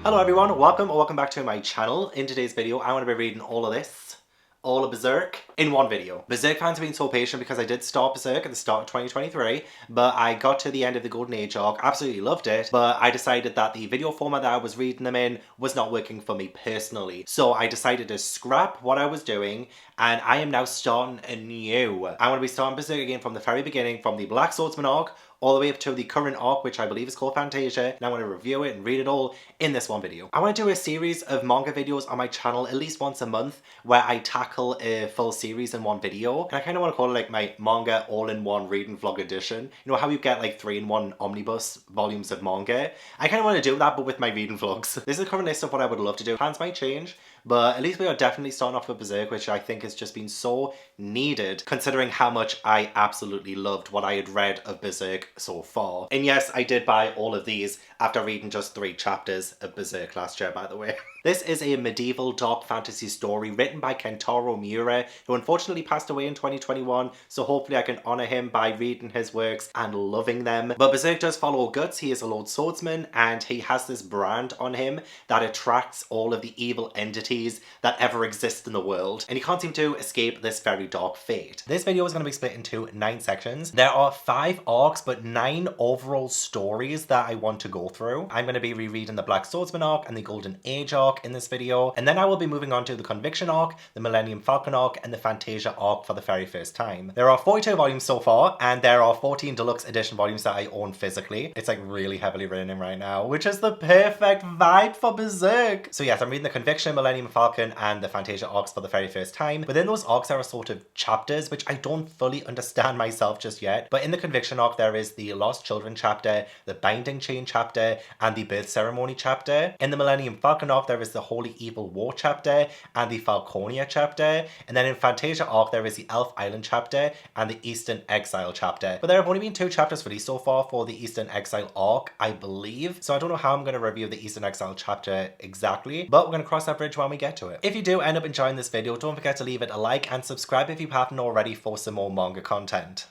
Hello everyone, welcome back to my channel. In today's video, I want to be reading all of Berserk in one video. Berserk fans have been so patient because I did start Berserk at the start of 2023, but I got to the end of the Golden Age arc, absolutely loved it, but I decided that the video format that I was reading them in was not working for me personally. So I decided to scrap what I was doing, and I am now starting anew. I'm going to be starting Berserk again from the very beginning, from the Black Swordsman arc, all the way up to the current arc, which I believe is called Fantasia, and I want to review it and read it all in this one video. I want to do a series of manga videos on my channel at least once a month, where I tackle a full series in one video, and I kind of want to call it like my manga all-in-one reading vlog edition. You know how you get like 3-in-1 omnibus volumes of manga? I kind of want to do that, but with my reading vlogs. This is a current list of what I would love to do. Plans might change, but at least we are definitely starting off with Berserk, which I think has just been so needed, considering how much I absolutely loved what I had read of Berserk so far. And yes, I did buy all of these after reading just 3 chapters of Berserk last year, by the way. This is a medieval dark fantasy story written by Kentaro Miura, who unfortunately passed away in 2021, so hopefully I can honour him by reading his works and loving them. But Berserk does follow Guts. He is a Lord Swordsman, and he has this brand on him that attracts all of the evil entities that ever exist in the world, and he can't seem to escape this very dark fate. This video is going to be split into 9 sections. There are 5 arcs, but 9 overall stories that I want to go through. I'm going to be rereading the Black Swordsman arc and the Golden Age arc in this video, and then I will be moving on to the Conviction arc, the Millennium Falcon arc, and the Fantasia arc for the very first time. There are 42 volumes so far, and there are 14 deluxe edition volumes that I own physically. It's like really heavily written in right now, which is the perfect vibe for Berserk. So yes, I'm reading the Conviction, Millennium Falcon, and the Fantasia arcs for the very first time. Within those arcs there are sort of chapters, which I don't fully understand myself just yet, but in the Conviction arc there is the Lost Children chapter, the Binding Chain chapter, and the Birth Ceremony chapter. In the Millennium Falcon arc there is the Holy Evil War chapter and the Falconia chapter, and then in Fantasia arc there is the Elf Island chapter and the Eastern Exile chapter. But there have only been 2 chapters released so far for the Eastern Exile arc, I believe, so I don't know how I'm going to review the Eastern Exile chapter exactly, but we're going to cross that bridge when we get to it. If you do end up enjoying this video, don't forget to leave it a like and subscribe if you haven't already for some more manga content.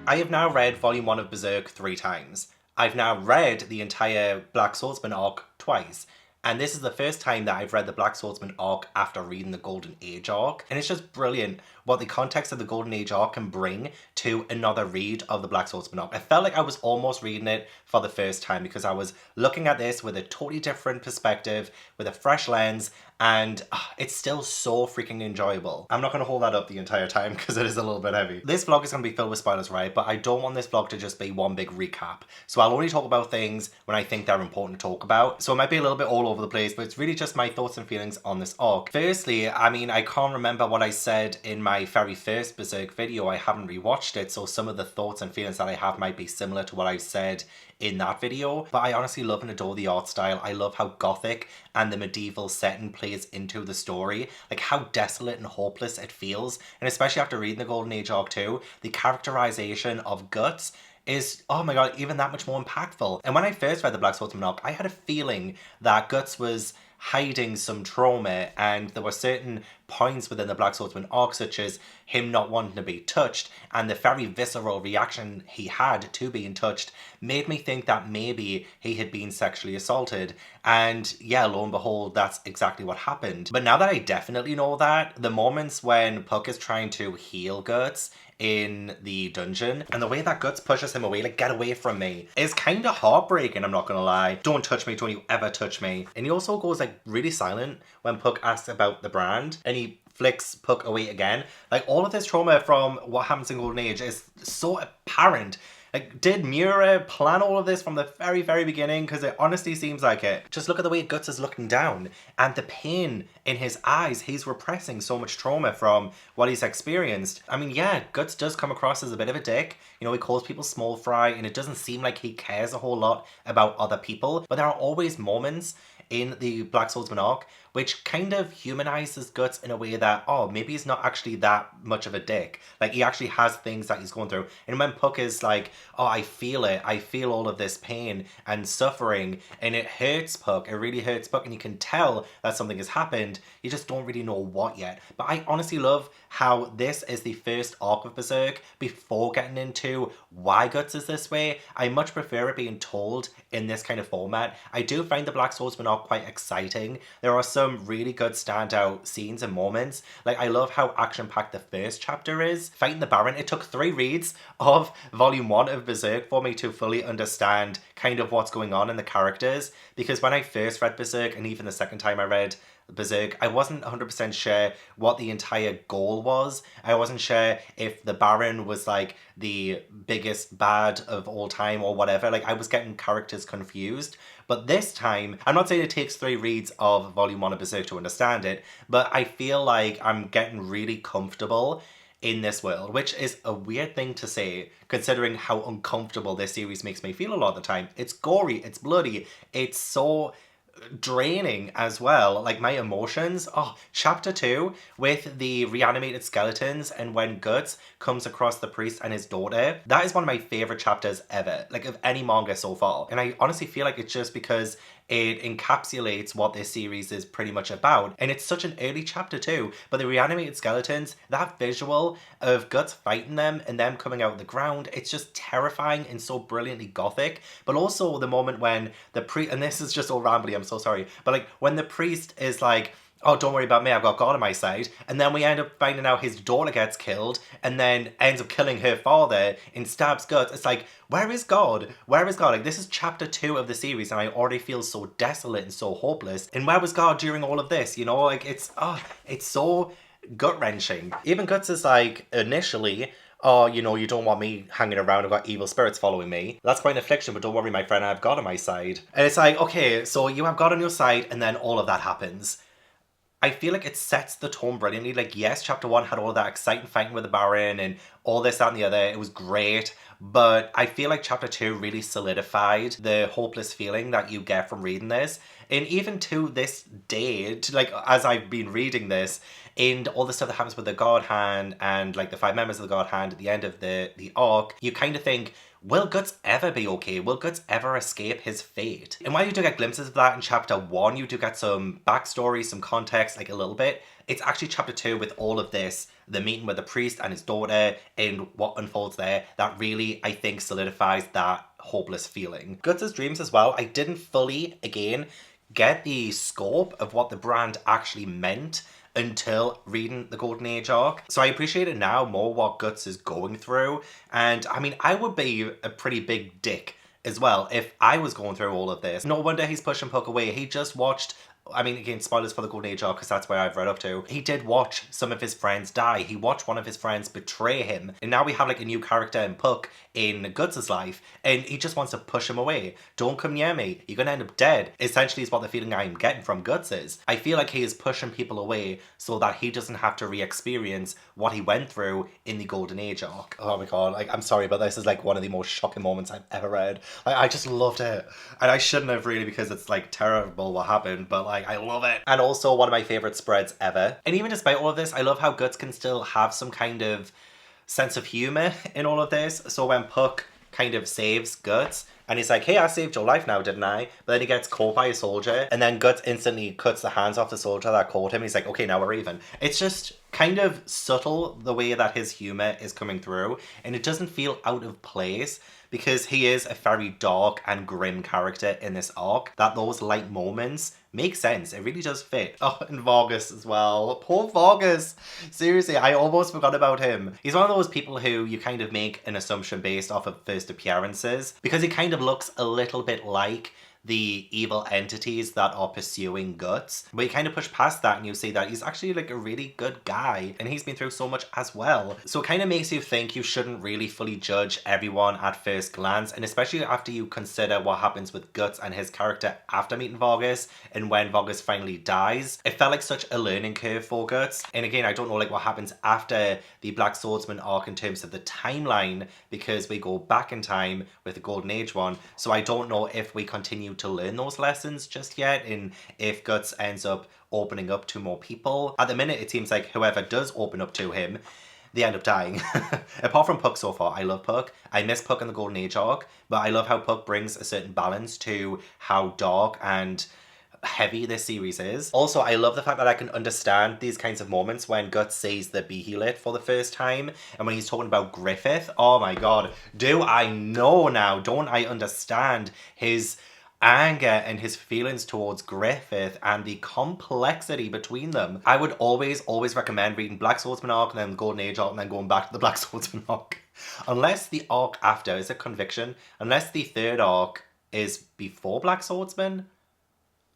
I have now read volume 1 of Berserk 3 times. I've now read the entire Black Swordsman arc twice. And this is the first time that I've read the Black Swordsman arc after reading the Golden Age arc. And it's just brilliant what the context of the Golden Age arc can bring to another read of the Black Swordsman arc. I felt like I was almost reading it for the first time because I was looking at this with a totally different perspective, with a fresh lens, and it's still so freaking enjoyable. I'm not going to hold that up the entire time because it is a little bit heavy. This vlog is going to be filled with spoilers, right? But I don't want this vlog to just be one big recap. So I'll only talk about things when I think they're important to talk about. So it might be a little bit all over the place, but it's really just my thoughts and feelings on this arc. Firstly, I mean, I can't remember what I said in my very first Berserk video. I haven't rewatched it, so some of the thoughts and feelings that I have might be similar to what I said in that video, but I honestly love and adore the art style. I love how gothic and the medieval setting plays into the story, like how desolate and hopeless it feels, and especially after reading the Golden Age arc too, the characterization of Guts is, oh my god, even that much more impactful. And when I first read the Black Swordsman arc, I had a feeling that Guts was hiding some trauma, and there were certain points within the Black Swordsman arc, such as him not wanting to be touched, and the very visceral reaction he had to being touched made me think that maybe he had been sexually assaulted. And yeah, lo and behold, that's exactly what happened. But now that I definitely know that, the moments when Puck is trying to heal Guts in the dungeon, and the way that Guts pushes him away, like, get away from me, is kind of heartbreaking, I'm not gonna lie. Don't touch me, don't you ever touch me. And he also goes like really silent when Puck asks about the brand, and he flicks Puck away again. Like, all of this trauma from what happens in Golden Age is so apparent. Like, did Miura plan all of this from the very, very beginning? Because it honestly seems like it. Just look at the way Guts is looking down and the pain in his eyes. He's repressing so much trauma from what he's experienced. I mean, yeah, Guts does come across as a bit of a dick. You know, he calls people small fry, and it doesn't seem like he cares a whole lot about other people. But there are always moments in the Black Swordsman Arc, which kind of humanizes Guts in a way that, oh, maybe he's not actually that much of a dick. Like, he actually has things that he's going through. And when Puck is like, oh, I feel it. I feel all of this pain and suffering, and it hurts Puck. It really hurts Puck, and you can tell that something has happened. You just don't really know what yet. But I honestly love how this is the first arc of Berserk before getting into why Guts is this way. I much prefer it being told in this kind of format. I do find the Black Swordsman Arc quite exciting. There are some really good standout scenes and moments. Like, I love how action-packed the first chapter is. Fighting the Baron, it took 3 reads of Volume 1 of Berserk for me to fully understand kind of what's going on in the characters, because when I first read Berserk, and even the second time I read Berserk, I wasn't 100% sure what the entire goal was. I wasn't sure if the Baron was like the biggest bad of all time or whatever. Like, I was getting characters confused. But this time, I'm not saying it takes 3 reads of Volume 1 of Berserk to understand it, but I feel like I'm getting really comfortable in this world, which is a weird thing to say considering how uncomfortable this series makes me feel a lot of the time. It's gory, it's bloody, it's so draining as well. Like, my emotions. Oh, chapter 2 with the reanimated skeletons and when Guts comes across the priest and his daughter, that is one of my favorite chapters ever, like, of any manga so far. And I honestly feel like it's just because it encapsulates what this series is pretty much about. And it's such an early chapter too, but the reanimated skeletons, that visual of Guts fighting them and them coming out of the ground, it's just terrifying and so brilliantly gothic. But also the moment when the priest, and this is just all rambly, I'm so sorry, but like when the priest is like, oh, don't worry about me, I've got God on my side. And then we end up finding out his daughter gets killed and then ends up killing her father and stabs Guts. It's like, where is God? Where is God? Like, this is chapter 2 of the series and I already feel so desolate and so hopeless. And where was God during all of this? You know, like, it's so gut-wrenching. Even Guts is like, initially, oh, you know, you don't want me hanging around, I've got evil spirits following me. That's quite an affliction, but don't worry, my friend, I have God on my side. And it's like, okay, so you have God on your side and then all of that happens. I feel like it sets the tone brilliantly. Like, yes, chapter 1 had all that exciting fighting with the Baron and all this, that, and the other. It was great. But I feel like chapter 2 really solidified the hopeless feeling that you get from reading this. And even to this day, like, as I've been reading this, and all the stuff that happens with the God Hand and, like, the 5 members of the God Hand at the end of the arc, you kind of think, will Guts ever be okay? Will Guts ever escape his fate? And while you do get glimpses of that in chapter 1, you do get some backstory, some context, like a little bit. It's actually chapter 2 with all of this, the meeting with the priest and his daughter and what unfolds there, that really, I think, solidifies that hopeless feeling. Guts' dreams as well, I didn't fully, again, get the scope of what the brand actually meant until reading the Golden Age arc. So I appreciate it now more what Guts is going through. And I mean, I would be a pretty big dick as well if I was going through all of this. No wonder he's pushing Puck away. He just watched, I mean, again, spoilers for the Golden Age arc because that's where I've read up to. He did watch some of his friends die. He watched one of his friends betray him. And now we have like a new character in Puck in Guts' life. And he just wants to push him away. Don't come near me. You're going to end up dead. Essentially is what the feeling I'm getting from Guts is. I feel like he is pushing people away so that he doesn't have to re-experience what he went through in the Golden Age arc. Oh my god, like, I'm sorry, but this is like one of the most shocking moments I've ever read. Like, I just loved it. And I shouldn't have really because it's like terrible what happened, but like, I love it. And also one of my favorite spreads ever. And even despite all of this, I love how Guts can still have some kind of sense of humor in all of this. So when Puck kind of saves Guts and he's like, hey, I saved your life now, didn't I? But then he gets caught by a soldier and then Guts instantly cuts the hands off the soldier that caught him. He's like, okay, now we're even. It's just kind of subtle the way that his humor is coming through, and it doesn't feel out of place because he is a very dark and grim character in this arc, that those light moments make sense. It really does fit. Oh, and Vargas as well. Poor Vargas. Seriously, I almost forgot about him. He's one of those people who you kind of make an assumption based off of first appearances because he kind of looks a little bit like the evil entities that are pursuing Guts. But you kind of push past that and you see that he's actually like a really good guy and he's been through so much as well. So it kind of makes you think you shouldn't really fully judge everyone at first glance, and especially after you consider what happens with Guts and his character after meeting Vargas and when Vargas finally dies. It felt like such a learning curve for Guts. And again, I don't know like what happens after the Black Swordsman arc in terms of the timeline because we go back in time with the Golden Age one. So I don't know if we continue to learn those lessons just yet, and if Guts ends up opening up to more people. At the minute, it seems like whoever does open up to him, they end up dying. Apart from Puck so far, I love Puck. I miss Puck in the Golden Age arc, but I love how Puck brings a certain balance to how dark and heavy this series is. Also, I love the fact that I can understand these kinds of moments when Guts sees the Behelit for the first time, and when he's talking about Griffith. Oh my god, do I know now? Don't I understand his anger and his feelings towards Griffith and the complexity between them. I would always recommend reading Black Swordsman Arc and then Golden Age Arc and then going back to the Black Swordsman Arc. Unless the arc after is a Conviction, unless the third arc is before Black Swordsman.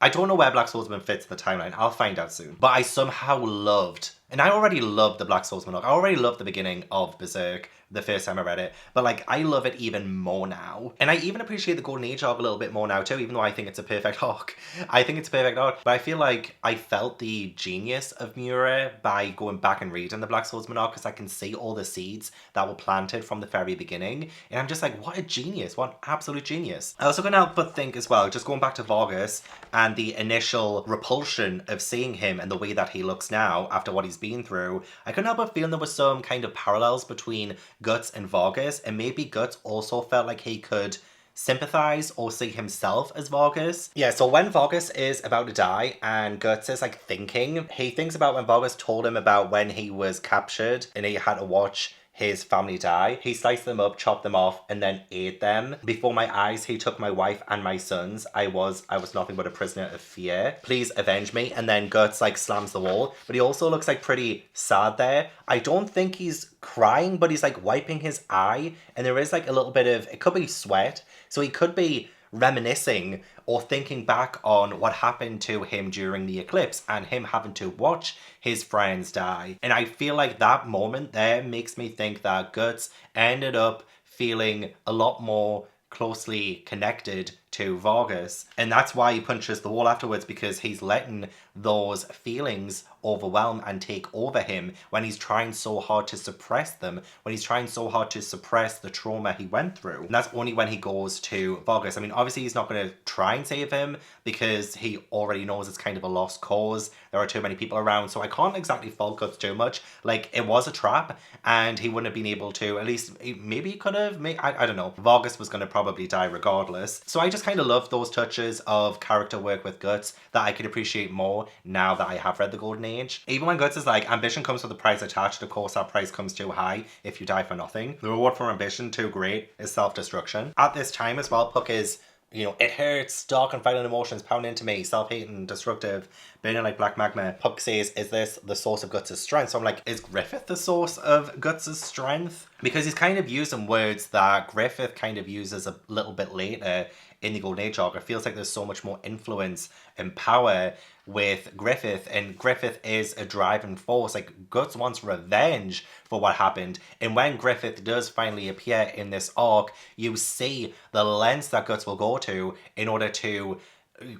I don't know where Black Swordsman fits in the timeline. I'll find out soon. But I somehow loved, and I already loved the Black Swordsman arc. I already loved the beginning of Berserk the first time I read it, but like I love it even more now. And I even appreciate the Golden Age arc a little bit more now too, even though I think it's a perfect arc. I think it's a perfect arc, but I feel like I felt the genius of Miura by going back and reading the Black Swordsman arc, because I can see all the seeds that were planted from the very beginning, and I'm just like, what a genius, what an absolute genius. I also couldn't help but think as well, just going back to Vargas and the initial repulsion of seeing him and the way that he looks now after what he's been through, I couldn't help but feeling there was some kind of parallels between Guts and Vargas, and maybe Guts also felt like he could sympathize or see himself as Vargas. Yeah, so when Vargas is about to die and Guts is like thinking, he thinks about when Vargas told him about when he was captured and he had to watch his family die. He sliced them up, chopped them off, and then ate them. Before my eyes, he took my wife and my sons. I was nothing but a prisoner of fear. Please avenge me. And then Guts like slams the wall. But he also looks like pretty sad there. I don't think he's crying, but he's like wiping his eye. And there is like a little bit of, it could be sweat. So he could be reminiscing or thinking back on what happened to him during the eclipse and him having to watch his friends die. And I feel like that moment there makes me think that Guts ended up feeling a lot more closely connected to Vargas, and that's why he punches the wall afterwards, because he's letting those feelings overwhelm and take over him when he's trying so hard to suppress them, when he's trying so hard to suppress the trauma he went through. And that's only when he goes to Vargas. I mean, obviously he's not going to try and save him because he already knows it's kind of a lost cause. There are too many people around, so I can't exactly fault Guts too much. Like, it was a trap and he wouldn't have been able to, at least maybe he could have, I don't know. Vargas was going to probably die regardless. So I just kind of love those touches of character work with Guts that I could appreciate more now that I have read the Golden Age. Even when Guts is like, ambition comes with a price attached, of course that price comes too high if you die for nothing. The reward for ambition too great is self-destruction. At this time as well, Puck is, you know, it hurts, dark and violent emotions pound into me, self-hating, destructive, burning like black magma. Puck says, is this the source of Guts' strength? So I'm like, is Griffith the source of Guts' strength? Because he's kind of using words that Griffith kind of uses a little bit later in the Golden Age arc. It feels like there's so much more influence and power with Griffith, and Griffith is a driving force. Like, Guts wants revenge for what happened, and when Griffith does finally appear in this arc, you see the lengths that Guts will go to in order to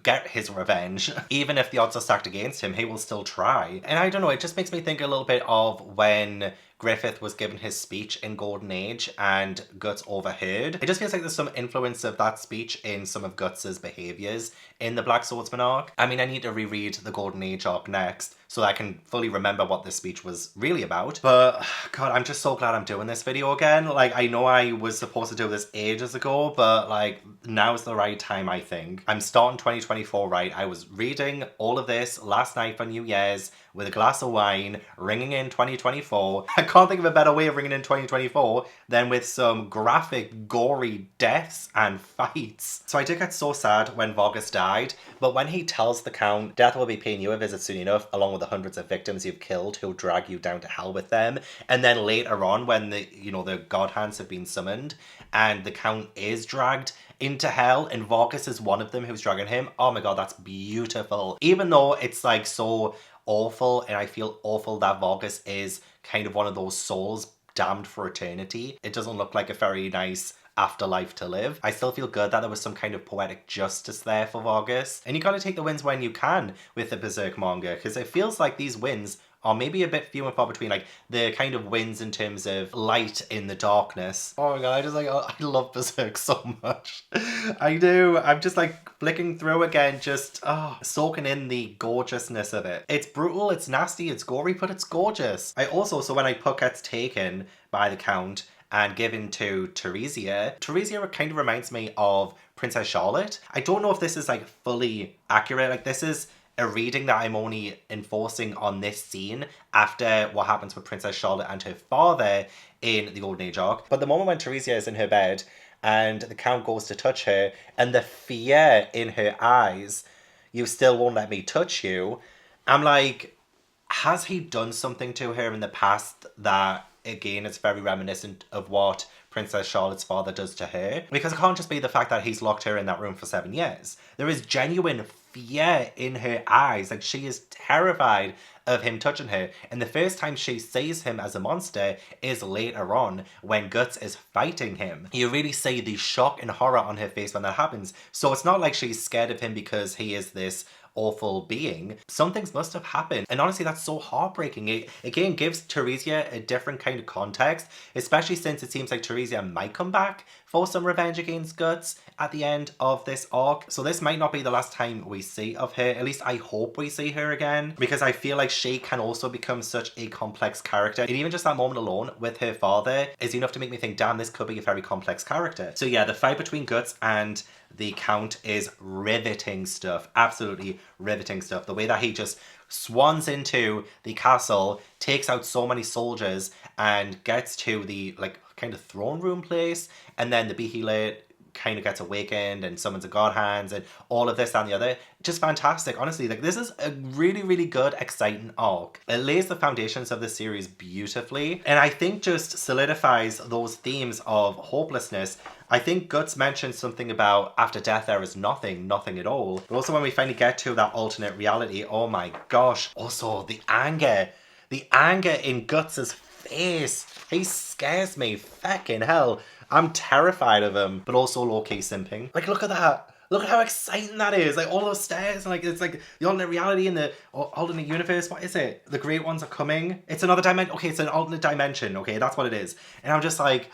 get his revenge. Even if the odds are stacked against him, he will still try. And I don't know, it just makes me think a little bit of when Griffith was given his speech in Golden Age and Guts overheard. It just feels like there's some influence of that speech in some of Guts' behaviours in the Black Swordsman arc. I mean, I need to reread the Golden Age arc next so that I can fully remember what this speech was really about. But, God, I'm just so glad I'm doing this video again. Like, I know I was supposed to do this ages ago, but, like, now's the right time, I think. I'm starting 2024 right. I was reading all of this last night for New Year's with a glass of wine, ringing in 2024. I can't think of a better way of ringing in 2024 than with some graphic, gory deaths and fights. So I did get so sad when Vargas died, but when he tells the Count, death will be paying you a visit soon enough, along with the hundreds of victims you've killed who'll drag you down to hell with them. And then later on, when the God Hands have been summoned and the Count is dragged into hell and Vargas is one of them who's dragging him, oh my God, that's beautiful. Even though it's like so awful, and I feel awful that Vargas is kind of one of those souls damned for eternity. It doesn't look like a very nice afterlife to live. I still feel good that there was some kind of poetic justice there for Vargas. And you gotta take the wins when you can with the Berserk manga, because it feels like these wins or maybe a bit few and far between. Like the kind of wins in terms of light in the darkness. Oh my god, I just like, oh, I love Berserk so much. I do. I'm just like flicking through again, just soaking in the gorgeousness of it. It's brutal, it's nasty, it's gory, but it's gorgeous. I also, so when I Puck gets taken by the Count and given to Theresia kind of reminds me of Princess Charlotte. I don't know if this is like fully accurate. Like this is a reading that I'm only enforcing on this scene after what happens with Princess Charlotte and her father in the Golden Age arc. But the moment when Theresia is in her bed and the Count goes to touch her and the fear in her eyes, "You still won't let me touch you," I'm like, has he done something to her in the past that, again, it's very reminiscent of what Princess Charlotte's father does to her? Because it can't just be the fact that he's locked her in that room for 7 years. There is genuine fear in her eyes. Like, she is terrified of him touching her. And the first time she sees him as a monster is later on when Guts is fighting him. You really see the shock and horror on her face when that happens. So it's not like she's scared of him because he is this awful being. Some things must have happened, and honestly that's so heartbreaking. It again gives Theresia a different kind of context, especially since it seems like Theresia might come back for some revenge against Guts at the end of this arc. So this might not be the last time we see of her. At least I hope we see her again, because I feel like she can also become such a complex character, and even just that moment alone with her father is enough to make me think, damn, this could be a very complex character. So yeah, the fight between Guts and the Count is riveting stuff. Absolutely riveting stuff. The way that he just swans into the castle, takes out so many soldiers, and gets to the like kind of throne room place, and then the Behealer kind of gets awakened and summons a god hands and all of this and the other. Just fantastic. Honestly, like this is a really, really good, exciting arc. It lays the foundations of the series beautifully, and I think just solidifies those themes of hopelessness. I think Guts mentioned something about after death there is nothing, nothing at all. But also when we finally get to that alternate reality, oh my gosh. Also the anger in Guts's face. He scares me. Feckin' hell. I'm terrified of him, but also low-key simping. Like, look at that. Look at how exciting that is. Like, all those stairs, and like, it's like the alternate reality and the alternate universe. What is it? The Great Ones are coming. It's another dimension. Okay, it's an alternate dimension. Okay, that's what it is. And I'm just like,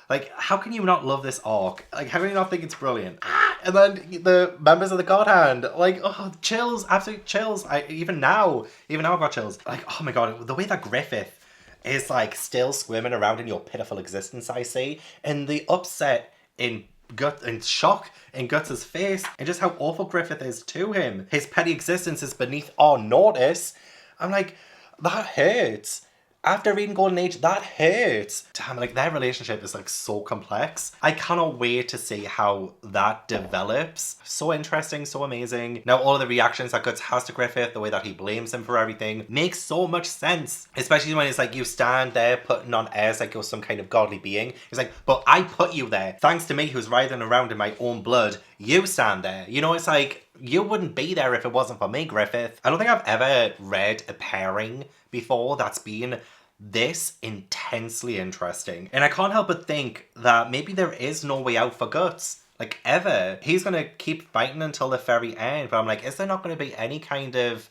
like, how can you not love this arc? Like, how can you not think it's brilliant? And then the members of the God Hand, like, oh, chills, absolute chills. Even now I've got chills. Like, oh my god, the way that Griffith is like still swimming around in your pitiful existence, I see, and the upset in shock in Guts' face, and just how awful Griffith is to him. His petty existence is beneath our notice. I'm like, that hurts. After reading Golden Age, that hurts. Damn, like their relationship is like so complex. I cannot wait to see how that develops. So interesting, so amazing. Now all of the reactions that Guts has to Griffith, the way that he blames him for everything, makes so much sense. Especially when it's like you stand there putting on airs like you're some kind of godly being. He's like, but I put you there. Thanks to me who's writhing around in my own blood, you stand there. You know, it's like, you wouldn't be there if it wasn't for me, Griffith. I don't think I've ever read a pairing before that's been this intensely interesting. And I can't help but think that maybe there is no way out for Guts. Like, ever. He's gonna keep fighting until the very end, but I'm like, is there not gonna be any kind of,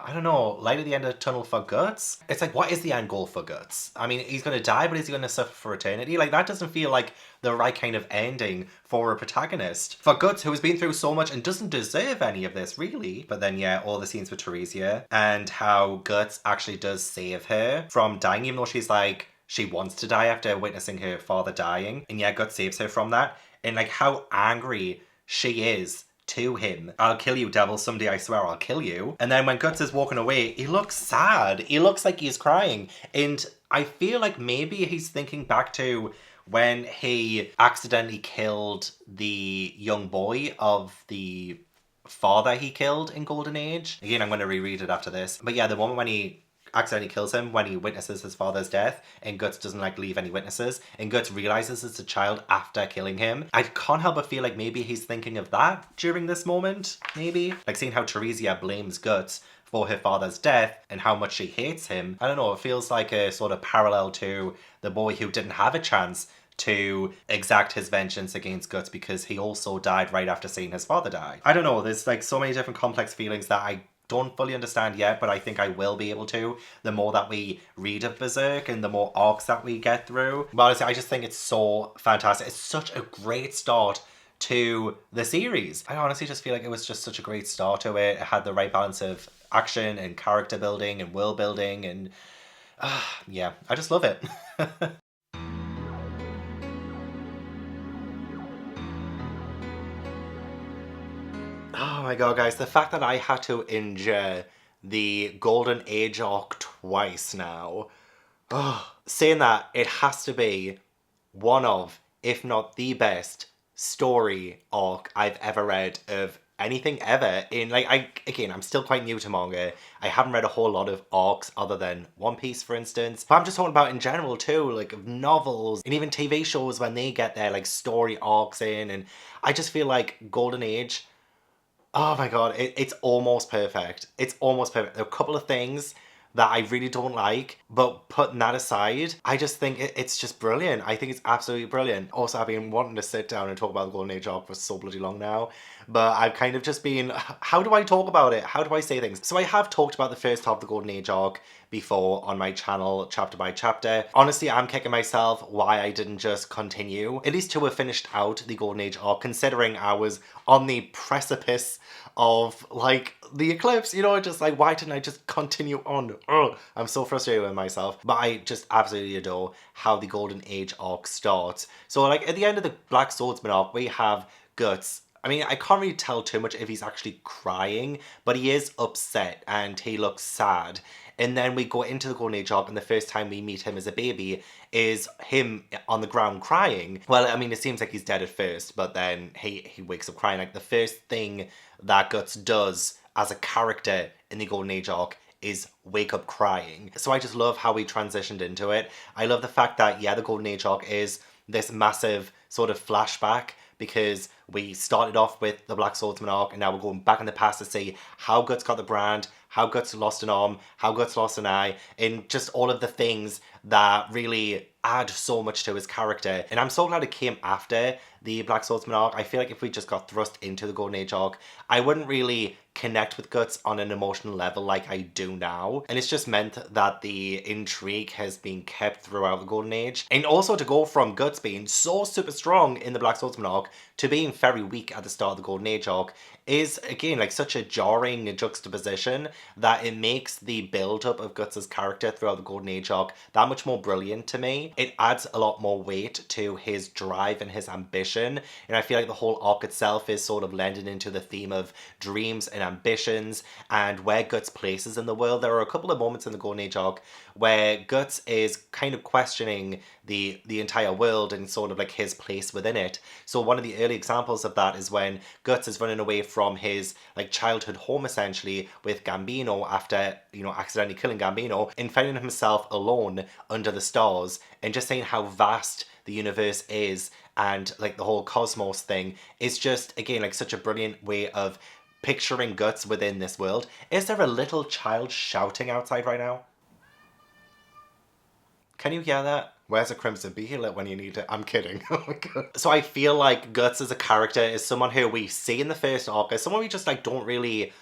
I don't know, light at the end of the tunnel for Guts? It's like, what is the end goal for Guts? I mean, he's gonna die, but is he gonna suffer for eternity? Like, that doesn't feel like the right kind of ending for a protagonist. For Guts, who has been through so much and doesn't deserve any of this, really. But then, yeah, all the scenes with Theresia, and how Guts actually does save her from dying, even though she's like, she wants to die after witnessing her father dying. And yeah, Guts saves her from that. And like, how angry she is to him. I'll kill you, devil. Someday I swear I'll kill you. And then when Guts is walking away, he looks sad. He looks like he's crying. And I feel like maybe he's thinking back to when he accidentally killed the young boy of the father he killed in Golden Age. Again, I'm going to reread it after this. But yeah, the moment when he accidentally kills him, when he witnesses his father's death, and Guts doesn't like leave any witnesses, and Guts realizes it's a child after killing him. I can't help but feel like maybe he's thinking of that during this moment, maybe. Like seeing how Theresia blames Guts for her father's death and how much she hates him. I don't know, it feels like a sort of parallel to the boy who didn't have a chance to exact his vengeance against Guts because he also died right after seeing his father die. I don't know, there's like so many different complex feelings that I don't fully understand yet, but I think I will be able to the more that we read of Berserk and the more arcs that we get through. But honestly, I just think it's so fantastic. It's such a great start to the series. I honestly just feel like it was just such a great start to it. It had the right balance of action and character building and world building, and yeah, I just love it. Oh my god, guys, the fact that I had to endure the Golden Age arc twice now. Oh, saying that, it has to be one of, if not the best, story arc I've ever read of anything ever. I'm still quite new to manga. I haven't read a whole lot of arcs other than One Piece, for instance. But I'm just talking about in general too, like of novels and even TV shows when they get their like story arcs in. And I just feel like Golden Age, oh my god, it's almost perfect. It's almost perfect. There are a couple of things that I really don't like, but putting that aside, I just think it's just brilliant. I think it's absolutely brilliant. Also, I've been wanting to sit down and talk about the Golden Age arc for so bloody long now, but I've kind of just been, how do I talk about it? How do I say things? So I have talked about the first half of the Golden Age arc before on my channel, chapter by chapter. Honestly, I'm kicking myself why I didn't just continue, at least to have finished out the Golden Age arc, considering I was on the precipice of like the eclipse, you know, just like, why didn't I just continue on? Ugh, I'm so frustrated with myself. But I just absolutely adore how the Golden Age arc starts. So like at the end of the Black Swordsman arc, we have Guts. I mean, I can't really tell too much if he's actually crying, but he is upset and he looks sad. And then we go into the Golden Age arc, and the first time we meet him as a baby is him on the ground crying. Well, I mean, it seems like he's dead at first, but then he wakes up crying. Like, the first thing that Guts does as a character in the Golden Age arc is wake up crying. So I just love how we transitioned into it. I love the fact that, yeah, the Golden Age arc is this massive sort of flashback, because we started off with the Black Swordsman arc, and now we're going back in the past to see how Guts got the brand, how Guts lost an arm, how Guts lost an eye, and just all of the things that really add so much to his character. And I'm so glad it came after the Black Swordsman arc. I feel like if we just got thrust into the Golden Age arc, I wouldn't really connect with Guts on an emotional level like I do now. And it's just meant that the intrigue has been kept throughout the Golden Age. And also to go from Guts being so super strong in the Black Swordsman arc to being very weak at the start of the Golden Age arc is, again, like such a jarring juxtaposition that it makes the build-up of Guts' character throughout the Golden Age arc that much more brilliant to me. It adds a lot more weight to his drive and his ambition, and I feel like the whole arc itself is sort of lending into the theme of dreams and ambitions and where Guts places in the world. There are a couple of moments in the Golden Age arc where Guts is kind of questioning the entire world and sort of like his place within it. So one of the early examples of that is when Guts is running away from his like childhood home essentially with Gambino after, you know, accidentally killing Gambino, and finding himself alone under the stars and just saying how vast the universe is, and like the whole cosmos thing is just, again, like such a brilliant way of picturing Guts within this world. Is there a little child shouting outside right now? Can you hear that? Where's a Crimson Behealer when you need it? I'm kidding. Oh my god. So I feel like Guts as a character is someone who we see in the first arc, as someone we just like don't really...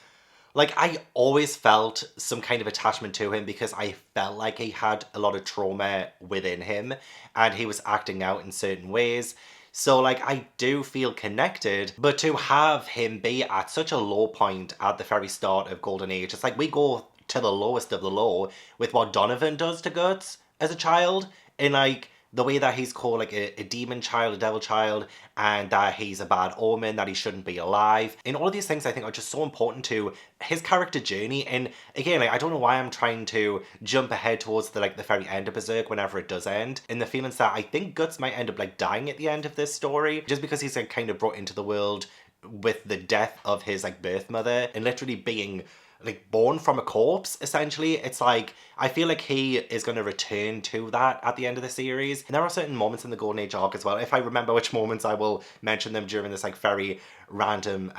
Like, I always felt some kind of attachment to him because I felt like he had a lot of trauma within him and he was acting out in certain ways. So, like, I do feel connected, but to have him be at such a low point at the very start of Golden Age, it's like we go to the lowest of the low with what Donovan does to Guts as a child, and like the way that he's called like a demon child, a devil child, and that he's a bad omen, that he shouldn't be alive. And all of these things I think are just so important to his character journey. And again, like, I don't know why I'm trying to jump ahead towards the like the very end of Berserk whenever it does end. And the feelings that I think Guts might end up like dying at the end of this story, just because he's like kind of brought into the world with the death of his like birth mother and literally being like born from a corpse, essentially. It's like, I feel like he is going to return to that at the end of the series. And there are certain moments in the Golden Age arc as well. If I remember which moments, I will mention them during this like very random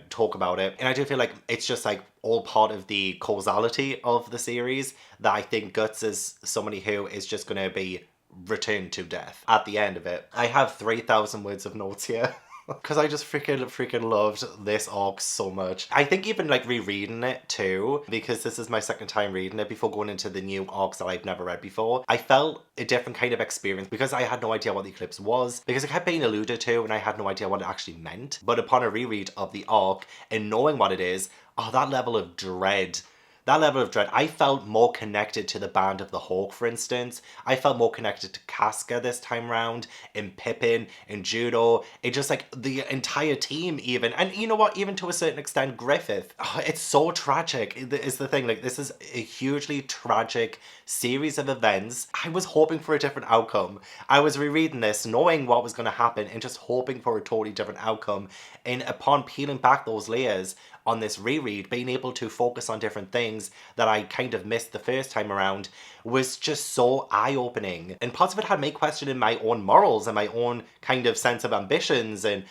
talk about it. And I do feel like it's just like all part of the causality of the series, that I think Guts is somebody who is just going to be returned to death at the end of it. I have 3,000 words of notes here. Because I just freaking loved this arc so much. I think even like rereading it too, because this is my second time reading it before going into the new arcs that I've never read before, I felt a different kind of experience because I had no idea what the eclipse was, because it kept being alluded to and I had no idea what it actually meant. But upon a reread of the arc and knowing what it is, oh, that level of dread. That level of dread, I felt more connected to the Band of the Hawk, for instance. I felt more connected to Casca this time round, in Pippin, in Judo, in just like the entire team even. And you know what, even to a certain extent, Griffith. Oh, it's so tragic, is the thing. Like, this is a hugely tragic series of events. I was hoping for a different outcome. I was rereading this, knowing what was going to happen, and just hoping for a totally different outcome. And upon peeling back those layers, on this reread, being able to focus on different things that I kind of missed the first time around was just so eye-opening. And parts of it had me questioning my own morals and my own kind of sense of ambitions. And,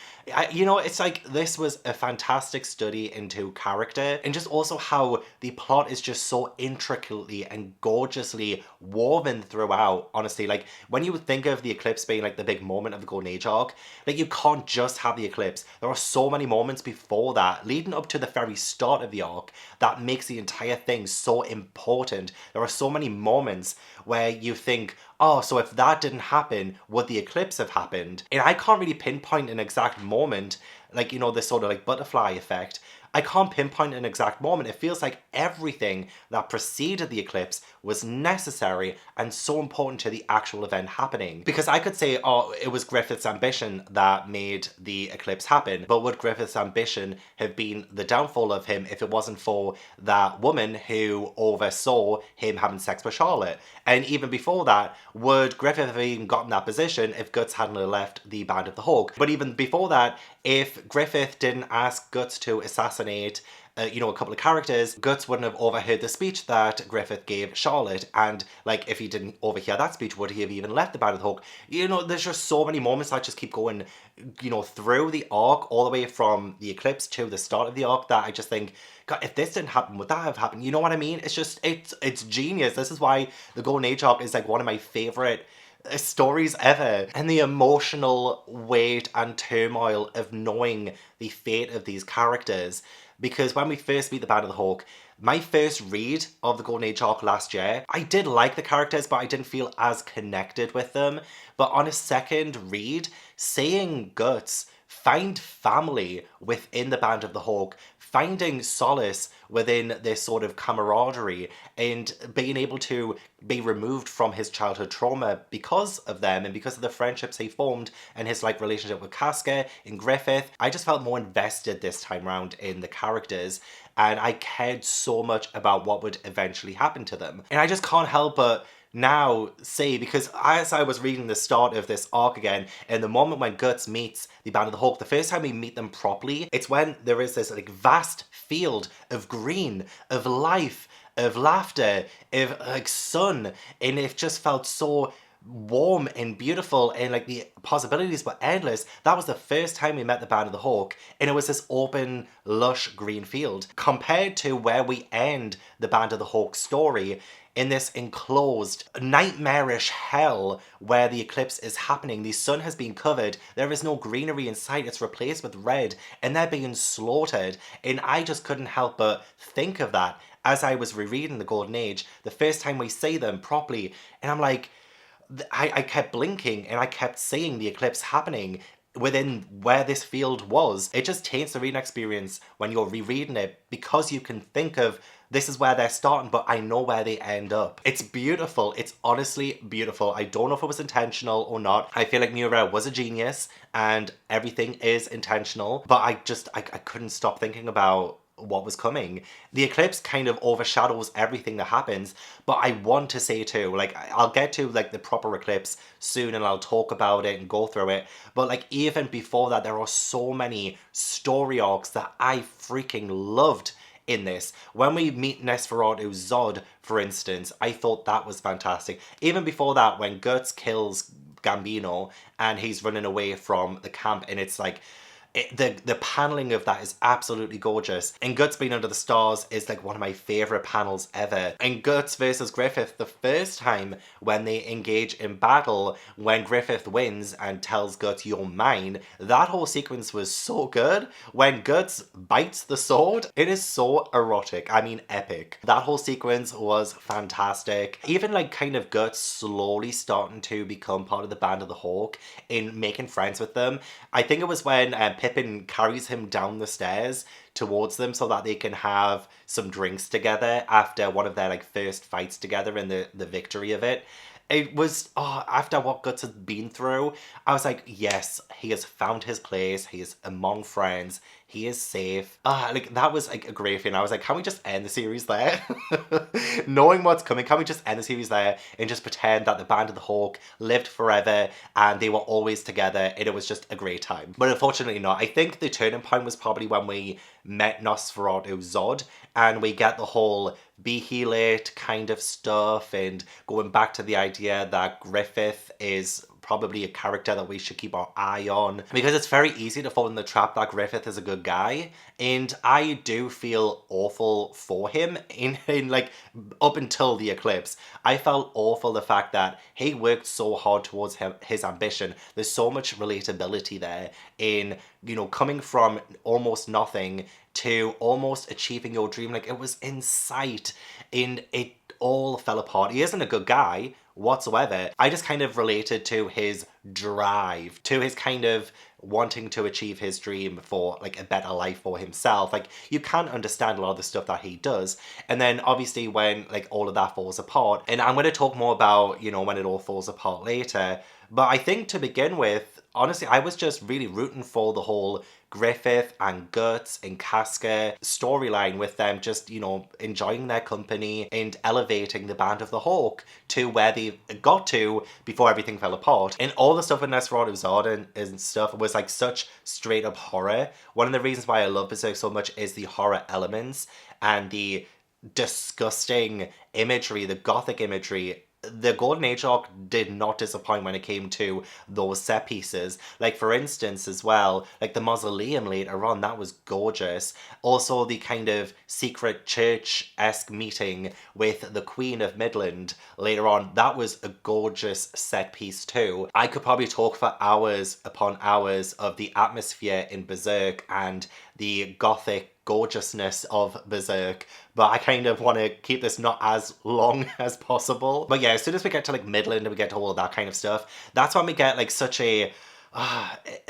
you know, it's like this was a fantastic study into character and just also how the plot is just so intricately and gorgeously woven throughout, honestly. Like, when you think of the eclipse being like the big moment of the Golden Age arc, like, you can't just have the eclipse. There are so many moments before that, leading up to the very start of the arc, that makes the entire thing so important. There are so many moments where you think, oh, so if that didn't happen, would the eclipse have happened? And I can't really pinpoint an exact moment, like, you know, this sort of like butterfly effect. I can't pinpoint an exact moment. It feels like everything that preceded the eclipse was necessary and so important to the actual event happening. Because I could say, oh, it was Griffith's ambition that made the eclipse happen, but would Griffith's ambition have been the downfall of him if it wasn't for that woman who oversaw him having sex with Charlotte? And even before that, would Griffith have even gotten that position if Guts hadn't left the Band of the Hawk? But even before that, if Griffith didn't ask Guts to assassinate you know, a couple of characters, Guts wouldn't have overheard the speech that Griffith gave Charlotte. And, like, if he didn't overhear that speech, would he have even left the Band of the Hawk? You know, there's just so many moments that just keep going, you know, through the arc, all the way from the eclipse to the start of the arc, that I just think, God, if this didn't happen, would that have happened? You know what I mean? It's just, it's genius. This is why the Golden Age arc is, like, one of my favorite stories ever. And the emotional weight and turmoil of knowing the fate of these characters. Because when we first meet the Band of the Hawk, my first read of the Golden Age arc last year, I did like the characters, but I didn't feel as connected with them. But on a second read, seeing Guts find family within the Band of the Hawk, finding solace within this sort of camaraderie, and being able to be removed from his childhood trauma because of them and because of the friendships he formed and his like relationship with Casca and Griffith, I just felt more invested this time round in the characters, and I cared so much about what would eventually happen to them. And I just can't help but now say, because as I was reading the start of this arc again, and the moment when Guts meets the Band of the Hawk, the first time we meet them properly, it's when there is this like vast field of green, of life, of laughter, of like sun, and it just felt so warm and beautiful, and like the possibilities were endless. That was the first time we met the Band of the Hawk, and it was this open, lush green field. Compared to where we end the Band of the Hawk story, in this enclosed, nightmarish hell where the eclipse is happening. The sun has been covered, there is no greenery in sight, it's replaced with red, and they're being slaughtered. And I just couldn't help but think of that as I was rereading the Golden Age, the first time we see them properly, and I'm like, I kept blinking and I kept seeing the eclipse happening within where this field was. It just taints the reading experience when you're rereading it, because you can think of, this is where they're starting, but I know where they end up. It's beautiful. It's honestly beautiful. I don't know if it was intentional or not. I feel like Miura was a genius and everything is intentional, but I couldn't stop thinking about what was coming. The eclipse kind of overshadows everything that happens, but I want to say too, like, I'll get to like the proper eclipse soon and I'll talk about it and go through it, but like even before that, there are so many story arcs that I freaking loved in this. When we meet Nosferatu Zod, for instance, I thought that was fantastic. Even before that, when Guts kills Gambino and he's running away from the camp, and it's like, The paneling of that is absolutely gorgeous. And Guts being under the stars is like one of my favorite panels ever. And Guts versus Griffith, the first time when they engage in battle, when Griffith wins and tells Guts, "You're mine," that whole sequence was so good. When Guts bites the sword, it is so erotic. I mean, epic. That whole sequence was fantastic. Even like kind of Guts slowly starting to become part of the Band of the Hawk in making friends with them. I think it was when Pippin carries him down the stairs towards them so that they can have some drinks together after one of their like first fights together and the victory of it. It was, oh, after what Guts had been through, I was like, yes, he has found his place. He is among friends. He is safe. Like, that was like a great thing. I was like, can we just end the series there? Knowing what's coming, can we just end the series there and just pretend that the Band of the Hawk lived forever and they were always together and it was just a great time? But unfortunately not. I think the turning point was probably when we met Nosferatu Zod and we get the whole Behelate kind of stuff and going back to the idea that Griffith is probably a character that we should keep our eye on, because it's very easy to fall in the trap that Griffith is a good guy, and I do feel awful for him in like up until the eclipse. I felt awful the fact that he worked so hard towards his ambition. There's so much relatability there in, you know, coming from almost nothing to almost achieving your dream. Like, it was in sight and it all fell apart. He isn't a good guy whatsoever. I just kind of related to his drive, to his kind of wanting to achieve his dream for like a better life for himself. Like, you can't understand a lot of the stuff that he does. And then obviously when like all of that falls apart, and I'm going to talk more about, you know, when it all falls apart later, but I think to begin with, honestly, I was just really rooting for the whole Griffith and Guts and Casca storyline, with them just, you know, enjoying their company and elevating the Band of the Hawk to where they got to before everything fell apart. And all the stuff with Nosferatu Zod and stuff was like such straight up horror. One of the reasons why I love Berserk so much is the horror elements and the disgusting imagery, the gothic imagery. The Golden Age arc did not disappoint when it came to those set pieces. Like, for instance, as well, like the mausoleum later on, that was gorgeous. Also, the kind of secret church-esque meeting with the Queen of Midland later on, that was a gorgeous set piece too. I could probably talk for hours upon hours of the atmosphere in Berserk and the gothic gorgeousness of Berserk, but I kind of want to keep this not as long as possible. But yeah, as soon as we get to like Midland and we get to all of that kind of stuff, that's when we get like such a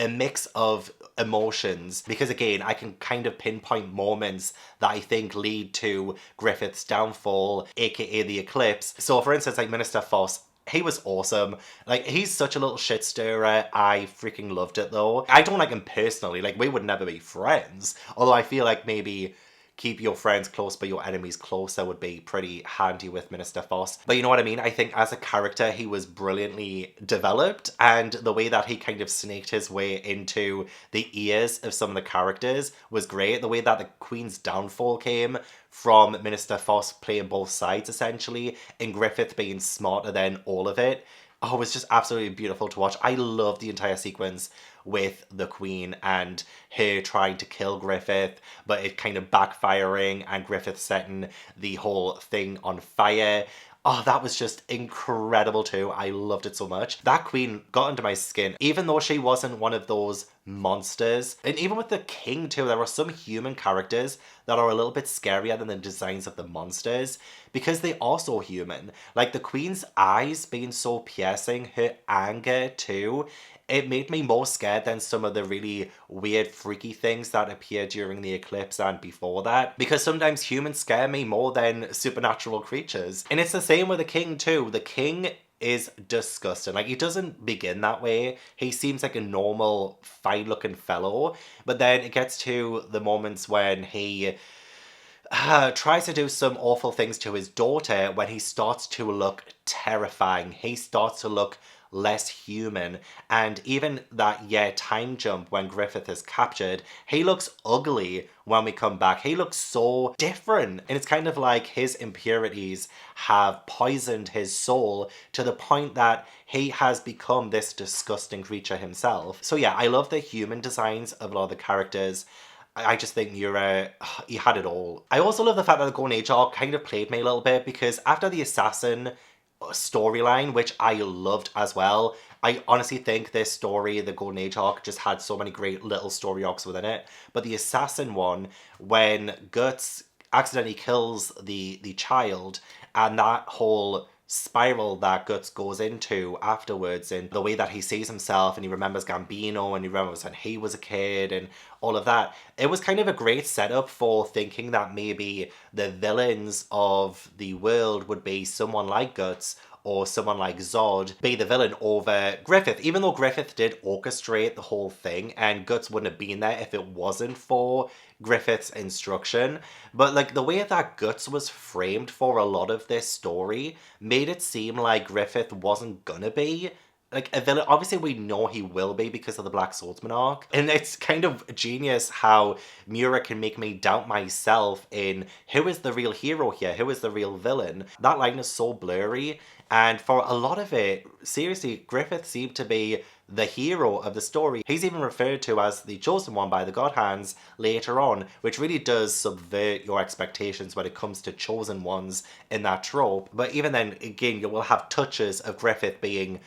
mix of emotions, because again, I can kind of pinpoint moments that I think lead to Griffith's downfall, aka the eclipse. So for instance, like Minister Foss, he was awesome. Like, he's such a little shit stirrer. I freaking loved it though. I don't like him personally. Like, we would never be friends. Although I feel like maybe keep your friends close but your enemies closer would be pretty handy with Minister Foss. But you know what I mean? I think as a character, he was brilliantly developed, and the way that he kind of snaked his way into the ears of some of the characters was great. The way that the Queen's downfall came from Minister Foss playing both sides essentially, and Griffith being smarter than all of it. Oh, it was just absolutely beautiful to watch. I love the entire sequence with the Queen and her trying to kill Griffith, but it kind of backfiring and Griffith setting the whole thing on fire. Oh, that was just incredible too. I loved it so much. That Queen got under my skin, even though she wasn't one of those monsters. And even with the King too, there are some human characters that are a little bit scarier than the designs of the monsters, because they are so human. Like the Queen's eyes being so piercing, her anger too, it made me more scared than some of the really weird, freaky things that appeared during the eclipse and before that. Because sometimes humans scare me more than supernatural creatures. And it's the same with the King too. The King is disgusting. Like, he doesn't begin that way. He seems like a normal, fine-looking fellow. But then it gets to the moments when he tries to do some awful things to his daughter, when he starts to look terrifying. He starts to look less human. And even that time jump when Griffith is captured, he looks ugly when we come back. He looks so different. And it's kind of like his impurities have poisoned his soul to the point that he has become this disgusting creature himself. So yeah, I love the human designs of a lot of the characters. I just think Miura, he had it all. I also love the fact that the Golden Age arc kind of played me a little bit, because after the assassin storyline, which I loved as well, I honestly think this story, the Golden Age arc, just had so many great little story arcs within it. But the assassin one, when Guts accidentally kills the child, and that whole spiral that Guts goes into afterwards, and the way that he sees himself, and he remembers Gambino, and he remembers when he was a kid, and all of that, it was kind of a great setup for thinking that maybe the villains of the world would be someone like Guts or someone like Zod be the villain over Griffith, even though Griffith did orchestrate the whole thing, and Guts wouldn't have been there if it wasn't for Griffith's instruction. But like the way that Guts was framed for a lot of this story made it seem like Griffith wasn't gonna be like a villain. Obviously we know he will be because of the Black Swordsman arc, and it's kind of genius how Miura can make me doubt myself in who is the real hero here, who is the real villain. That line is so blurry, and for a lot of it, seriously, Griffith seemed to be the hero of the story. He's even referred to as the chosen one by the God Hands later on, which really does subvert your expectations when it comes to chosen ones in that trope. But even then, again, you will have touches of Griffith being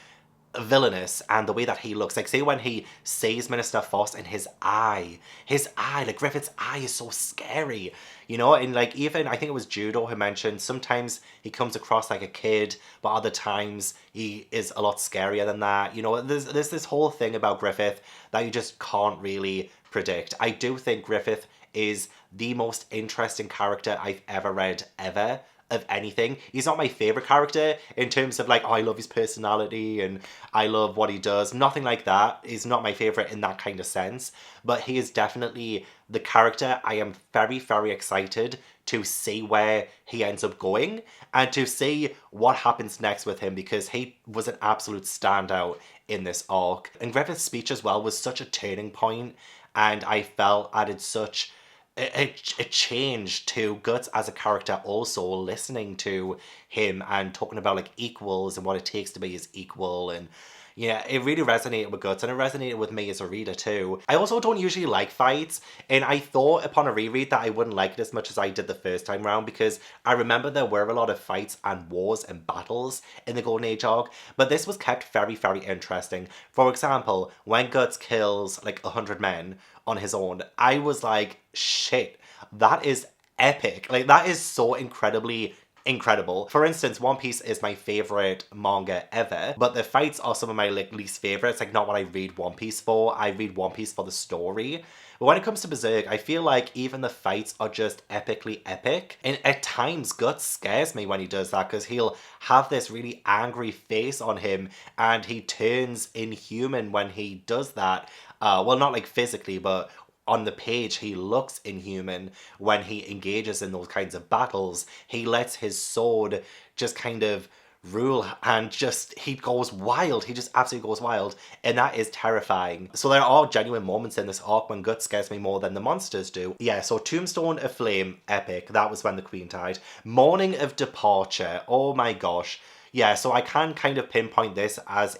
villainous, and the way that he looks, like say when he sees Minister Foss and his eye, like Griffith's eye is so scary, you know. And like even I think it was Judo who mentioned sometimes he comes across like a kid, but other times he is a lot scarier than that, you know. There's this whole thing about Griffith that you just can't really predict. I do think Griffith is the most interesting character I've ever read ever, of anything. He's not my favorite character in terms of like, oh, I love his personality and I love what he does. Nothing like that. He's not my favorite in that kind of sense. But he is definitely the character I am very, very excited to see where he ends up going and to see what happens next with him, because he was an absolute standout in this arc. And Griffith's speech as well was such a turning point, and I felt added such a change to Guts as a character also, listening to him and talking about like equals and what it takes to be his equal. And yeah, it really resonated with Guts, and it resonated with me as a reader too. I also don't usually like fights, and I thought upon a reread that I wouldn't like it as much as I did the first time round, because I remember there were a lot of fights and wars and battles in the Golden Age arc, but this was kept very, very interesting. For example, when Guts kills like 100 men on his own, I was like, shit, that is epic. Like that is so incredibly incredible. For instance, One Piece is my favorite manga ever, but the fights are some of my like least favorites. Like not what I read One Piece for. I read One Piece for the story. But when it comes to Berserk, I feel like even the fights are just epically epic. And at times, Guts scares me when he does that, because he'll have this really angry face on him and he turns inhuman when he does that. Well, not like physically, but on the page he looks inhuman when he engages in those kinds of battles. He lets his sword just kind of rule, and just he goes wild. He just absolutely goes wild, and that is terrifying. So there are genuine moments in this arc when Guts scares me more than the monsters do. Yeah, so Tombstone of Flame, epic. That was when the Queen died. Morning of Departure, oh my gosh. Yeah, so I can kind of pinpoint this as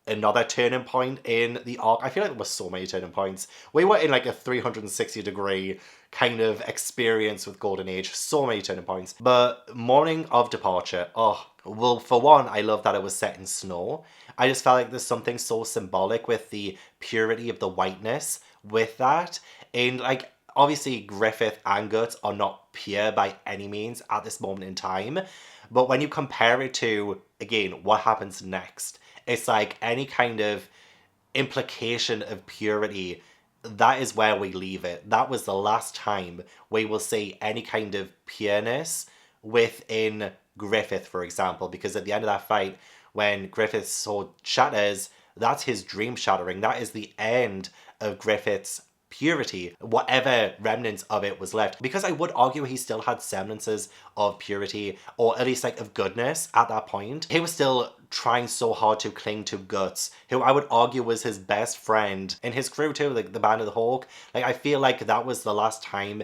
another turning point in the arc. I feel like there were so many turning points. We were in like a 360-degree kind of experience with Golden Age. So many turning points. But Morning of Departure, oh, well, for one, I love that it was set in snow. I just felt like there's something so symbolic with the purity of the whiteness with that. And like, obviously Griffith and Guts are not pure by any means at this moment in time. But when you compare it to, again, what happens next, it's like any kind of implication of purity, that is where we leave it. That was the last time we will see any kind of pureness within Griffith, for example, because at the end of that fight, when Griffith's sword shatters, that's his dream shattering. That is the end of Griffith's purity, whatever remnants of it was left. Because I would argue he still had semblances of purity, or at least like of goodness at that point. He was still trying so hard to cling to Guts, who I would argue was his best friend, and his crew too, like the Band of the Hawk. Like, I feel like that was the last time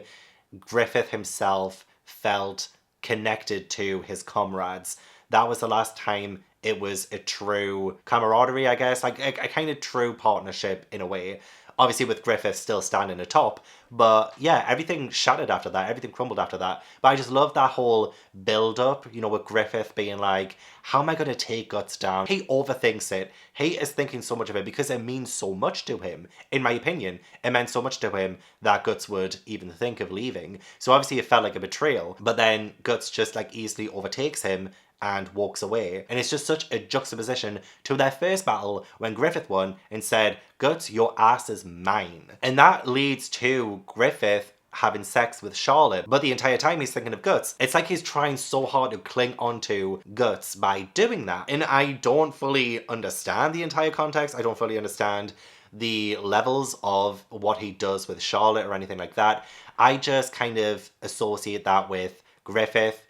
Griffith himself felt connected to his comrades. That was the last time it was a true camaraderie, I guess, like a kind of true partnership in a way. Obviously with Griffith still standing atop, but yeah, everything shattered after that, everything crumbled after that. But I just love that whole build-up, you know, with Griffith being like, how am I going to take Guts down? He overthinks it. He is thinking so much of it because it means so much to him. In my opinion, it meant so much to him that Guts would even think of leaving. So obviously it felt like a betrayal, but then Guts just like easily overtakes him and walks away. And it's just such a juxtaposition to their first battle when Griffith won and said, Guts, your ass is mine. And that leads to Griffith having sex with Charlotte, but the entire time he's thinking of Guts. It's like he's trying so hard to cling onto Guts by doing that. And I don't fully understand the entire context. I don't fully understand the levels of what he does with Charlotte or anything like that. I just kind of associate that with Griffith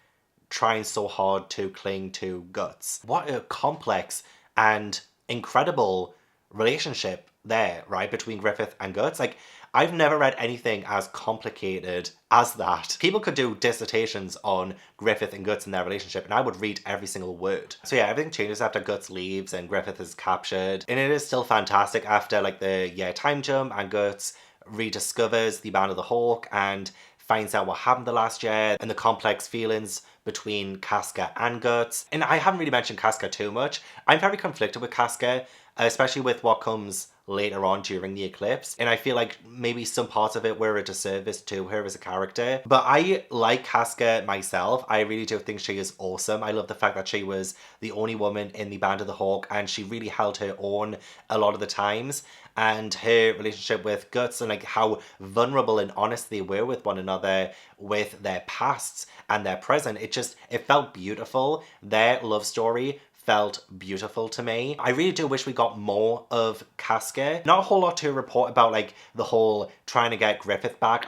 trying so hard to cling to Guts. What a complex and incredible relationship there, right, between Griffith and Guts. Like, I've never read anything as complicated as that. People could do dissertations on Griffith and Guts and their relationship, and I would read every single word. So yeah, everything changes after Guts leaves and Griffith is captured. And it is still fantastic after, like, the time jump, and Guts rediscovers the Band of the Hawk and finds out what happened the last year and the complex feelings between Casca and Guts. And I haven't really mentioned Casca too much. I'm very conflicted with Casca, especially with what comes later on during the eclipse. And I feel like maybe some parts of it were a disservice to her as a character. But I like Casca myself. I really do think she is awesome. I love the fact that she was the only woman in the Band of the Hawk and she really held her own a lot of the times. And her relationship with Guts and like how vulnerable and honest they were with one another with their pasts and their present. It felt beautiful. Their love story felt beautiful to me. I really do wish we got more of Casca. Not a whole lot to report about like the whole trying to get Griffith back.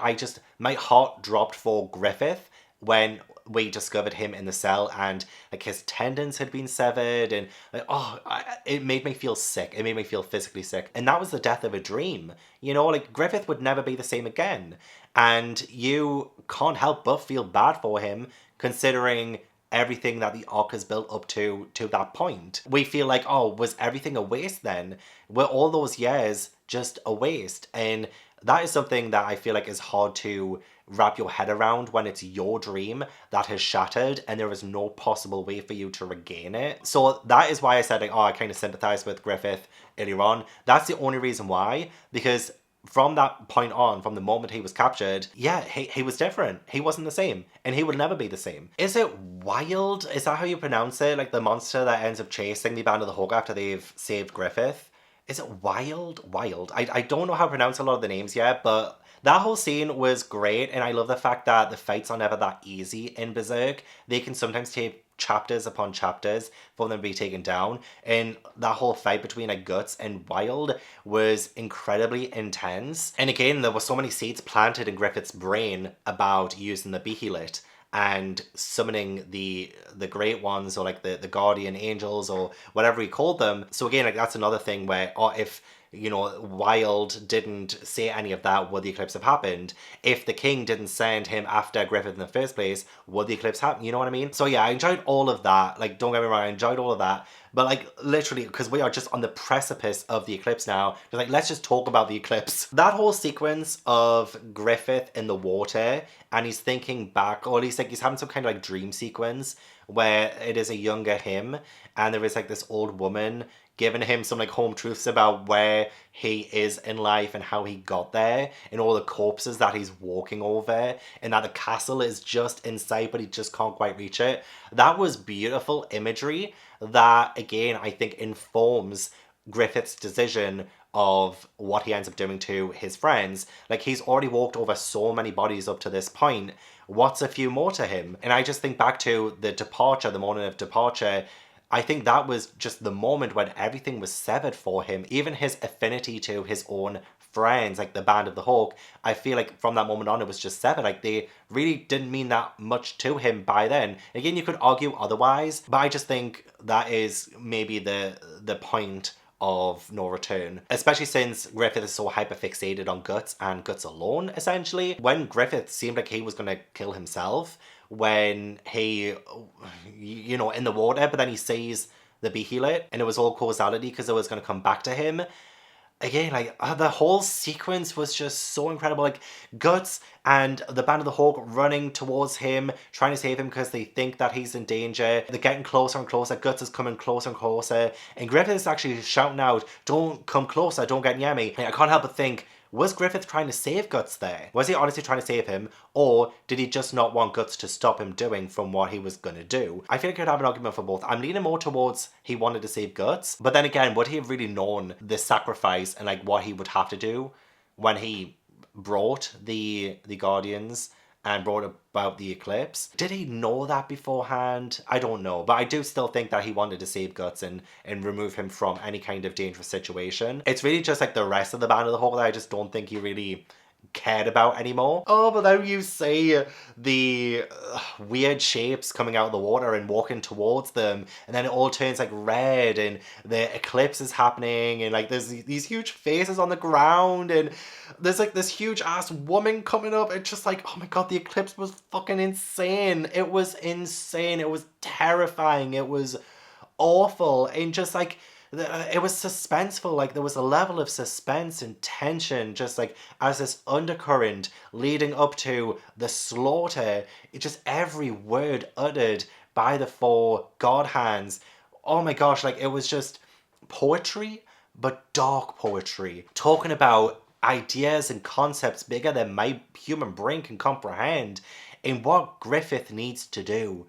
My heart dropped for Griffith when we discovered him in the cell and like his tendons had been severed and like, it made me feel sick. It made me feel physically sick. And that was the death of a dream. You know, like Griffith would never be the same again. And you can't help but feel bad for him considering everything that the arc has built up to that point. We feel like, oh, was everything a waste then? Were all those years just a waste? And that is something that I feel like is hard to wrap your head around when it's your dream that has shattered and there is no possible way for you to regain it. So that is why I said like, oh, I kind of sympathize with Griffith earlier on. That's the only reason why, because from that point on, from the moment he was captured, yeah, he was different. He wasn't the same. And he would never be the same. Is it Wild? Is that how you pronounce it? Like the monster that ends up chasing the Band of the Hawk after they've saved Griffith? Is it Wild? Wild. I don't know how to pronounce a lot of the names yet, but that whole scene was great. And I love the fact that the fights are never that easy in Berserk. They can sometimes take chapters upon chapters for them to be taken down, and that whole fight between like Guts and Wild was incredibly intense. And again, there were so many seeds planted in Griffith's brain about using the Behelit and summoning the great ones, or like the guardian angels or whatever he called them. So again, like that's another thing where, or if you know, Wild didn't say any of that, would the eclipse have happened? If the king didn't send him after Griffith in the first place, would the eclipse happen? You know what I mean? So yeah, I enjoyed all of that. Like, don't get me wrong, I enjoyed all of that. But like, literally, because we are just on the precipice of the eclipse now, just like, let's just talk about the eclipse. That whole sequence of Griffith in the water, and he's thinking back, or at least like he's having some kind of like dream sequence where it is a younger him, and there is like this old woman giving him some like home truths about where he is in life and how he got there, and all the corpses that he's walking over, and that the castle is just in sight but he just can't quite reach it. That was beautiful imagery that, again, I think informs Griffith's decision of what he ends up doing to his friends. Like, he's already walked over so many bodies up to this point. What's a few more to him? And I just think back to the departure, the morning of departure. I think that was just the moment when everything was severed for him. Even his affinity to his own friends, like the Band of the Hawk, I feel like from that moment on it was just severed. Like they really didn't mean that much to him by then. Again, you could argue otherwise, but I just think that is maybe the point of no return, especially since Griffith is so hyperfixated on Guts and Guts alone, essentially. When Griffith seemed like he was gonna kill himself when he, you know, in the water, but then he sees the Behelit and it was all causality because it was going to come back to him. Again, like, the whole sequence was just so incredible. Like, Guts and the Band of the Hawk running towards him, trying to save him because they think that he's in danger. They're getting closer and closer. Guts is coming closer and closer. And Griffith is actually shouting out, "Don't come closer, don't get near me." And I can't help but think, was Griffith trying to save Guts there? Was he honestly trying to save him? Or did he just not want Guts to stop him doing from what he was going to do? I feel like I could have an argument for both. I'm leaning more towards he wanted to save Guts. But then again, would he have really known the sacrifice and like what he would have to do when he brought the Guardians and brought about the eclipse? Did he know that beforehand? I don't know, but I do still think that he wanted to save Guts and remove him from any kind of dangerous situation. It's really just like the rest of the Band of the Hawk that I just don't think he really cared about anymore. Oh, but then you see the weird shapes coming out of the water and walking towards them, and then it all turns like red and the eclipse is happening, and like there's these huge faces on the ground, and there's like this huge ass woman coming up. It's just like, oh my god, the eclipse was fucking insane. It was insane. It was terrifying. It was awful. And just like, it was suspenseful. Like there was a level of suspense and tension just like as this undercurrent leading up to the slaughter. It just, every word uttered by the four god hands, oh my gosh, like it was just poetry, but dark poetry, talking about ideas and concepts bigger than my human brain can comprehend, and what Griffith needs to do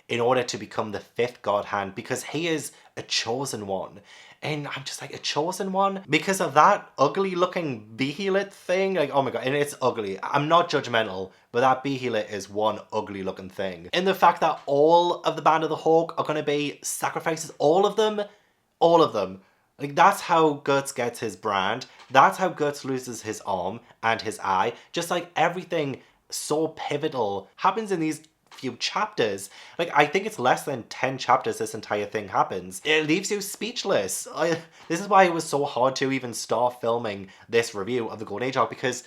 in order to become the fifth god hand, because he is a chosen one. And I'm just like, a chosen one? Because of that ugly looking Behelit thing? Like, oh my god, and it's ugly. I'm not judgmental, but that Behelit is one ugly looking thing. And the fact that all of the Band of the Hawk are going to be sacrifices, all of them. Like, that's how Guts gets his brand. That's how Guts loses his arm and his eye. Just like everything so pivotal happens in these few chapters. Like, I think it's less than 10 chapters this entire thing happens. It leaves you speechless. This is why it was so hard to even start filming this review of the Golden Age arc, because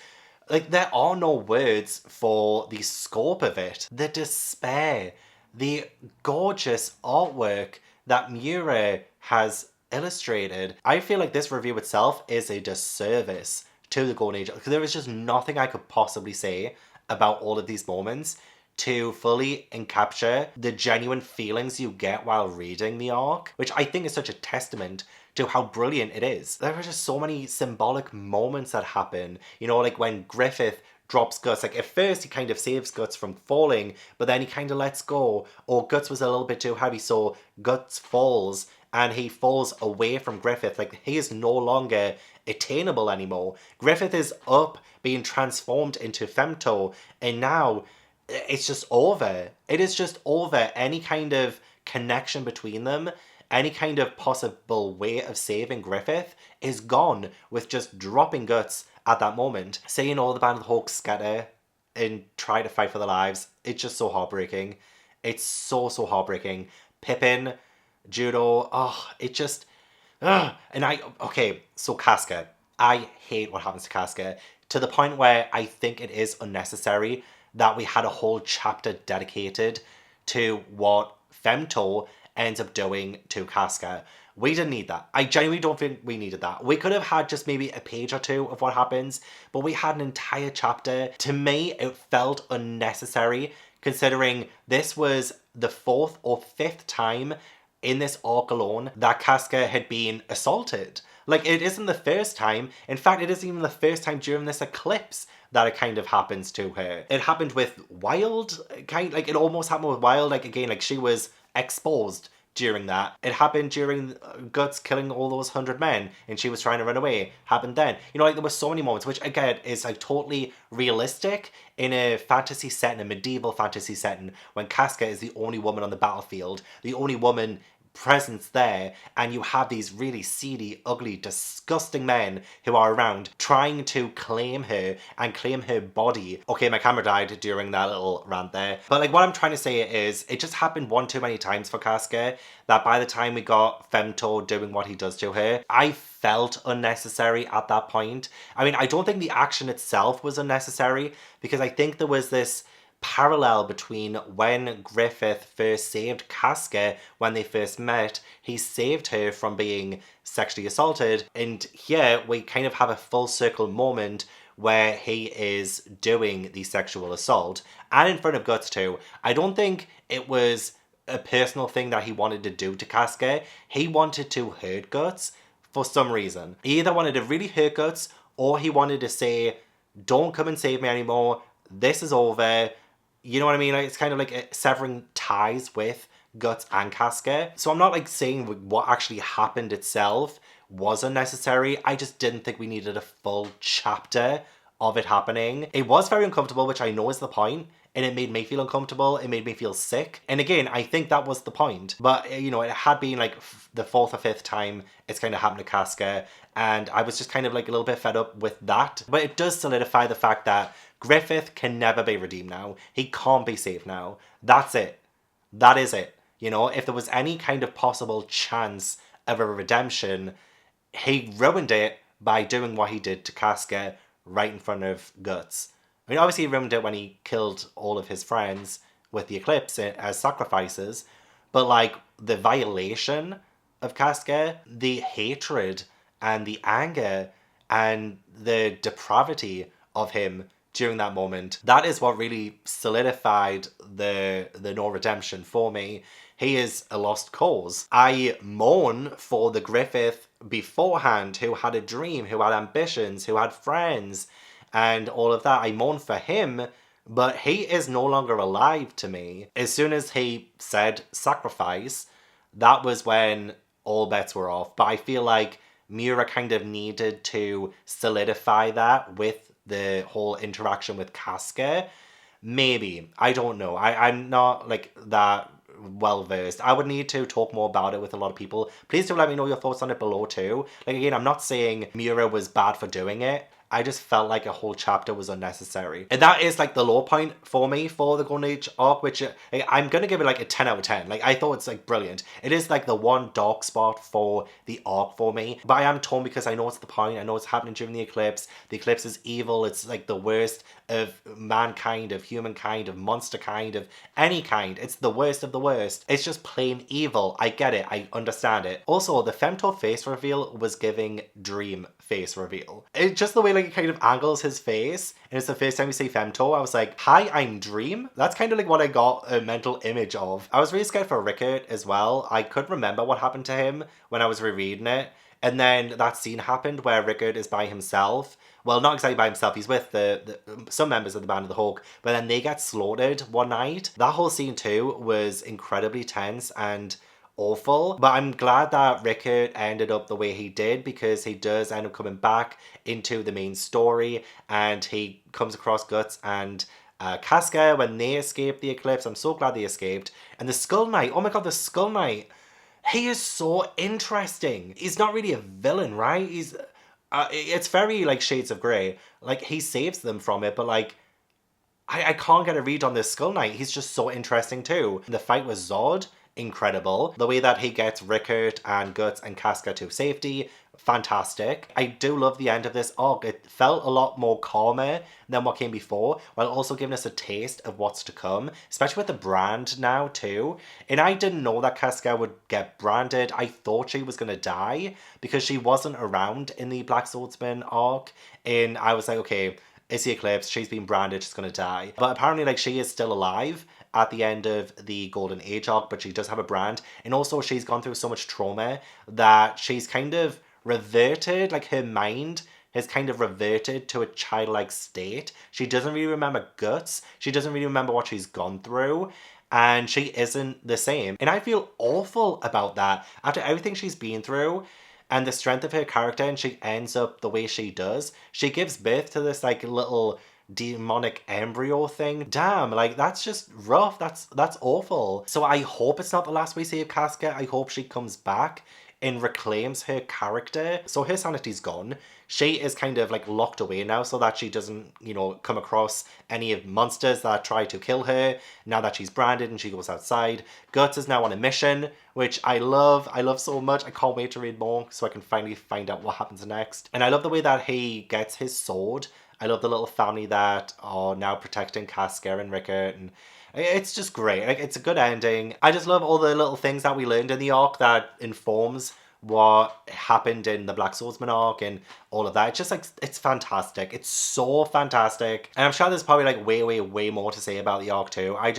like there are no words for the scope of it, the despair, the gorgeous artwork that Miura has illustrated. I feel like this review itself is a disservice to the Golden Age, because there is just nothing I could possibly say about all of these moments to fully encapture the genuine feelings you get while reading the arc, which I think is such a testament to how brilliant it is. There are just so many symbolic moments that happen, you know, like when Griffith drops Guts. Like at first he kind of saves Guts from falling, but then he kind of lets go, or Guts was a little bit too heavy, so Guts falls and he falls away from Griffith. Like he is no longer attainable anymore. Griffith is up, being transformed into Femto, and now it's just over. It is just over. Any kind of connection between them, any kind of possible way of saving Griffith is gone with just dropping Guts at that moment. Seeing all the Band of the Hawk scatter and try to fight for their lives, it's just so heartbreaking. It's so heartbreaking. Pippin, Judo, it just... okay, so Casca. I hate what happens to Casca, to the point where I think it is unnecessary that we had a whole chapter dedicated to what Femto ends up doing to Casca. We didn't need that. I genuinely don't think we needed that. We could have had just maybe a page or two of what happens, but we had an entire chapter. To me, it felt unnecessary, considering this was the 4th or 5th time in this arc alone that Casca had been assaulted. Like, it isn't the first time. In fact, it isn't even the first time during this eclipse that it kind of happens to her. It happened with Wild, like it almost happened with Wild, like again, like she was exposed during that. It happened during Guts killing all those 100 men and she was trying to run away. Happened then. You know, like there were so many moments, which again is like totally realistic in a fantasy setting, a medieval fantasy setting, when Casca is the only woman on the battlefield, the only woman presence there, and you have these really seedy, ugly, disgusting men who are around trying to claim her and claim her body. Okay, my camera died during that little rant there, but like what I'm trying to say is it just happened one too many times for Casca, that by the time we got Femto doing what he does to her, I felt unnecessary at that point. I mean, I don't think the action itself was unnecessary, because I think there was this parallel between when Griffith first saved Casca when they first met. He saved her from being sexually assaulted, and here we kind of have a full circle moment where he is doing the sexual assault, and in front of Guts too. I don't think it was a personal thing that he wanted to do to Casca. He wanted to hurt Guts for some reason. He either wanted to really hurt Guts, or he wanted to say, don't come and save me anymore, this is over. You know what I mean? Like, it's kind of like severing ties with Guts and Casca. So I'm not like saying what actually happened itself was unnecessary. I just didn't think we needed a full chapter of it happening. It was very uncomfortable, which I know is the point, and it made me feel uncomfortable. It made me feel sick. And again, I think that was the point. But, you know, it had been like the 4th or 5th time it's kind of happened to Casca, and I was just kind of like a little bit fed up with that. But it does solidify the fact that Griffith can never be redeemed now. He can't be saved now. That's it. That is it. You know, if there was any kind of possible chance of a redemption, he ruined it by doing what he did to Casca right in front of Guts. I mean, obviously he ruined it when he killed all of his friends with the Eclipse as sacrifices, but like the violation of Casca, the hatred and the anger and the depravity of him during that moment, that is what really solidified the no redemption for me. He is a lost cause. I mourn for the Griffith beforehand who had a dream, who had ambitions, who had friends, and all of that. I mourn for him, but he is no longer alive to me. As soon as he said sacrifice, that was when all bets were off. But I feel like Miura kind of needed to solidify that with the whole interaction with Casca. Maybe. I don't know. I'm not like that well versed. I would need to talk more about it with a lot of people. Please do let me know your thoughts on it below too. Like, again, I'm not saying Miura was bad for doing it. I just felt like a whole chapter was unnecessary. And that is like the low point for me for the Golden Age arc, which I'm going to give it like a 10 out of 10. Like, I thought it's like brilliant. It is like the one dark spot for the arc for me. But I am torn because I know it's the point. I know it's happening during the eclipse. The eclipse is evil. It's like the worst of mankind, of humankind, of monster kind, of any kind. It's the worst of the worst. It's just plain evil. I get it. I understand it. Also, the Femto face reveal was giving Dream face reveal. It's just the way like it kind of angles his face, and it's the first time we see Femto. I was like, hi, I'm Dream. That's kind of like what I got a mental image of. I was really scared for Rickert as well. I couldn't remember what happened to him when I was rereading it. And then that scene happened where Rickert is by himself. Well, not exactly by himself. He's with some members of the Band of the Hawk, but then they get slaughtered one night. That whole scene too was incredibly tense and awful. But I'm glad that Rickert ended up the way he did, because he does end up coming back into the main story, and he comes across Guts and Casca when they escape the eclipse. I'm so glad they escaped. And the Skull Knight, oh my god, the Skull Knight. He is so interesting. He's not really a villain, right? He's it's very like Shades of Grey. Like, he saves them from it, but like I can't get a read on this Skull Knight. He's just so interesting too. The fight with Zod, incredible. The way that he gets Rickert and Guts and Casca to safety, fantastic. I do love the end of this arc. It felt a lot more calmer than what came before, while also giving us a taste of what's to come, especially with the brand now too. And I didn't know that Casca would get branded. I thought she was gonna die because she wasn't around in the Black Swordsman arc, and I was like, okay, it's the eclipse, she's been branded, she's gonna die. But apparently like she is still alive at the end of the Golden Age arc, but she does have a brand. And also she's gone through so much trauma that she's kind of reverted, like her mind has kind of reverted to a childlike state. She doesn't really remember Guts. She doesn't really remember what she's gone through. And she isn't the same. And I feel awful about that. After everything she's been through and the strength of her character, and she ends up the way she does, she gives birth to this like little demonic embryo thing. Damn, like that's just rough. That's awful. So I hope it's not the last we see of Casca. I hope she comes back and reclaims her character. So her sanity's gone. She is kind of like locked away now so that she doesn't, come across any of monsters that try to kill her. Now that she's branded and she goes outside. Guts is now on a mission, which I love. I love so much. I can't wait to read more so I can finally find out what happens next. And I love the way that he gets his sword. I love the little family that are now protecting Casca and Rickert, and it's just great. Like, it's a good ending. I just love all the little things that we learned in the arc that informs what happened in the Black Swordsman arc and all of that. It's just like, it's fantastic. It's so fantastic. And I'm sure there's probably like way more to say about the arc too. I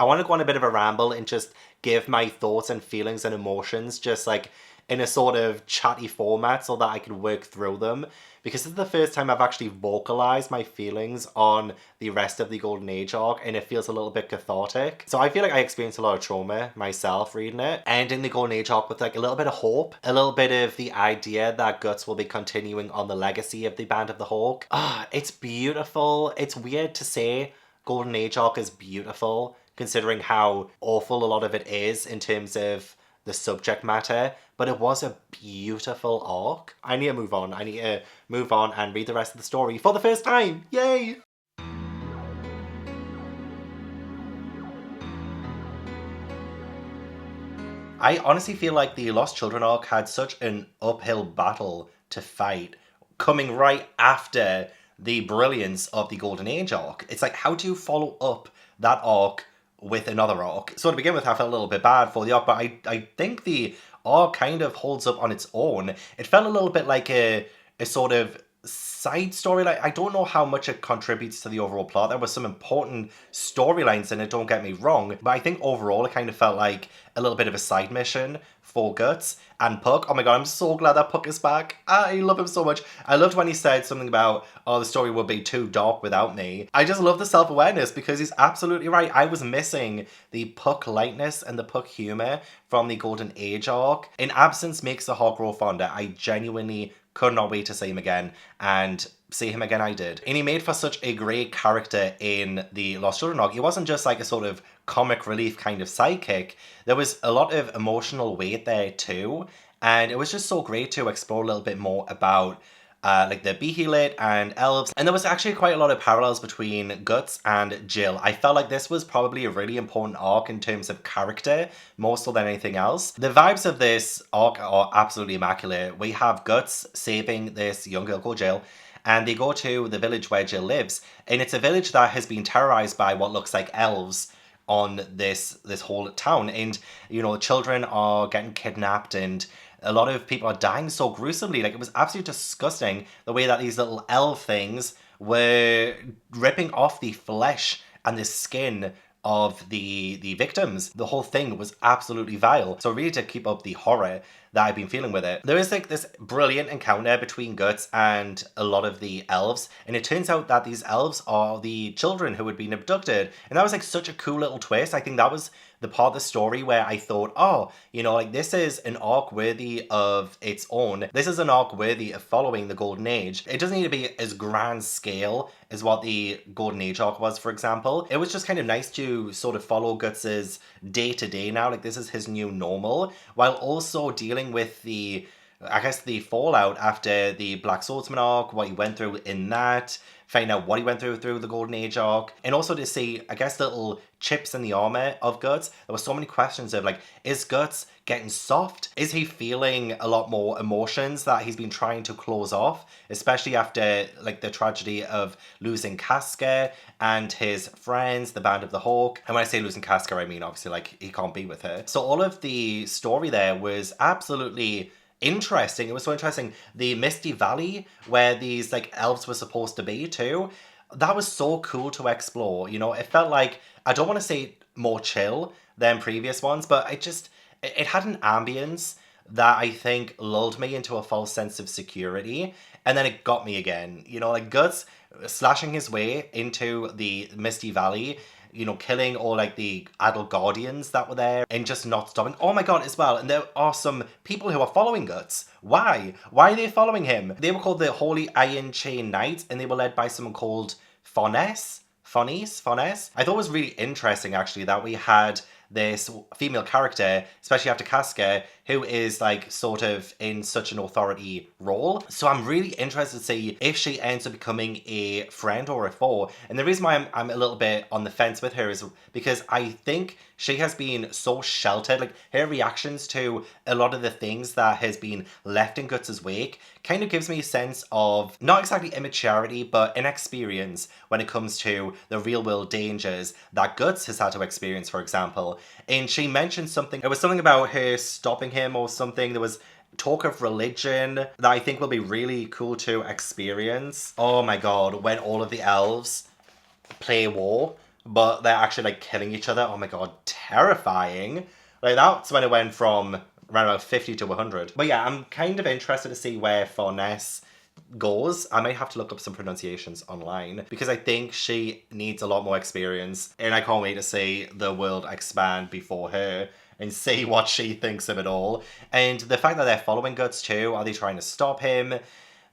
want to go on a bit of a ramble and just give my thoughts and feelings and emotions just like in a sort of chatty format so that I can work through them. Because this is the first time I've actually vocalized my feelings on the rest of the Golden Age arc, and it feels a little bit cathartic. So I feel like I experienced a lot of trauma myself reading it, ending the Golden Age arc with like a little bit of hope, a little bit of the idea that Guts will be continuing on the legacy of the Band of the Hawk. It's beautiful. It's weird to say Golden Age arc is beautiful, considering how awful a lot of it is in terms of the subject matter, but it was a beautiful arc. I need to move on. I need to move on and read the rest of the story for the first time. Yay! I honestly feel like the Lost Children arc had such an uphill battle to fight, coming right after the brilliance of the Golden Age arc. It's like, how do you follow up that arc with another arc? So to begin with, I felt a little bit bad for the arc, but I think the arc kind of holds up on its own. It felt a little bit like a sort of side story. Like, I don't know how much it contributes to the overall plot. There were some important storylines in it, don't get me wrong, but I think overall it kind of felt like a little bit of a side mission for Guts and Puck. Oh my god, I'm so glad that Puck is back. I love him so much. I loved when he said something about, oh, the story would be too dark without me. I just love the self-awareness because he's absolutely right. I was missing the Puck lightness and the Puck humor from the Golden Age arc. In absence makes the heart grow fonder. I genuinely could not wait to see him again, and see him again I did. And he made for such a great character in the Lost Children arc. He wasn't just like a sort of comic relief kind of sidekick. There was a lot of emotional weight there too, and it was just so great to explore a little bit more about like the Behelit and elves. And there was actually quite a lot of parallels between Guts and Jill. I felt like this was probably a really important arc in terms of character, more so than anything else. The vibes of this arc are absolutely immaculate. We have Guts saving this young girl called Jill, and they go to the village where Jill lives. And it's a village that has been terrorized by what looks like elves on this whole town. And, children are getting kidnapped and a lot of people are dying so gruesomely. Like, it was absolutely disgusting the way that these little elf things were ripping off the flesh and the skin of the victims. The whole thing was absolutely vile. So really to keep up the horror that I've been feeling with it, there is like this brilliant encounter between Guts and a lot of the elves, and it turns out that these elves are the children who had been abducted, and that was like such a cool little twist. I think that was the part of the story where I thought, oh, like this is an arc worthy of its own. This is an arc worthy of following the Golden Age. It doesn't need to be as grand scale as what the Golden Age arc was, for example. It was just kind of nice to sort of follow Guts's day-to-day now. Like, this is his new normal, while also dealing with the fallout after the Black Swordsman arc, what he went through in that, find out what he went through the Golden Age arc, and also to see, little chips in the armor of Guts. There were so many questions of, like, is Guts getting soft? Is he feeling a lot more emotions that he's been trying to close off, especially after, like, the tragedy of losing Casca and his friends, the Band of the Hawk? And when I say losing Casca, I mean, obviously, like, he can't be with her. So all of the story there was absolutely interesting. It was so interesting. The Misty Valley, where these like elves were supposed to be too, that was so cool to explore. It felt like, I don't want to say more chill than previous ones, but it had an ambience that I think lulled me into a false sense of security, and then it got me again. Like Guts slashing his way into the Misty Valley, killing all like the adult guardians that were there and just not stopping. Oh my god, as well. And there are some people who are following Guts. Why? Why are they following him? They were called the Holy Iron Chain Knights, and they were led by someone called Fonese. I thought it was really interesting actually that we had this female character, especially after Casca, who is like sort of in such an authority role. So I'm really interested to see if she ends up becoming a friend or a foe. And the reason why I'm a little bit on the fence with her is because I think she has been so sheltered. Like her reactions to a lot of the things that has been left in Guts' wake kind of gives me a sense of not exactly immaturity, but inexperience when it comes to the real world dangers that Guts has had to experience, for example. And she mentioned something, it was something about her stopping him or something. There was talk of religion that I think will be really cool to experience. Oh my god, when all of the elves play war, but they're actually like killing each other. Oh my god, terrifying. Like that's when it went from around about 50 to 100. But yeah, I'm kind of interested to see where Fonese goes. I might have to look up some pronunciations online because I think she needs a lot more experience, and I can't wait to see the world expand before her and see what she thinks of it all. And the fact that they're following Guts too, are they trying to stop him?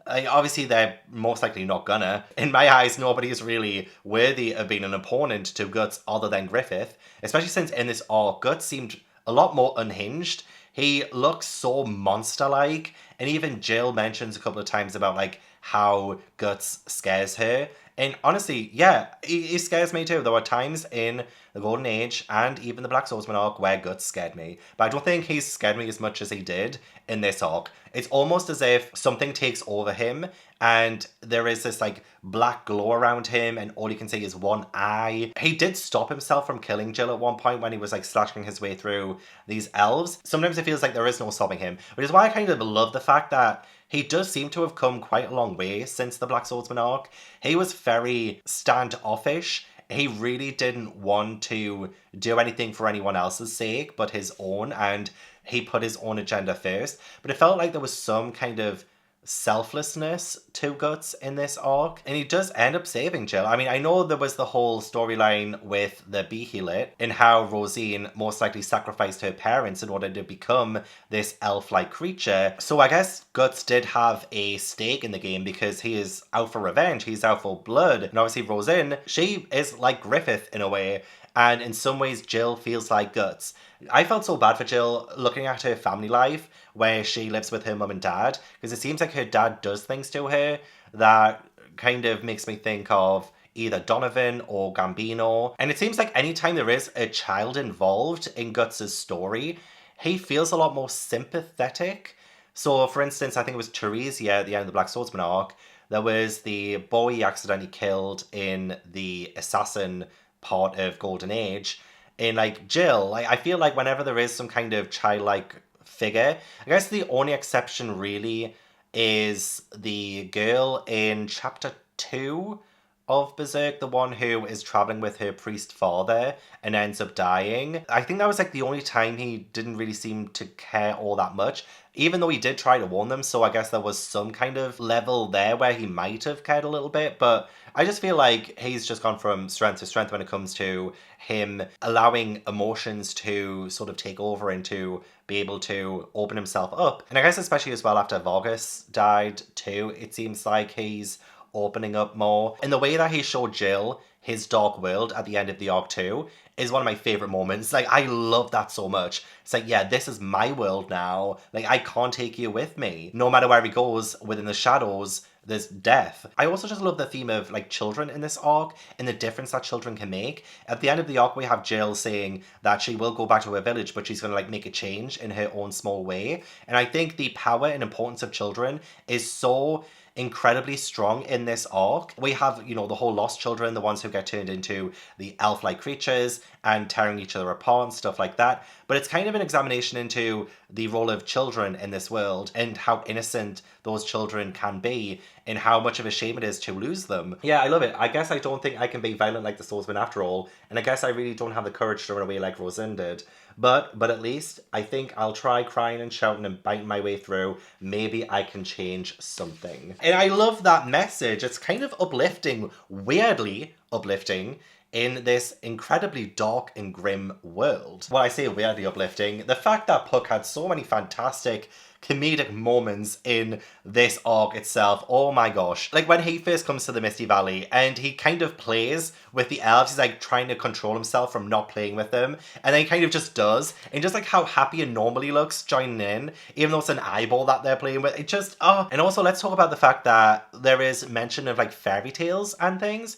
Obviously, they're most likely not gonna. In my eyes, nobody is really worthy of being an opponent to Guts other than Griffith, especially since in this arc, Guts seemed a lot more unhinged. He looks so monster-like, and even Jill mentions a couple of times about like how Guts scares her. And honestly, yeah, he scares me too. There were times in the Golden Age and even the Black Swordsman arc where Guts scared me. But I don't think he's scared me as much as he did in this arc. It's almost as if something takes over him and there is this like black glow around him and all you can see is one eye. He did stop himself from killing Jill at one point when he was like slashing his way through these elves. Sometimes it feels like there is no stopping him, which is why I kind of love the fact that he does seem to have come quite a long way since the Black Swordsman arc. He was very standoffish. He really didn't want to do anything for anyone else's sake but his own, and he put his own agenda first. But it felt like there was some kind of selflessness to Guts in this arc, and he does end up saving Jill. I mean, I know there was the whole storyline with the Behelit and how Rosine most likely sacrificed her parents in order to become this elf-like creature. So I guess Guts did have a stake in the game because he is out for revenge, he's out for blood. And obviously Rosine, she is like Griffith in a way, and in some ways Jill feels like Guts. I felt so bad for Jill looking at her family life where she lives with her mum and dad, because it seems like her dad does things to her that kind of makes me think of either Donovan or Gambino. And it seems like anytime there is a child involved in Guts' story, he feels a lot more sympathetic. So for instance, I think it was Theresia at the end of the Black Swordsman arc, there was the boy he accidentally killed in the assassin part of Golden Age. In like Jill, like I feel like whenever there is some kind of childlike figure, I guess the only exception really is the girl in chapter 2 of Berserk, the one who is traveling with her priest father and ends up dying. I think that was like the only time he didn't really seem to care all that much, even though he did try to warn them, so I guess there was some kind of level there where he might have cared a little bit. But I just feel like he's just gone from strength to strength when it comes to him allowing emotions to sort of take over and to be able to open himself up. And I guess especially as well after Vargas died too, it seems like he's opening up more. And the way that he showed Jill his dark world at the end of the arc too is one of my favorite moments. Like, I love that so much. It's like, yeah, this is my world now. Like, I can't take you with me. No matter where he goes within the shadows, there's death. I also just love the theme of like children in this arc and the difference that children can make. At the end of the arc, we have Jill saying that she will go back to her village, but she's going to like make a change in her own small way. And I think the power and importance of children is so incredibly strong in this arc. We have, you know, the whole lost children, the ones who get turned into the elf-like creatures and tearing each other apart and stuff like that. But it's kind of an examination into the role of children in this world and how innocent those children can be and how much of a shame it is to lose them. Yeah, I love it. I guess I don't think I can be violent like the swordsman after all, and I guess I really don't have the courage to run away like Rosine did. But at least I think I'll try crying and shouting and biting my way through. Maybe I can change something. And I love that message. It's kind of uplifting, weirdly uplifting, in this incredibly dark and grim world. Well, I say weirdly uplifting. The fact that Puck had so many fantastic comedic moments in this arc itself, oh my gosh. Like when he first comes to the Misty Valley and he kind of plays with the elves, he's like trying to control himself from not playing with them, and then he kind of just does, and just like how happy and normal he looks joining in, even though it's an eyeball that they're playing with, it just, oh. And also let's talk about the fact that there is mention of like fairy tales and things.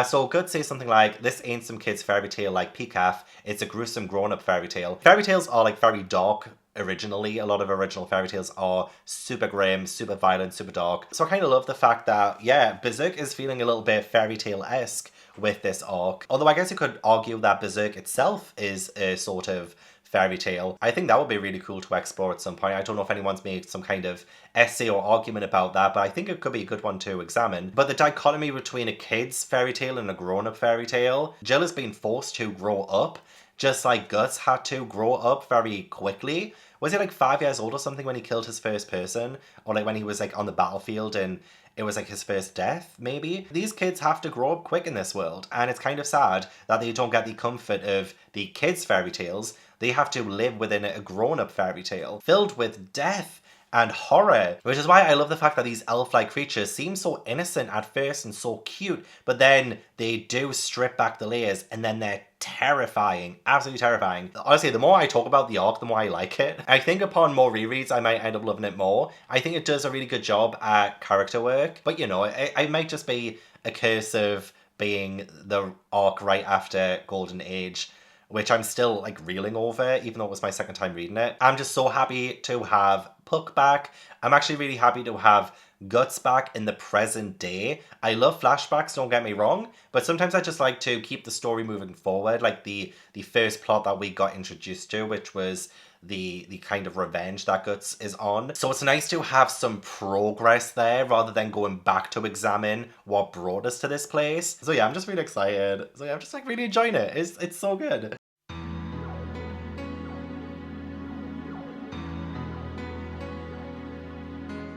So Good says something like, this ain't some kid's fairy tale like Peacock, it's a gruesome grown-up fairy tale. Fairy tales are like very dark originally. A lot of original fairy tales are super grim, super violent, super dark. So I kind of love the fact that, yeah, Berserk is feeling a little bit fairy tale-esque with this arc. Although I guess you could argue that Berserk itself is a sort of fairy tale. I think that would be really cool to explore at some point. I don't know if anyone's made some kind of essay or argument about that, but I think it could be a good one to examine. But the dichotomy between a kid's fairy tale and a grown-up fairy tale, Jill is being forced to grow up, just like Guts had to grow up very quickly. Was he like 5 years old or something when he killed his first person? Or like when he was like on the battlefield and it was like his first death, maybe? These kids have to grow up quick in this world, and it's kind of sad that they don't get the comfort of the kids' fairy tales. They have to live within a grown-up fairy tale filled with death and horror, which is why I love the fact that these elf-like creatures seem so innocent at first and so cute, but then they do strip back the layers and then they're terrifying, absolutely terrifying. Honestly, the more I talk about the arc, the more I like it. I think upon more rereads, I might end up loving it more. I think it does a really good job at character work, but you know, it might just be a curse of being the arc right after Golden Age, which I'm still like reeling over, even though it was my second time reading it. I'm just so happy to have Puck back. I'm actually really happy to have Guts back in the present day. I love flashbacks, don't get me wrong, but sometimes I just like to keep the story moving forward, like the first plot that we got introduced to, which was the kind of revenge that Guts is on. So it's nice to have some progress there rather than going back to examine what brought us to this place. So yeah, I'm just really excited. So yeah, I'm just like really enjoying it. It's so good.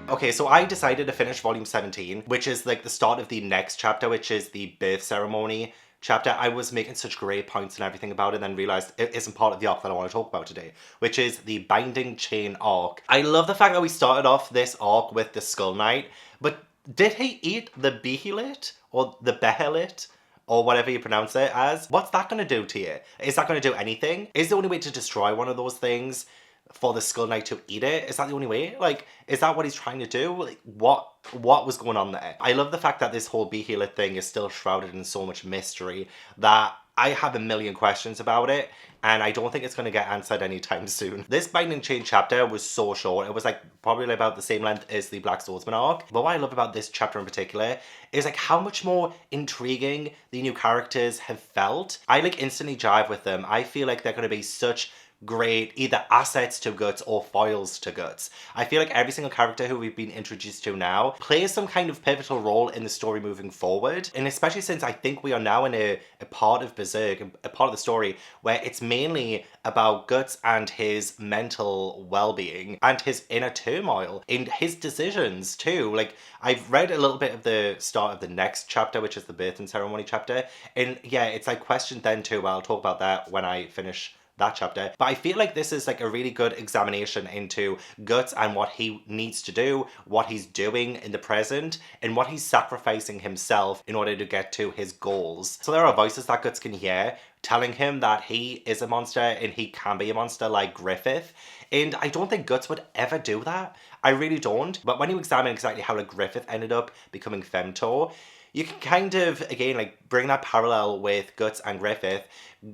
Okay, so I decided to finish volume 17, which is like the start of the next chapter, which is the birth ceremony chapter. I was making such great points and everything about it, and then realized it isn't part of the arc that I want to talk about today, which is the Binding Chain arc. I love the fact that we started off this arc with the Skull Knight, but did he eat the Behelit or the Behelit? Or whatever you pronounce it as? What's that going to do to you? Is that going to do anything? Is the only way to destroy one of those things for the Skull Knight to eat it? Is that the only way? Like, is that what he's trying to do? Like, what was going on there? I love the fact that this whole Behelit thing is still shrouded in so much mystery that I have a million questions about it, and I don't think it's going to get answered anytime soon. This Binding Chain chapter was so short. It was like probably about the same length as the Black Swordsman arc. But what I love about this chapter in particular is like how much more intriguing the new characters have felt. I like instantly jive with them. I feel like they're going to be such great either assets to Guts or foils to Guts. I feel like every single character who we've been introduced to now plays some kind of pivotal role in the story moving forward, and especially since I think we are now in a part of Berserk, a part of the story where it's mainly about Guts and his mental well-being and his inner turmoil and his decisions too. Like, I've read a little bit of the start of the next chapter, which is the birthing ceremony chapter, and yeah, it's like questioned then too, but I'll talk about that when I finish that chapter. But I feel like this is like a really good examination into Guts and what he needs to do, what he's doing in the present, and what he's sacrificing himself in order to get to his goals. So there are voices that Guts can hear telling him that he is a monster and he can be a monster like Griffith. And I don't think Guts would ever do that. I really don't. But when you examine exactly how like Griffith ended up becoming Femtor, you can kind of, again, like bring that parallel with Guts and Griffith.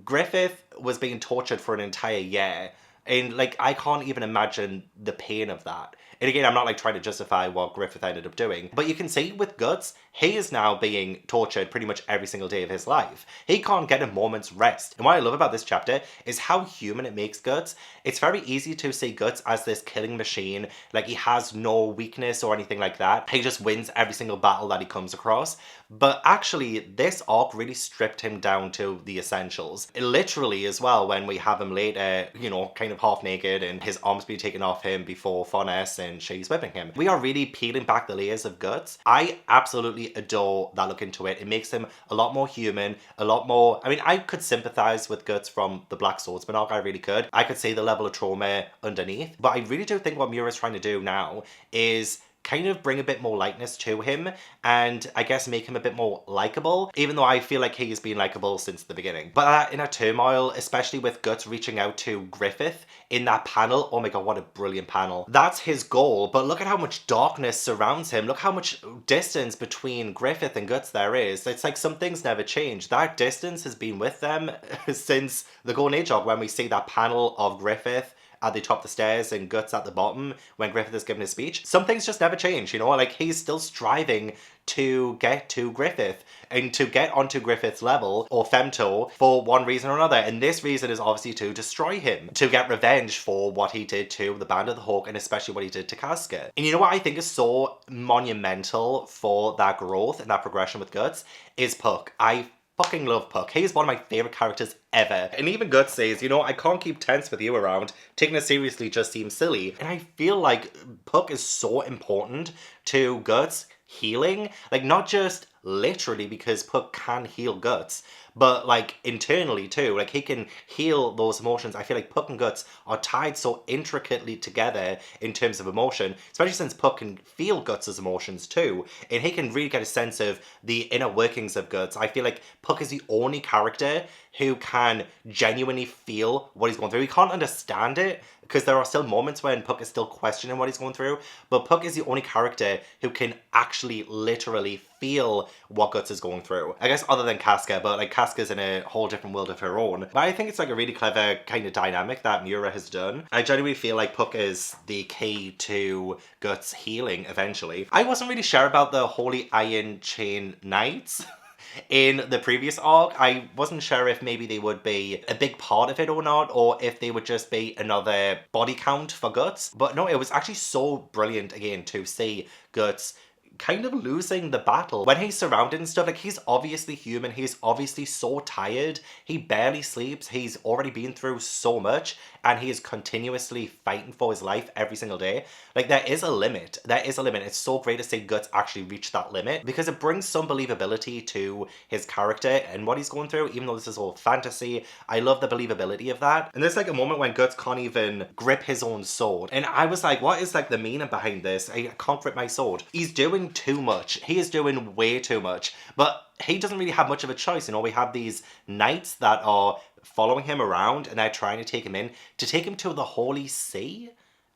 Griffith was being tortured for an entire year. And like, I can't even imagine the pain of that. And again, I'm not like trying to justify what Griffith ended up doing. But you can see with Guts, he is now being tortured pretty much every single day of his life. He can't get a moment's rest. And what I love about this chapter is how human it makes Guts. It's very easy to see Guts as this killing machine. Like, he has no weakness or anything like that. He just wins every single battle that he comes across. But actually, this arc really stripped him down to the essentials. Literally as well, when we have him later, you know, kind of half naked and his arms being taken off him before Furnace reason she's whipping him. We are really peeling back the layers of Guts. I absolutely adore that look into it. It makes him a lot more human, a lot more... I mean, I could sympathize with Guts from the Black Swordsman Arc, I really could. I could see the level of trauma underneath, but I really do think what Miura's trying to do now is kind of bring a bit more lightness to him and I guess make him a bit more likable, even though I feel like he's been likable since the beginning. But in a turmoil, especially with Guts reaching out to Griffith in that panel, oh my god, what a brilliant panel. That's his goal, but look at how much darkness surrounds him. Look how much distance between Griffith and Guts there is. It's like some things never change. That distance has been with them since the Golden Age arc, when we see that panel of Griffith at the top of the stairs and Guts at the bottom when Griffith is giving his speech. Some things just never change, you know? Like, he's still striving to get to Griffith and to get onto Griffith's level, or femto, for one reason or another. And this reason is obviously to destroy him, to get revenge for what he did to the Band of the Hawk, and especially what he did to Casca. And you know what I think is so monumental for that growth and that progression with Guts is Puck. I fucking love Puck. He is one of my favourite characters ever. And even Guts says, you know, I can't keep tense with you around. Taking it seriously just seems silly. And I feel like Puck is so important to Guts healing. Like, not just literally because Puck can heal Guts, but like internally too. Like, he can heal those emotions. I feel like Puck and Guts are tied so intricately together in terms of emotion, especially since Puck can feel Guts' emotions too, and he can really get a sense of the inner workings of Guts. I feel like Puck is the only character who can genuinely feel what he's going through. He can't understand it, because there are still moments when Puck is still questioning what he's going through, but Puck is the only character who can actually literally feel what Guts is going through. I guess other than Casca, but like Casca's in a whole different world of her own. But I think it's like a really clever kind of dynamic that Miura has done. I genuinely feel like Puck is the key to Guts healing eventually. I wasn't really sure about the Holy Iron Chain Knights in the previous arc. I wasn't sure if maybe they would be a big part of it or not, or if they would just be another body count for Guts. But no, it was actually so brilliant again to see Guts kind of losing the battle when he's surrounded and stuff. Like, he's obviously human, he's obviously so tired, he barely sleeps, he's already been through so much, and he is continuously fighting for his life every single day. Like, there is a limit. It's so great to see Guts actually reach that limit, because it brings some believability to his character and what he's going through, even though this is all fantasy. I love the believability of that. And there's like a moment when Guts can't even grip his own sword, and I was like, what is like the meaning behind this? I can't grip my sword. He's doing too much. He is doing way too much, but he doesn't really have much of a choice. You know, we have these knights that are following him around and they're trying to take him in, to take him to the Holy See,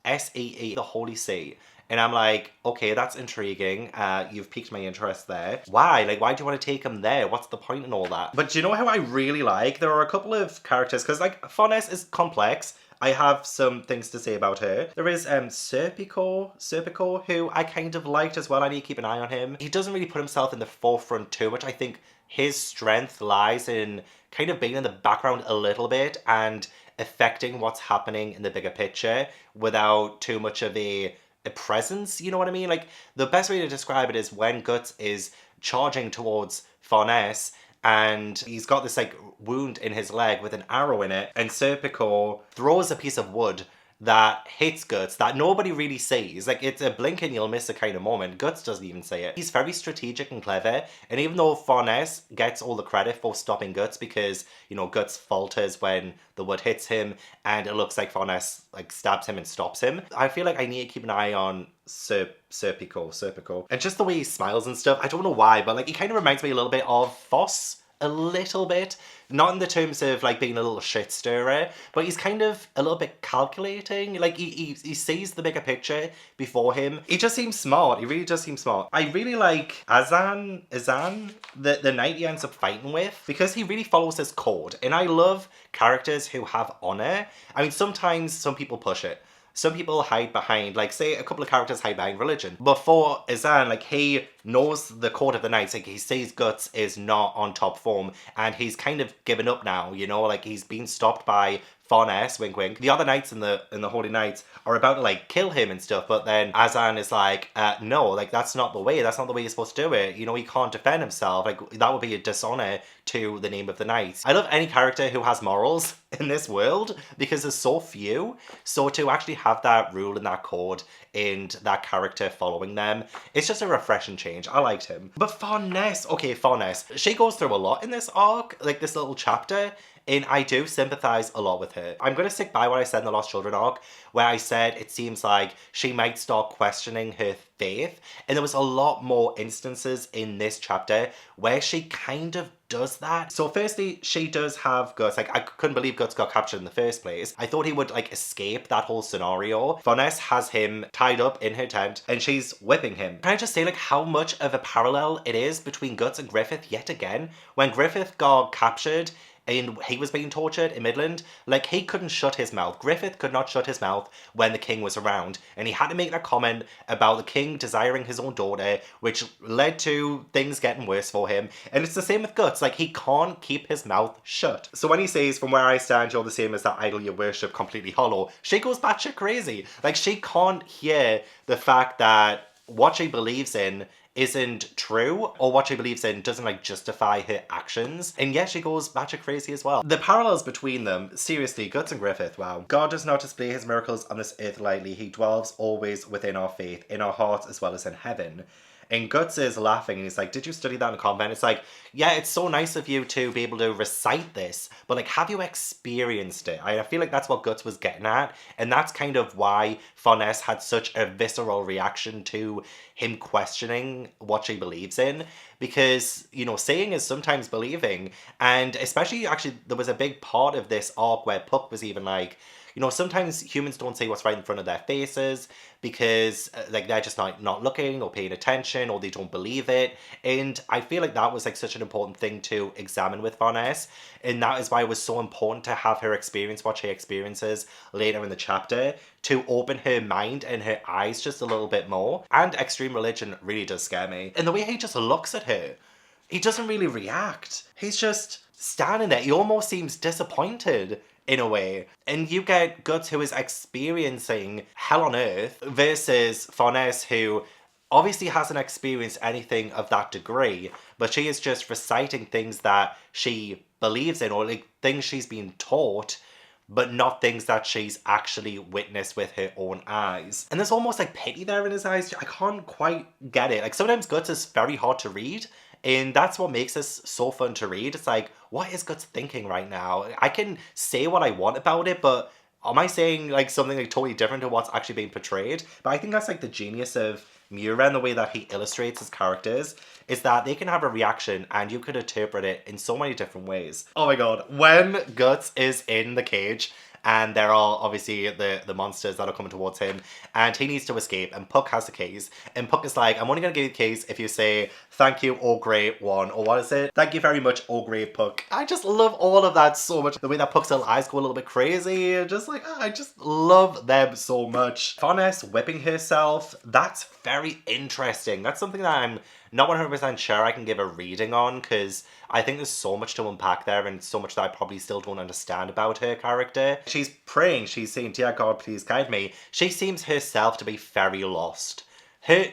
S-E-E, the Holy See. And I'm like, okay, that's intriguing. You've piqued my interest there. Why? Like, why do you want to take him there? What's the point in all that? But do you know how I really like? There are a couple of characters, because like Fonnes is complex. I have some things to say about her. There is Serpico, who I kind of liked as well. I need to keep an eye on him. He doesn't really put himself in the forefront too much. I think his strength lies in kind of being in the background a little bit and affecting what's happening in the bigger picture without too much of a presence, you know what I mean? Like, the best way to describe it is when Guts is charging towards Fonnes, and he's got this like wound in his leg with an arrow in it, and Serpico throws a piece of wood that hits Guts that nobody really sees. Like, it's a blink and you'll miss a kind of moment. Guts doesn't even say it. He's very strategic and clever, and even though Fonnes gets all the credit for stopping Guts because, you know, Guts falters when the wood hits him and it looks like Fonnes like stabs him and stops him, I feel like I need to keep an eye on Serpico. And just the way he smiles and stuff, I don't know why, but like, he kind of reminds me a little bit of Foss. A little bit. Not in the terms of like being a little shit stirrer, but he's kind of a little bit calculating. Like, he sees the bigger picture before him. He just seems smart. He really does seem smart. I really like Azan, the knight he ends up fighting with, because he really follows his code. And I love characters who have honor. I mean, sometimes some people push it. Some people hide behind, like, say, a couple of characters hide behind religion. But for Azan, like, he knows the code of the Knights. Like, he sees Guts is not on top form, and he's kind of given up now, you know? Like, he's been stopped by Farnes, wink wink, the other knights in the Holy Knights are about to like kill him and stuff, but then Azan is like, no, like that's not the way you're supposed to do it. You know, he can't defend himself. Like that would be a dishonor to the name of the knights. I love any character who has morals in this world because there's so few. So to actually have that rule and that code and that character following them, it's just a refreshing change. I liked him. But Farnes, okay, Farnes, she goes through a lot in this arc, like this little chapter, and I do sympathize a lot with her. I'm going to stick by what I said in the Lost Children arc, where I said it seems like she might start questioning her faith, and there was a lot more instances in this chapter where she kind of does that. So firstly, she does have Guts. Like, I couldn't believe Guts got captured in the first place. I thought he would like escape that whole scenario. Farnes has him tied up in her tent and she's whipping him. Can I just say like how much of a parallel it is between Guts and Griffith yet again? When Griffith got captured and he was being tortured in Midland, like he couldn't shut his mouth. Griffith could not shut his mouth when the king was around, and he had to make that comment about the king desiring his own daughter, which led to things getting worse for him. And it's the same with Guts, like he can't keep his mouth shut. So when he says, "From where I stand, you're the same as that idol you worship, completely hollow," she goes batshit crazy. Like she can't hear the fact that what she believes in isn't true, or what she believes in doesn't like justify her actions, and yet she goes batshit crazy as well. The parallels between them, seriously, Guts and Griffith, wow. God does not display his miracles on this earth lightly. He dwells always within our faith, in our hearts as well as in heaven. And Guts is laughing and he's like, "Did you study that in a convent?" It's like, yeah, it's so nice of you to be able to recite this, but like, have you experienced it? I feel like that's what Guts was getting at, and that's kind of why Farnes had such a visceral reaction to him questioning what she believes in, because, you know, saying is sometimes believing, and especially, actually, there was a big part of this arc where Puck was even like, you know, sometimes humans don't say what's right in front of their faces because like they're just not looking or paying attention, or they don't believe it. And I feel like that was like such an important thing to examine with Farnes. And that is why it was so important to have her experience what she experiences later in the chapter, to open her mind and her eyes just a little bit more. And extreme religion really does scare me. And the way he just looks at her, he doesn't really react. He's just standing there. He almost seems disappointed in a way. And you get Guts, who is experiencing hell on earth, versus Farnes, who obviously hasn't experienced anything of that degree, but she is just reciting things that she believes in, or like things she's been taught, but not things that she's actually witnessed with her own eyes. And there's almost like pity there in his eyes. I can't quite get it. Like sometimes Guts is very hard to read, and that's what makes this so fun to read. It's like, what is Guts thinking right now? I can say what I want about it, but am I saying like something like totally different to what's actually being portrayed? But I think that's like the genius of Miura and the way that he illustrates his characters, is that they can have a reaction and you could interpret it in so many different ways. Oh my god, when Guts is in the cage and there are obviously the monsters that are coming towards him, and he needs to escape, and Puck has the keys, and Puck is like, "I'm only gonna give you the keys if you say thank you, oh great one," or what is it? "Thank you very much, oh great Puck." I just love all of that so much. The way that Puck's little eyes go a little bit crazy, just like, I just love them so much. Farnes whipping herself, that's very interesting. That's something that I'm not 100% sure I can give a reading on, because I think there's so much to unpack there, and so much that I probably still don't understand about her character. She's praying, she's saying, "Dear God, please guide me." She seems herself to be very lost.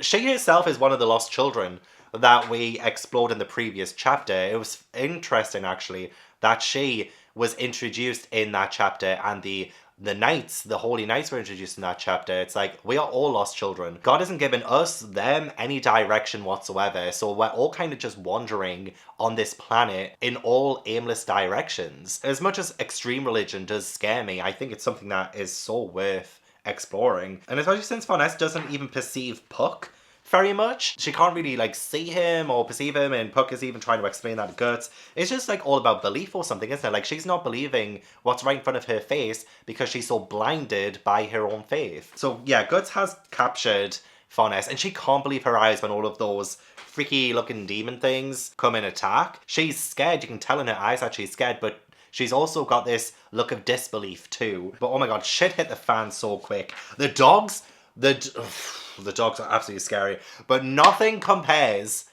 She herself is one of the lost children that we explored in the previous chapter. It was interesting, actually, that she was introduced in that chapter, and the knights, the holy knights, were introduced in that chapter. It's like, we are all lost children. God hasn't given us, them, any direction whatsoever, so we're all kind of just wandering on this planet in all aimless directions. As much as extreme religion does scare me, I think it's something that is so worth exploring. And especially since Farnes doesn't even perceive Puck very much. She can't really like see him or perceive him, and Puck is even trying to explain that to Guts. It's just like all about belief or something, isn't it? Like she's not believing what's right in front of her face because she's so blinded by her own faith. So yeah, Guts has captured Farnes, and she can't believe her eyes when all of those freaky looking demon things come and attack. She's scared. You can tell in her eyes that she's scared, but she's also got this look of disbelief too. But oh my god, shit hit the fan so quick. The dogs, the dogs are absolutely scary, but nothing compares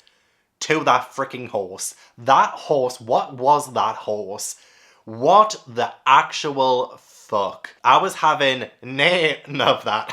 to that freaking horse. That horse, what was that horse? What the actual fuck. I was having none of that.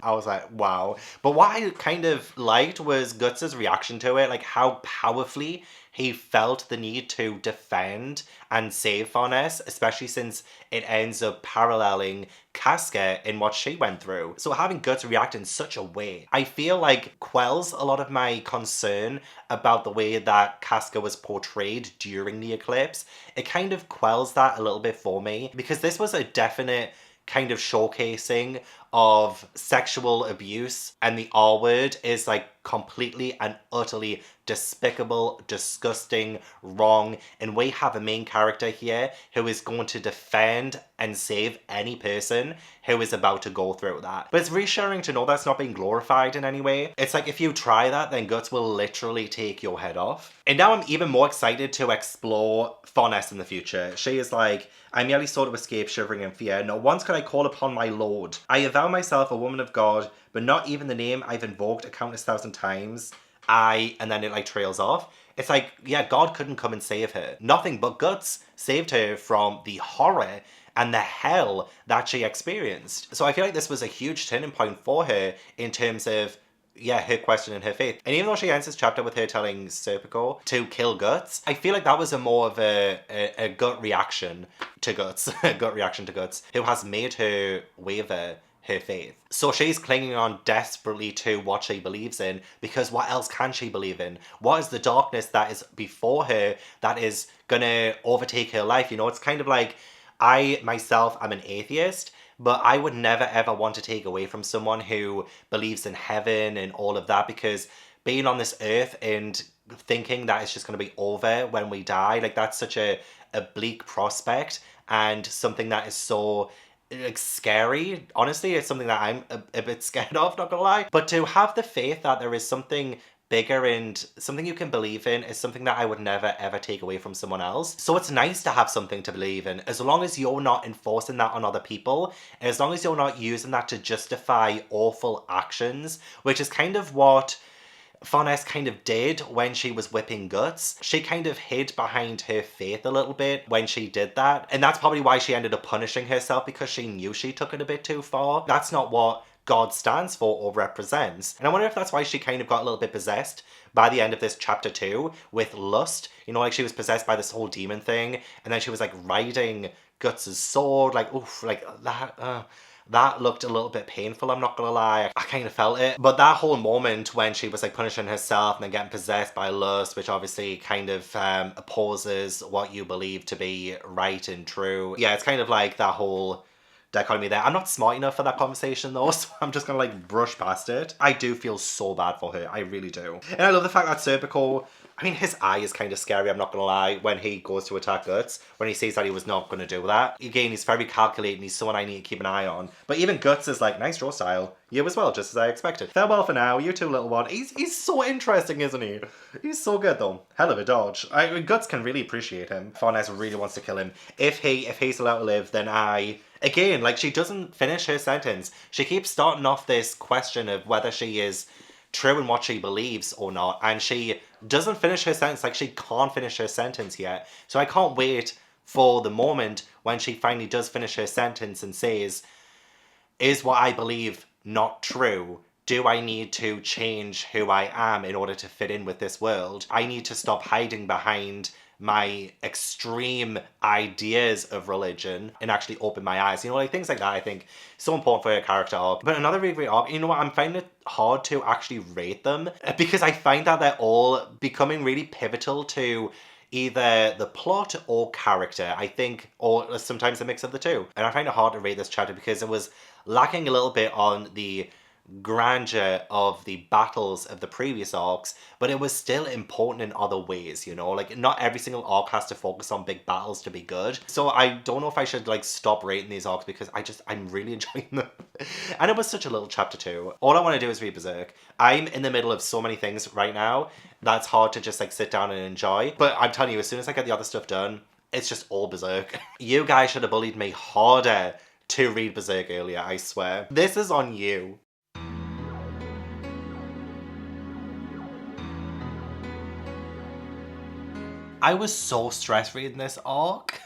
I was like, wow. But what I kind of liked was Guts' reaction to it, like how powerfully he felt the need to defend and save Farnes, especially since it ends up paralleling Casca in what she went through. So having Guts react in such a way, I feel like quells a lot of my concern about the way that Casca was portrayed during the eclipse. It kind of quells that a little bit for me, because this was a definite kind of showcasing of sexual abuse, and the R word is like completely and utterly despicable, disgusting, wrong, and we have a main character here who is going to defend and save any person who is about to go through that. But it's reassuring to know that's not being glorified in any way. It's like if you try that, then Guts will literally take your head off. And now I'm even more excited to explore Farnes in the future. She is like, I merely sought to escape shivering in fear. Not once could I call upon my lord. I avow myself a woman of God, but not even the name I've invoked a countless thousand times. And then it like trails off. It's like, yeah, God couldn't come and save her. Nothing but Guts saved her from the horror and the hell that she experienced. So I feel like this was a huge turning point for her in terms of, yeah, her questioning her faith. And even though she ends this chapter with her telling Serpico to kill Guts, I feel like that was a more of a gut reaction to Guts, a gut reaction to Guts, who has made her waver her faith. So she's clinging on desperately to what she believes in, because what else can she believe in? What is the darkness that is before her that is gonna overtake her life? You know, it's kind of like, I myself am an atheist, but I would never ever want to take away from someone who believes in heaven and all of that, because being on this earth and thinking that it's just going to be over when we die, like that's such a bleak prospect, and something that is so like scary. Honestly, it's something that I'm a bit scared of, not gonna lie. But to have the faith that there is something bigger and something you can believe in is something that I would never ever take away from someone else. So it's nice to have something to believe in, as long as you're not enforcing that on other people, as long as you're not using that to justify awful actions, which is kind of what Farnes kind of did when she was whipping Guts. She kind of hid behind her faith a little bit when she did that, and that's probably why she ended up punishing herself, because she knew she took it a bit too far. That's not what God stands for or represents. And I wonder if that's why she kind of got a little bit possessed by the end of this chapter 2 with lust. You know, like she was possessed by this whole demon thing, and then she was like riding Guts' sword, like oof, like that looked a little bit painful, I'm not gonna lie. I kind of felt it. But that whole moment when she was like punishing herself and then getting possessed by lust, which obviously kind of opposes what you believe to be right and true. Yeah, it's kind of like that whole dichotomy there. I'm not smart enough for that conversation though, so I'm just gonna like brush past it. I do feel so bad for her, I really do. And I love the fact that Serpico, I mean, his eye is kind of scary, I'm not gonna lie, when he goes to attack Guts, when he sees that he was not gonna do that. Again, he's very calculating, he's someone I need to keep an eye on. But even Guts is like, nice draw style. You as well, just as I expected. Farewell for now, you too, little one. He's so interesting, isn't he? He's so good though. Hell of a dodge. Guts can really appreciate him. Farnes really wants to kill him. If he's allowed to live, then again, like, she doesn't finish her sentence. She keeps starting off this question of whether she is true in what she believes or not, and she doesn't finish her sentence. Like, she can't finish her sentence yet. So I can't wait for the moment when she finally does finish her sentence and says, is what I believe not true? Do I need to change who I am in order to fit in with this world? I need to stop hiding behind my extreme ideas of religion and actually open my eyes. You know, like things like that, I think so important for a character arc. But another really great arc, you know what, I'm finding it hard to actually rate them, because I find that they're all becoming really pivotal to either the plot or character, I think, or sometimes a mix of the two. And I find it hard to rate this chapter because it was lacking a little bit on the grandeur of the battles of the previous arcs, but it was still important in other ways, you know, like not every single arc has to focus on big battles to be good. So I don't know if I should like stop rating these arcs, because I'm really enjoying them. And it was such a little chapter 2. All I want to do is read Berserk. I'm in the middle of so many things right now that's hard to just like sit down and enjoy, but I'm telling you, as soon as I get the other stuff done, it's just all Berserk. You guys should have bullied me harder to read Berserk earlier, I swear. This is on you. I was so stressed reading this arc.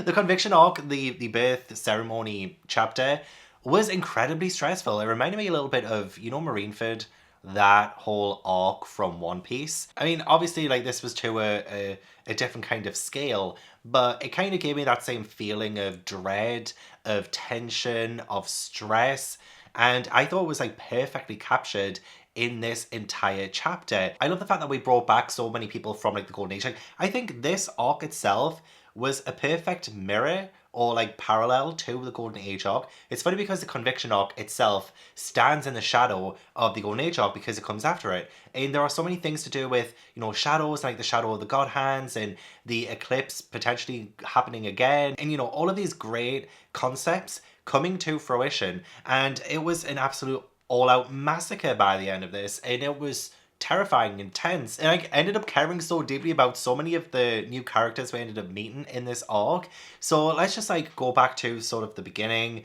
The conviction arc, the birth ceremony chapter, was incredibly stressful. It reminded me a little bit of, you know, Marineford, that whole arc from One Piece. I mean, obviously, like, this was to a different kind of scale, but it kind of gave me that same feeling of dread, of tension, of stress, and I thought it was like perfectly captured in this entire chapter. I love the fact that we brought back so many people from like the Golden Age. Like, I think this arc itself was a perfect mirror or like parallel to the Golden Age arc. It's funny because the Conviction arc itself stands in the shadow of the Golden Age arc because it comes after it. And there are so many things to do with, you know, shadows, like the shadow of the God Hands and the eclipse potentially happening again. And, you know, all of these great concepts coming to fruition. And it was an absolute all-out massacre by the end of this. And it was terrifying, intense, and I ended up caring so deeply about so many of the new characters we ended up meeting in this arc. So let's just like go back to sort of the beginning.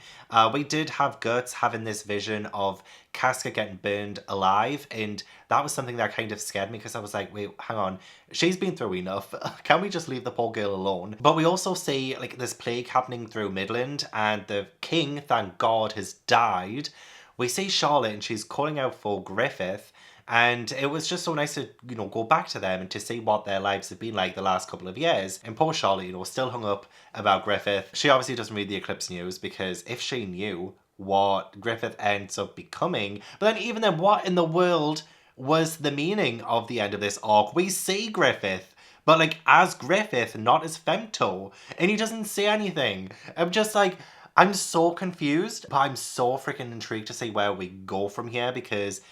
We did have Guts having this vision of Casca getting burned alive, and that was something that kind of scared me because I was like, wait, hang on, she's been through enough. Can we just leave the poor girl alone? But we also see like this plague happening through Midland, and the king, thank God, has died. We see Charlotte and she's calling out for Griffith. And it was just so nice to, you know, go back to them and to see what their lives have been like the last couple of years. And poor Charlotte, you know, still hung up about Griffith. She obviously doesn't read the Eclipse news because if she knew what Griffith ends up becoming, but then even then, what in the world was the meaning of the end of this arc? We see Griffith, but like as Griffith, not as Femto, and he doesn't say anything. I'm just like, I'm so confused, but I'm so freaking intrigued to see where we go from here because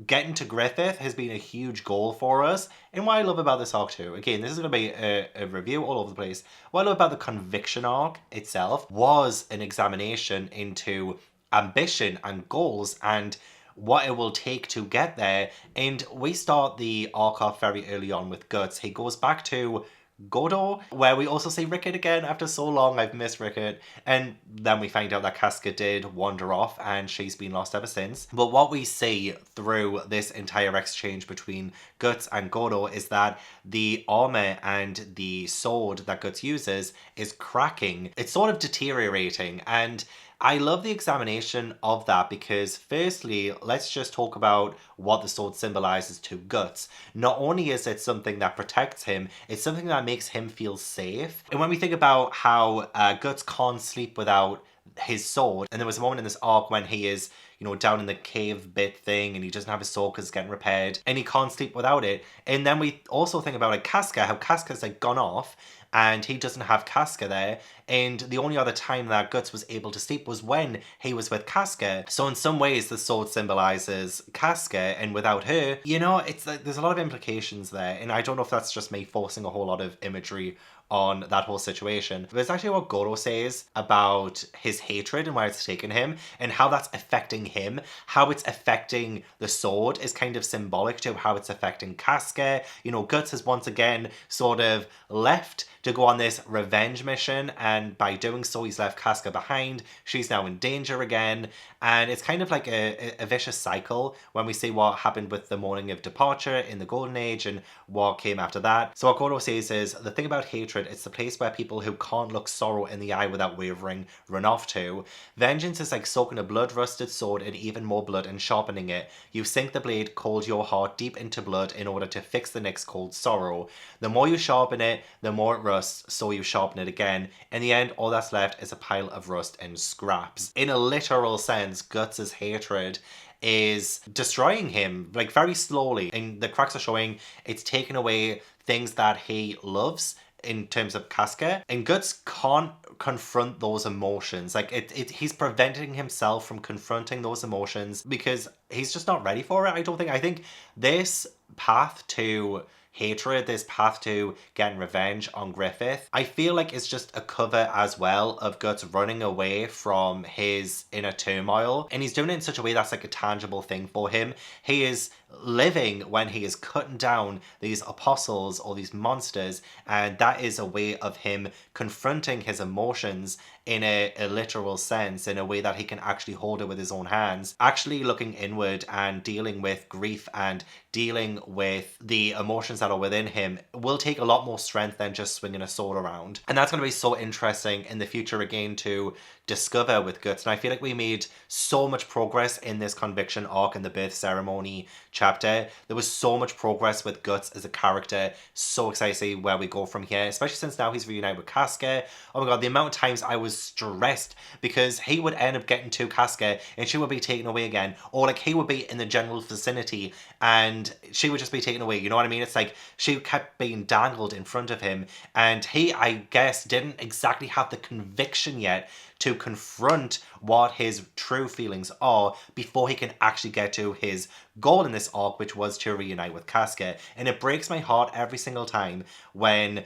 getting to Griffith has been a huge goal for us. And what I love about this arc too, again, this is going to be a review all over the place. What I love about the Conviction arc itself was an examination into ambition and goals and what it will take to get there. And we start the arc off very early on with Guts. He goes back to Godo, where we also see Rickett again after so long. I've missed Rickett. And then we find out that Casca did wander off and she's been lost ever since. But what we see through this entire exchange between Guts and Godo is that the armor and the sword that Guts uses is cracking. It's sort of deteriorating, and I love the examination of that because firstly, let's just talk about what the sword symbolizes to Guts. Not only is it something that protects him, it's something that makes him feel safe. And when we think about how Guts can't sleep without his sword, and there was a moment in this arc when he is, you know, down in the cave bit thing and he doesn't have his sword because it's getting repaired and he can't sleep without it. And then we also think about like Casca, how Casca's like gone off and he doesn't have Casca there, and the only other time that Guts was able to sleep was when he was with Casca. So in some ways the sword symbolizes Casca, and without her, you know, it's like there's a lot of implications there, and I don't know if that's just me forcing a whole lot of imagery on that whole situation. But it's actually what Goro says about his hatred and where it's taken him and how that's affecting him. How it's affecting the sword is kind of symbolic to how it's affecting Casca. You know, Guts has once again sort of left to go on this revenge mission, and by doing so he's left Casca behind. She's now in danger again, and it's kind of like a vicious cycle when we see what happened with the Morning of Departure in the Golden Age and what came after that. So what Goro says is, the thing about hatred, it's the place where people who can't look sorrow in the eye without wavering run off to. Vengeance is like soaking a blood-rusted sword in even more blood and sharpening it. You sink the blade cold your heart deep into blood in order to fix the next cold sorrow. The more you sharpen it, the more it rusts, so you sharpen it again. In the end, all that's left is a pile of rust and scraps. In a literal sense, Guts' hatred is destroying him, like very slowly. And the cracks are showing it's taken away things that he loves in terms of Casca, and Guts can't confront those emotions. Like he's preventing himself from confronting those emotions because he's just not ready for it. I think this path to hatred, this path to getting revenge on Griffith, I feel like it's just a cover as well of Guts running away from his inner turmoil, and he's doing it in such a way that's like a tangible thing for him. He is living when he is cutting down these apostles or these monsters, and that is a way of him confronting his emotions in a literal sense, in a way that he can actually hold it with his own hands, actually looking inward and dealing with grief and dealing with the emotions that are within him will take a lot more strength than just swinging a sword around. And that's going to be so interesting in the future again to discover with Guts. And I feel like we made so much progress in this conviction arc in the birth ceremony chapter. There was so much progress with Guts as a character. So excited to see where we go from here, especially since now he's reunited with Casca. Oh my god, the amount of times I was stressed because he would end up getting to Casca and she would be taken away again, or like he would be in the general vicinity and she would just be taken away, you know what I mean? It's like she kept being dangled in front of him, and he, I guess, didn't exactly have the conviction yet to confront what his true feelings are before he can actually get to his goal in this arc, which was to reunite with Casca. And it breaks my heart every single time when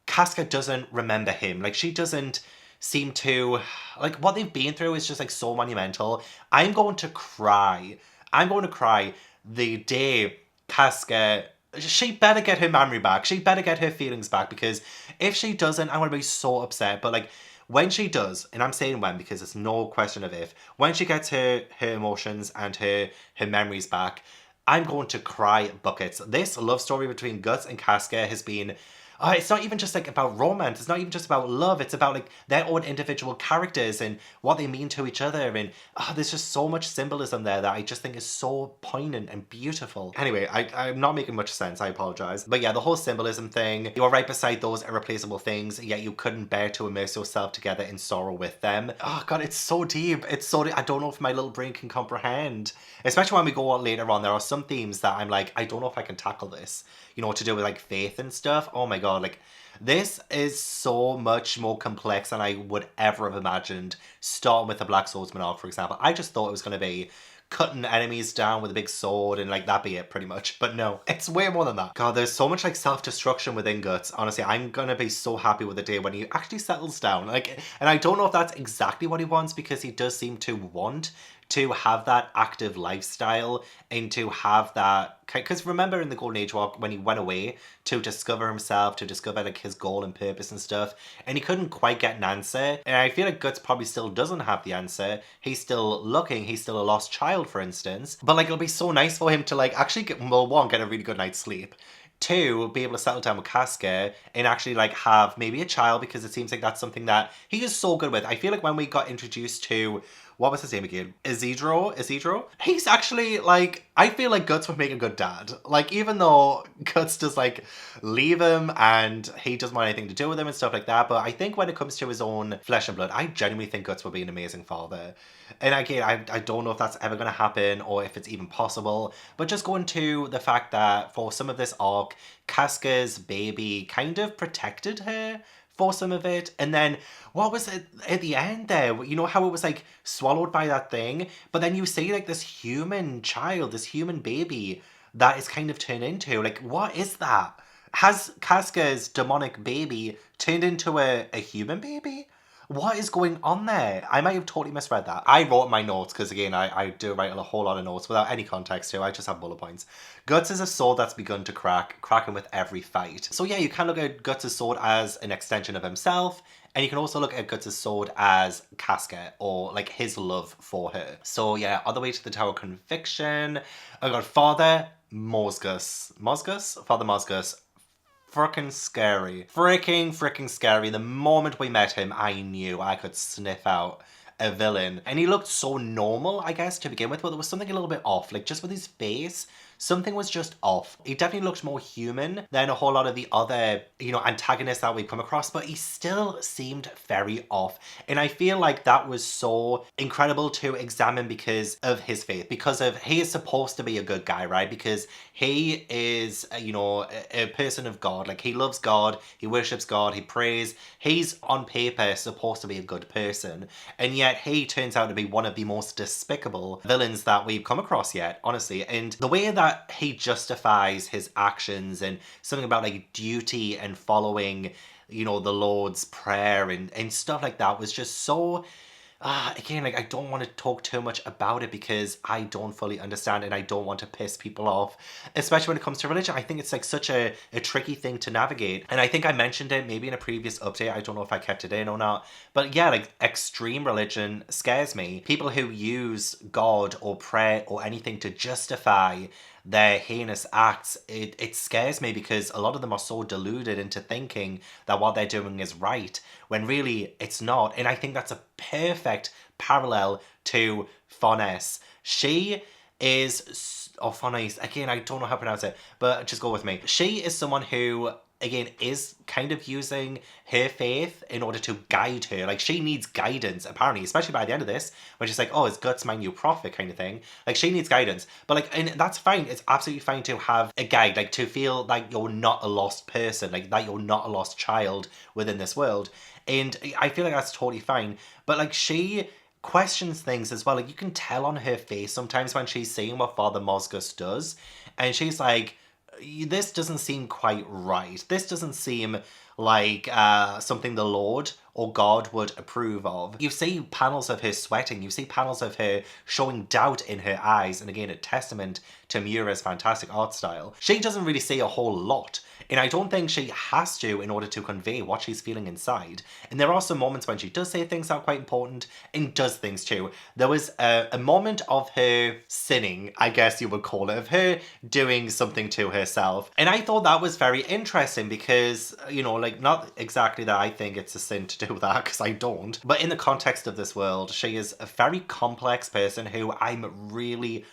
Casca doesn't remember him. Like, she doesn't seem to, like, what they've been through is just like so monumental. I'm going to cry the day Casca, she better get her memory back. She better get her feelings back, because if she doesn't, I'm going to be so upset. But like, when she does, and I'm saying when because it's no question of if, when she gets her emotions and her memories back, I'm going to cry buckets. This love story between Guts and Casca has been, it's not even just like about romance. It's not even just about love. It's about like their own individual characters and what they mean to each other. And there's just so much symbolism there that I just think is so poignant and beautiful. Anyway, I'm not making much sense. I apologize. But yeah, the whole symbolism thing, you are right beside those irreplaceable things, yet you couldn't bear to immerse yourself together in sorrow with them. Oh god, it's so deep. It's so deep. I don't know if my little brain can comprehend. Especially when we go on later on, there are some themes that I'm like, I don't know if I can tackle this. You know, to do with like faith and stuff. Oh my god, like this is so much more complex than I would ever have imagined. Starting with the Black Swordsman Arc, for example. I just thought it was going to be cutting enemies down with a big sword and like that be it pretty much. But no, it's way more than that. God, there's so much like self-destruction within Guts. Honestly, I'm gonna be so happy with the day when he actually settles down. Like, and I don't know if that's exactly what he wants, because he does seem to want to have that active lifestyle and to have that, because remember in the Golden Age walk when he went away to discover himself, to discover like his goal and purpose and stuff, and he couldn't quite get an answer. And I feel like Guts probably still doesn't have the answer. He's still looking. He's still a lost child, for instance. But like, it'll be so nice for him to like actually get, well, one, get a really good night's sleep. Two, be able to settle down with Casca and actually like have maybe a child, because it seems like that's something that he is so good with. I feel like when we got introduced to, what was his name again? Isidro? He's actually like, I feel like Guts would make a good dad. Like, even though Guts does like leave him and he doesn't want anything to do with him and stuff like that, but I think when it comes to his own flesh and blood, I genuinely think Guts would be an amazing father. And again, I don't know if that's ever going to happen or if it's even possible, but just going to the fact that for some of this arc, Casca's baby kind of protected her for some of it. And then what was it at the end there? You know how it was like swallowed by that thing, but then you see like this human child, this human baby that is kind of turned into, like, what is that? Has Casca's demonic baby turned into a human baby? What is going on there? I might have totally misread that. I wrote my notes because, again, I do write a whole lot of notes without any context here. I just have bullet points. Guts is a sword that's begun to crack, cracking with every fight. So yeah, you can look at Guts' sword as an extension of himself, and you can also look at Guts' sword as Casca, or like his love for her. So yeah, on the way to the Tower of Conviction, I got Father Mosgus. Father Mosgus. Freaking scary. Freaking scary. The moment we met him, I knew I could sniff out a villain. And he looked so normal, I guess, to begin with, but there was something a little bit off. Like, just with his face, something was just off. He definitely looked more human than a whole lot of the other, you know, antagonists that we've come across, but he still seemed very off. And I feel like that was so incredible to examine because of his faith, because of, he is supposed to be a good guy, right? Because he is, you know, a person of God. Like, he loves God, he worships God, he prays. He's on paper supposed to be a good person. And yet he turns out to be one of the most despicable villains that we've come across yet, honestly. And the way that he justifies his actions and something about like duty and following, you know, the Lord's Prayer and stuff like that was just so again, like, I don't want to talk too much about it because I don't fully understand and I don't want to piss people off, especially when it comes to religion. I think it's like such a tricky thing to navigate. And I think I mentioned it maybe in a previous update. I don't know if I kept it in or not. But yeah, like, extreme religion scares me. People who use God or prayer or anything to justify their heinous acts, it scares me because a lot of them are so deluded into thinking that what they're doing is right when really it's not. And I think that's a perfect parallel to Fonnes. She is, or Fonnes, again, I don't know how to pronounce it, but just go with me. She is someone who, again, is kind of using her faith in order to guide her. Like, she needs guidance, apparently, especially by the end of this, when she's like, oh, is Guts my new prophet kind of thing. Like, she needs guidance. But, like, and that's fine. It's absolutely fine to have a guide, like, to feel like you're not a lost person, like, that you're not a lost child within this world. And I feel like that's totally fine. But, like, she questions things as well. Like, you can tell on her face sometimes when she's seeing what Father Mosgus does. And she's like, this doesn't seem quite right. This doesn't seem like something the Lord or God would approve of. You see panels of her sweating. You see panels of her showing doubt in her eyes. And again, a testament to Miura's fantastic art style. She doesn't really say a whole lot. And I don't think she has to in order to convey what she's feeling inside. And there are some moments when she does say things that are quite important and does things too. There was a moment of her sinning, I guess you would call it, of her doing something to herself. And I thought that was very interesting because, you know, like, not exactly that I think it's a sin to do that, because I don't. But in the context of this world, she is a very complex person who I'm really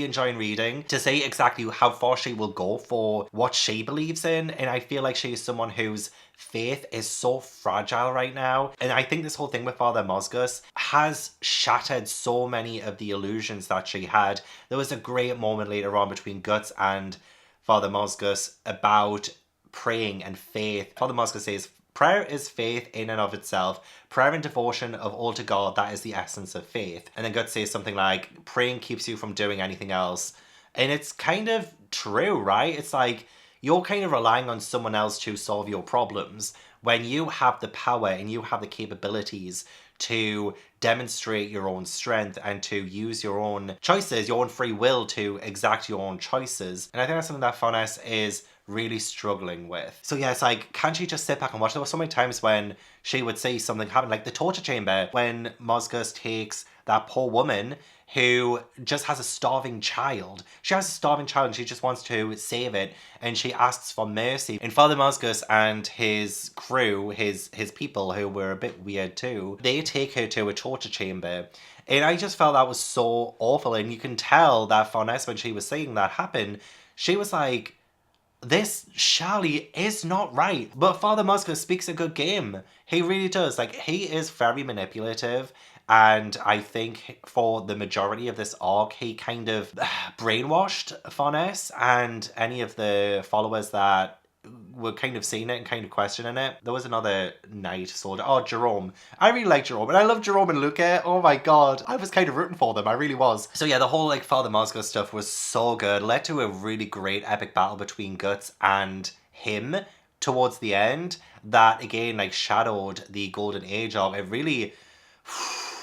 enjoying reading to see exactly how far she will go for what she believes in. And I feel like she is someone whose faith is so fragile right now. And I think this whole thing with Father Mosgus has shattered so many of the illusions that she had. There was a great moment later on between Guts and Father Mosgus about praying and faith. Father Mosgus says, prayer is faith in and of itself. Prayer and devotion of all to God, that is the essence of faith. And then Guts says something like, praying keeps you from doing anything else. And it's kind of true, right? It's like, you're kind of relying on someone else to solve your problems when you have the power and you have the capabilities to demonstrate your own strength and to use your own choices, your own free will to exact your own choices. And I think that's something that Fonnes is really struggling with. So yeah, it's like, can't she just sit back and watch? There were so many times when she would see something happen, like the torture chamber, when Mosgus takes that poor woman who just has a starving child. She has a starving child and she just wants to save it, and she asks for mercy. And Father Mosgus and his crew, his people, who were a bit weird too, they take her to a torture chamber. And I just felt that was so awful. And you can tell that Fonnes, when she was seeing that happen, she was like, this surely is not right. But Father Mosgus speaks a good game. He really does. Like, he is very manipulative. And I think for the majority of this arc, he kind of brainwashed Fonnes and any of the followers that were kind of seeing it and kind of questioning it. There was another knight soldier. Oh, Jerome. I really like Jerome. And I love Jerome and Luca. Oh my god. I was kind of rooting for them. I really was. So yeah, the whole like Father Moscow stuff was so good. Led to a really great epic battle between Guts and him towards the end. That again like shadowed the golden age of it. Really,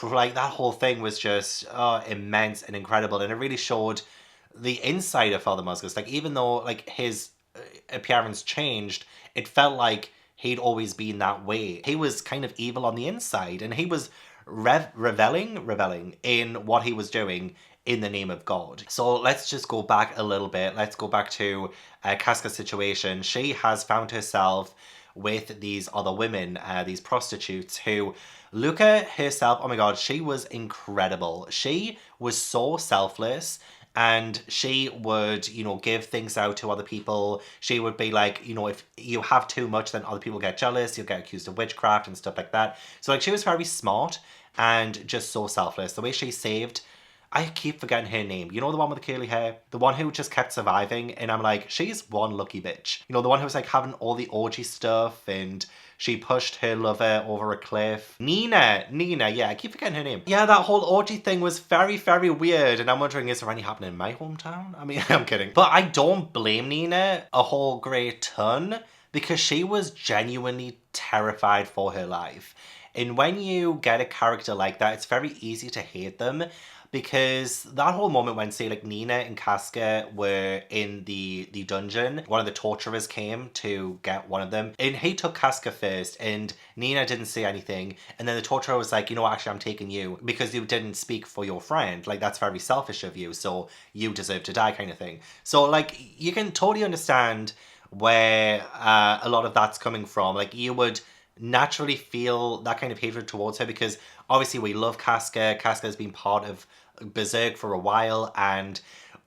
like that whole thing was just immense and incredible. And it really showed the inside of Father Moscow. Like even though like his appearance changed, it felt like he'd always been that way. He was kind of evil on the inside, and he was reveling in what he was doing in the name of God. So let's just go back a little bit. Let's go back to Casca's situation. She has found herself with these other women, these prostitutes who... Luca herself, oh my god, she was incredible. She was so selfless. And she would, you know, give things out to other people. She would be like, you know, if you have too much, then other people get jealous. You'll get accused of witchcraft and stuff like that. So, like, she was very smart and just so selfless. The way she saved... I keep forgetting her name. You know the one with the curly hair? The one who just kept surviving. And I'm like, she's one lucky bitch. You know, the one who was like having all the orgy stuff and she pushed her lover over a cliff. Nina, yeah, I keep forgetting her name. Yeah, that whole orgy thing was very, very weird. And I'm wondering, is there any happening in my hometown? I mean, I'm kidding. But I don't blame Nina a whole great ton because she was genuinely terrified for her life. And when you get a character like that, it's very easy to hate them. Because that whole moment when, say, like, Nina and Casca were in the dungeon, one of the torturers came to get one of them, and he took Casca first, and Nina didn't say anything, and then the torturer was like, you know what, actually, I'm taking you, because you didn't speak for your friend, like, that's very selfish of you, so you deserve to die, kind of thing. So, like, you can totally understand where a lot of that's coming from. Like, you would naturally feel that kind of hatred towards her, because obviously we love Casca. Casca's been part of Berserk for a while, and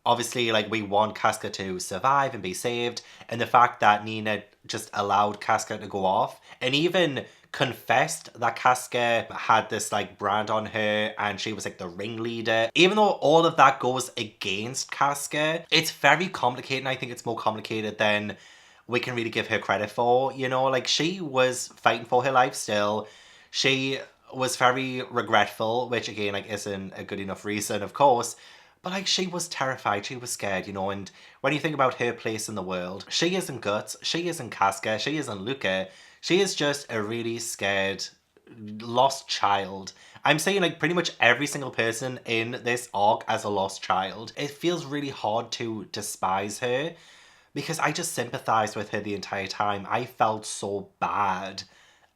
obviously, like, we want Casca to survive and be saved, and the fact that Nina just allowed Casca to go off and even confessed that Casca had this, like, brand on her and she was, like, the ringleader. Even though all of that goes against Casca, it's very complicated, and I think it's more complicated than we can really give her credit for, you know? Like, she was fighting for her life still. She was very regretful, which again, like, isn't a good enough reason, of course, but, like, she was terrified, she was scared, you know. And when you think about her place in the world, she isn't Guts, she isn't Casca, she isn't Luca, she is just a really scared, lost child. I'm saying, like, pretty much every single person in this arc as a lost child. It feels really hard to despise her, because I just sympathized with her the entire time. I felt so bad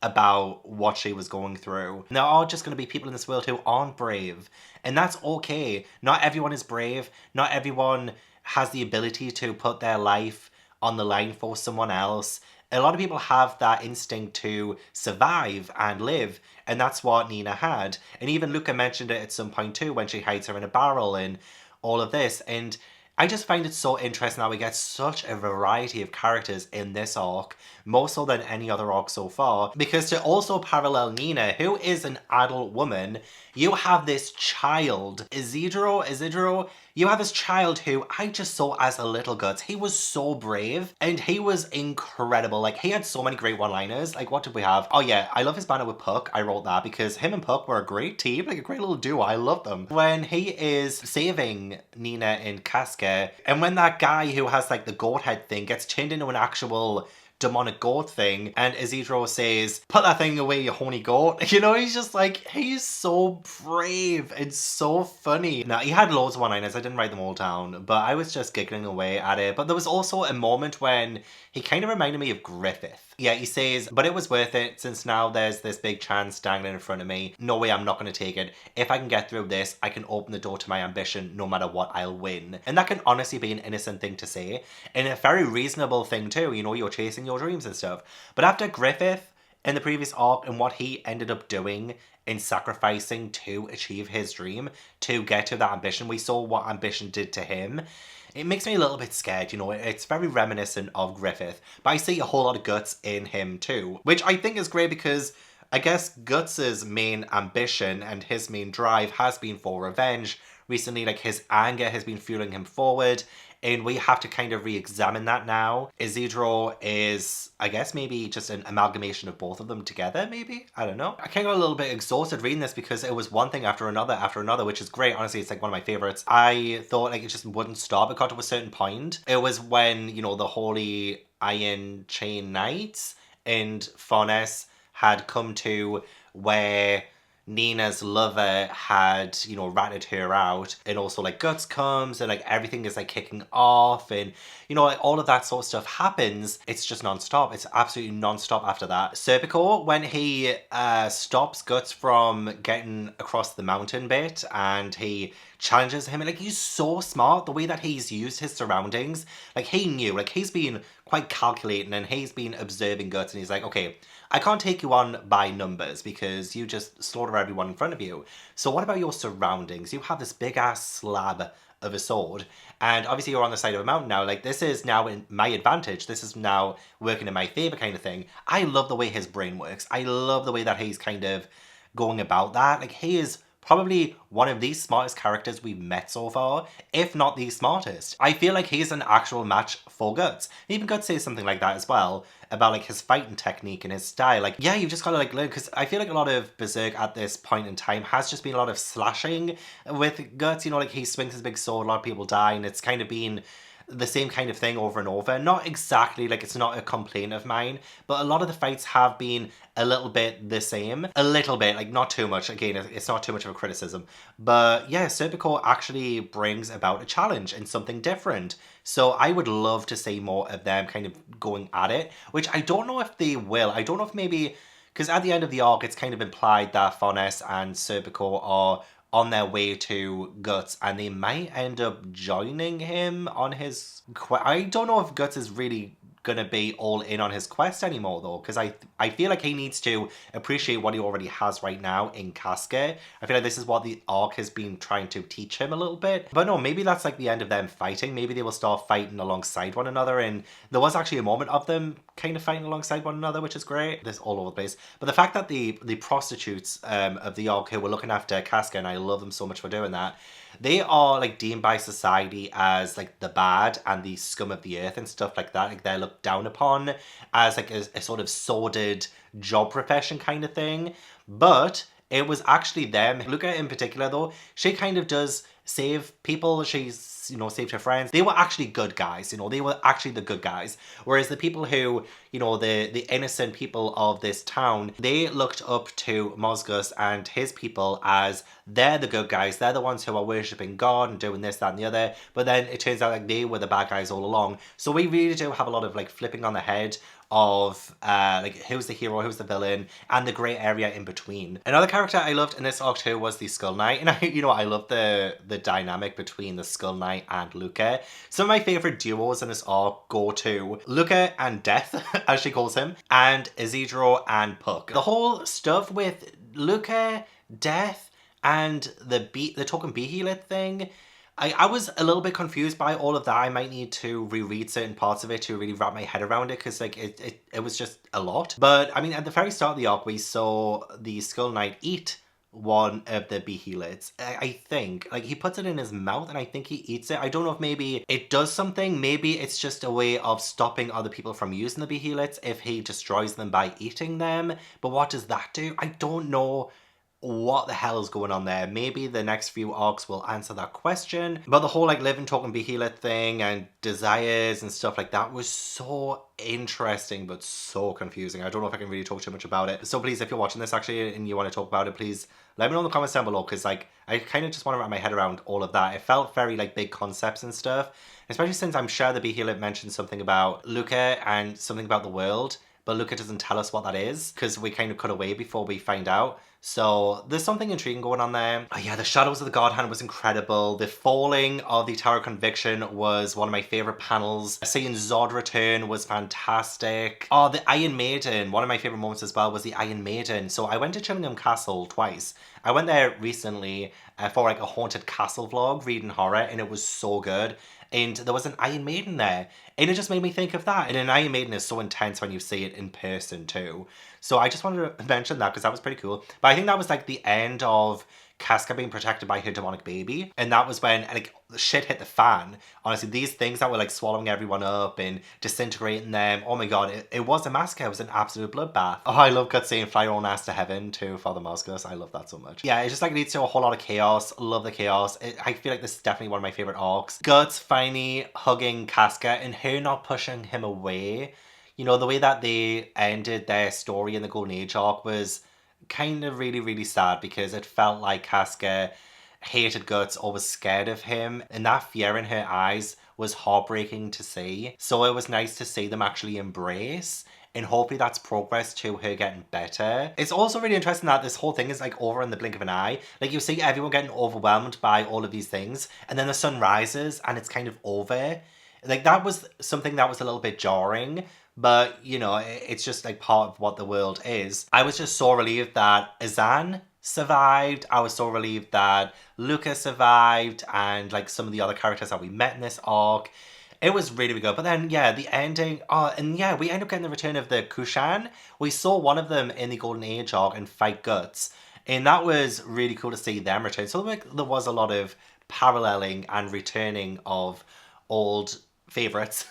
about what she was going through. There are just going to be people in this world who aren't brave, and that's okay. Not everyone is brave. Not everyone has the ability to put their life on the line for someone else. A lot of people have that instinct to survive and live, and that's what Nina had. And even Luca mentioned it at some point too, when she hides her in a barrel and all of this. And I just find it so interesting that we get such a variety of characters in this arc, more so than any other arc so far, because to also parallel Nina, who is an adult woman, you have this child, Isidro, you have this child who I just saw as a little Guts. He was so brave, and he was incredible. Like, he had so many great one-liners. Like, what did we have? Oh yeah, I love his banter with Puck. I wrote that because him and Puck were a great team, like a great little duo. I love them. When he is saving Nina and Casca, and when that guy who has, like, the goat head thing gets turned into an actual demonic goat thing, and Isidro says, put that thing away, you horny goat. You know, he's just like, he's so brave and so funny. Now, he had loads of one-liners, I didn't write them all down, but I was just giggling away at it. But there was also a moment when he kind of reminded me of Griffith. Yeah, he says, but it was worth it, since now there's this big chance dangling in front of me. No way, I'm not going to take it. If I can get through this, I can open the door to my ambition. No matter what, I'll win. And that can honestly be an innocent thing to say, and a very reasonable thing too. You know, you're chasing your dreams and stuff. But after Griffith in the previous arc and what he ended up doing in sacrificing to achieve his dream, to get to that ambition, we saw what ambition did to him. It makes me a little bit scared, you know. It's very reminiscent of Griffith, but I see a whole lot of Guts in him too, which I think is great, because I guess Guts's main ambition and his main drive has been for revenge. Recently, like, his anger has been fueling him forward, and we have to kind of re-examine that now. Isidro is, I guess, maybe just an amalgamation of both of them together, maybe? I don't know. I kind of got a little bit exhausted reading this, because it was one thing after another, which is great. Honestly, it's like one of my favorites. I thought, like, it just wouldn't stop. It got to a certain point. It was when, you know, the Holy Iron Chain Knights and Furnace had come to where Nina's lover had, you know, ratted her out, and also, like, Guts comes, and, like, everything is, like, kicking off, and, you know, like, all of that sort of stuff happens. It's just non-stop. It's absolutely non-stop after that. Serpico, when he stops Guts from getting across the mountain bit, and he challenges him, and, like, he's so smart, the way that he's used his surroundings. Like, he knew, like, he's been quite calculating, and he's been observing Guts, and he's like, okay, I can't take you on by numbers, because you just slaughter everyone in front of you. So what about your surroundings? You have this big ass slab of a sword, and obviously you're on the side of a mountain now. Like, this is now in my advantage. This is now working in my favor, kind of thing. I love the way his brain works. I love the way that he's kind of going about that. Like, he is probably one of the smartest characters we've met so far, if not the smartest. I feel like he's an actual match for Guts. Even Guts says something like that as well, about, like, his fighting technique and his style. Like, yeah, you've just got to, like, learn, because I feel like a lot of Berserk at this point in time has just been a lot of slashing with Guts. You know, like, he swings his big sword, a lot of people die, and it's kind of been the same kind of thing over and over. Not exactly, like, it's not a complaint of mine, but a lot of the fights have been a little bit the same. A little bit, like, not too much. Again, it's not too much of a criticism. But yeah, Serpico actually brings about a challenge and something different. So I would love to see more of them kind of going at it, which I don't know if they will. I don't know if maybe, because at the end of the arc, it's kind of implied that Fonnes and Serpico are on their way to Guts, and they might end up joining him on his I don't know if Guts is really gonna be all in on his quest anymore, though, because I feel like he needs to appreciate what he already has right now in Casca. I feel like this is what the arc has been trying to teach him a little bit. But no, maybe that's like the end of them fighting. Maybe they will start fighting alongside one another, and there was actually a moment of them kind of fighting alongside one another, which is great. This all over the place. But the fact that the prostitutes of the arc who were looking after Casca, and I love them so much for doing that, they are like deemed by society as like the bad and the scum of the earth and stuff like that. Like they're looked down upon as like a sort of sordid job profession kind of thing. But it was actually them. Luca in particular, though, she kind of does save people. She's, you know, saved her friends. They were actually good guys, you know, they were actually the good guys. Whereas the people who, you know, the innocent people of this town, they looked up to Mosgus and his people as they're the good guys. They're the ones who are worshipping God and doing this, that, and the other. But then it turns out like they were the bad guys all along. So we really do have a lot of like flipping on the head of like who's the hero, who's the villain, and the grey area in between. Another character I loved in this arc too was the Skull Knight, and I love the dynamic between the Skull Knight and Luca. Some of my favourite duos in this arc go to Luca and Death, as she calls him, and Isidro and Puck. The whole stuff with Luca, Death, and the token Behelit thing, I was a little bit confused by all of that. I might need to reread certain parts of it to really wrap my head around it, because like it was just a lot. But I mean, at the very start of the arc, we saw the Skull Knight eat one of the Behelids. I think like he puts it in his mouth and I think he eats it. I don't know if maybe it does something. Maybe it's just a way of stopping other people from using the Behelids if he destroys them by eating them. But what does that do? I don't know what the hell is going on there. Maybe the next few arcs will answer that question. But the whole like living token Behelit thing and desires and stuff like that was so interesting but so confusing. I don't know if I can really talk too much about it. So please, if you're watching this actually and you want to talk about it, please let me know in the comments down below, because like I kind of just want to wrap my head around all of that. It felt very like big concepts and stuff, especially since I'm sure the Behelit mentioned something about Luca and something about the world, but Luca doesn't tell us what that is because we kind of cut away before we find out. So there's something intriguing going on there. Oh yeah, the Shadows of the God Hand was incredible. The falling of the Tower of Conviction was one of my favourite panels. Seeing Zod return was fantastic. Oh, the Iron Maiden. One of my favourite moments as well was the Iron Maiden. So I went to Chillingham Castle twice. I went there recently for like a haunted castle vlog, reading horror, and it was so good. And there was an Iron Maiden there, and it just made me think of that. And an Iron Maiden is so intense when you see it in person too. So I just wanted to mention that because that was pretty cool. But I think that was like the end of Casca being protected by her demonic baby, and that was when like shit hit the fan. Honestly, these things that were like swallowing everyone up and disintegrating them, oh my god, it was a massacre. It was an absolute bloodbath. Oh, I love Guts saying fly your own ass to heaven to Father Mosgus. I love that so much. Yeah, it's just like it leads to a whole lot of chaos. Love the chaos. I feel like this is definitely one of my favorite arcs. Guts finally hugging Casca and her not pushing him away. You know, the way that they ended their story in the Golden Age arc was kind of really, really sad, because it felt like Casca hated Guts or was scared of him, and that fear in her eyes was heartbreaking to see. So it was nice to see them actually embrace, and hopefully that's progress to her getting better. It's also really interesting that this whole thing is like over in the blink of an eye. Like you see everyone getting overwhelmed by all of these things, and then the sun rises and it's kind of over. Like that was something that was a little bit jarring. But, you know, it's just like part of what the world is. I was just so relieved that Azan survived. I was so relieved that Luca survived, and like some of the other characters that we met in this arc. It was really, really good. But then, yeah, the ending. Oh, and yeah, we end up getting the return of the Kushan. We saw one of them in the Golden Age arc and fight Guts. And that was really cool to see them return. So like, there was a lot of paralleling and returning of old favorites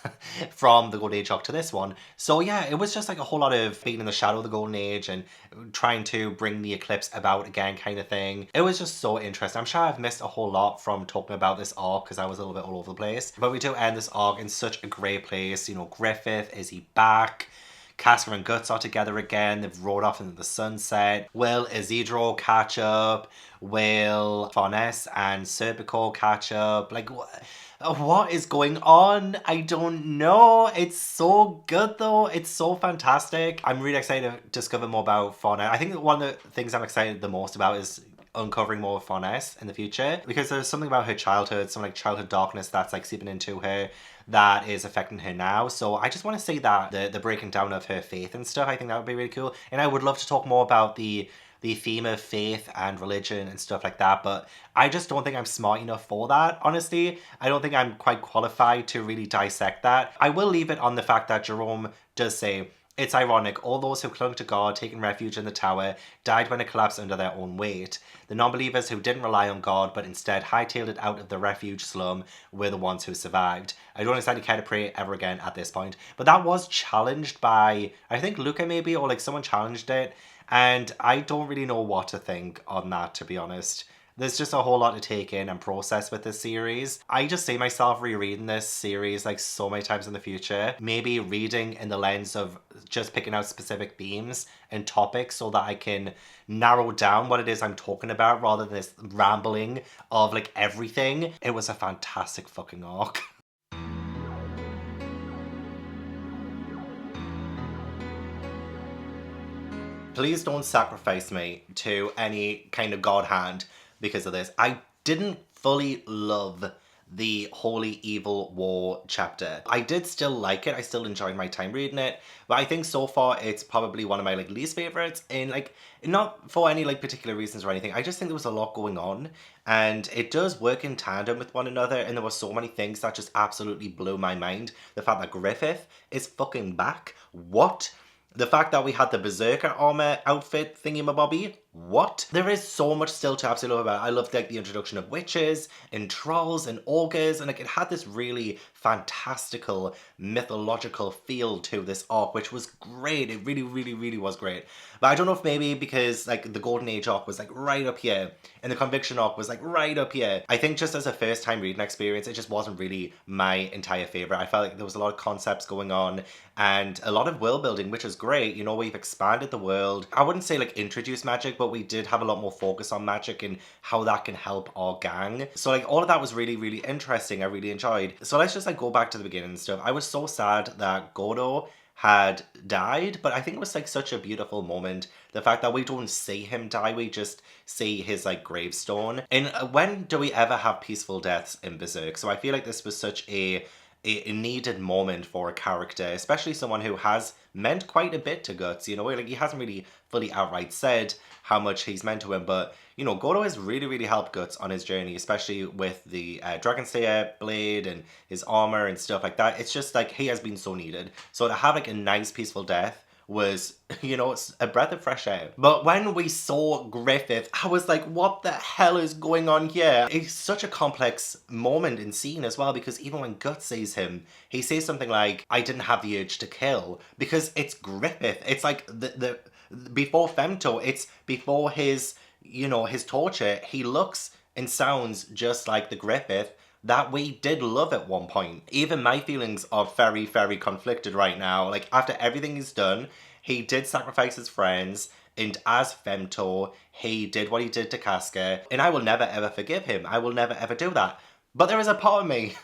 from the Golden Age arc to this one. So yeah, it was just like a whole lot of being in the shadow of the Golden Age and trying to bring the eclipse about again kind of thing. It was just so interesting. I'm sure I've missed a whole lot from talking about this arc because I was a little bit all over the place. But we do end this arc in such a great place. You know, Griffith, is he back? Casca and Guts are together again. They've rode off into the sunset. Will Isidro catch up? Will Farnes and Serpico catch up? Like, what is going on? I don't know. It's so good though. It's so fantastic. I'm really excited to discover more about Farnes. I think one of the things I'm excited the most about is uncovering more of Farnes in the future, because there's something about her childhood, some like childhood darkness that's like seeping into her that is affecting her now. So I just want to say that the breaking down of her faith and stuff, I think that would be really cool. And I would love to talk more about the theme of faith and religion and stuff like that, but I just don't think I'm smart enough for that, honestly. I don't think I'm quite qualified to really dissect that. I will leave it on the fact that Jerome does say, "It's ironic, all those who clung to God, taking refuge in the tower, died when it collapsed under their own weight. The non-believers who didn't rely on God, but instead hightailed it out of the refuge slum, were the ones who survived. I don't exactly care to pray ever again at this point." But that was challenged by, I think Luca maybe, or like someone challenged it. And I don't really know what to think on that, to be honest. There's just a whole lot to take in and process with this series. I just see myself rereading this series like so many times in the future. Maybe reading in the lens of just picking out specific themes and topics so that I can narrow down what it is I'm talking about rather than this rambling of like everything. It was a fantastic fucking arc. Please don't sacrifice me to any kind of god hand because of this. I didn't fully love the Holy Evil War chapter. I did still like it. I still enjoyed my time reading it. But I think so far it's probably one of my like least favorites. And like, not for any like particular reasons or anything. I just think there was a lot going on. And it does work in tandem with one another. And there were so many things that just absolutely blew my mind. The fact that Griffith is fucking back. What? The fact that we had the Berserker armor outfit thingy-mabobby. What? There is so much still to absolutely love about. I loved like the introduction of witches and trolls and ogres, and like it had this really fantastical mythological feel to this arc, which was great. It really, really, really was great. But I don't know if maybe because like the Golden Age arc was like right up here and the Conviction arc was like right up here. I think just as a first time reading experience, it just wasn't really my entire favorite. I felt like there was a lot of concepts going on and a lot of world building, which is great. You know, we've expanded the world. I wouldn't say like introduce magic, but we did have a lot more focus on magic and how that can help our gang. So like all of that was really, really interesting. I really enjoyed. So let's just like go back to the beginning and stuff. I was so sad that Godo had died, but I think it was like such a beautiful moment. The fact that we don't see him die, we just see his like gravestone. And when do we ever have peaceful deaths in Berserk? So I feel like this was such a needed moment for a character, especially someone who has meant quite a bit to Guts, you know, like he hasn't really fully outright said how much he's meant to him, but you know, Godo has really, really helped Guts on his journey, especially with the Dragon Slayer blade and his armor and stuff like that. It's just like he has been so needed. So to have like a nice peaceful death was, you know, it's a breath of fresh air. But when we saw Griffith, I was like, what the hell is going on here? It's such a complex moment in scene as well, because even when Guts sees him, he says something like, "I didn't have the urge to kill," because it's Griffith. It's like the before Femto, it's before his, you know, his torture, he looks and sounds just like the Griffith that we did love at one point. Even my feelings are very, very conflicted right now. Like, after everything he's done, he did sacrifice his friends, and as Femto, he did what he did to Casca, and I will never ever forgive him. I will never ever do that. But there is a part of me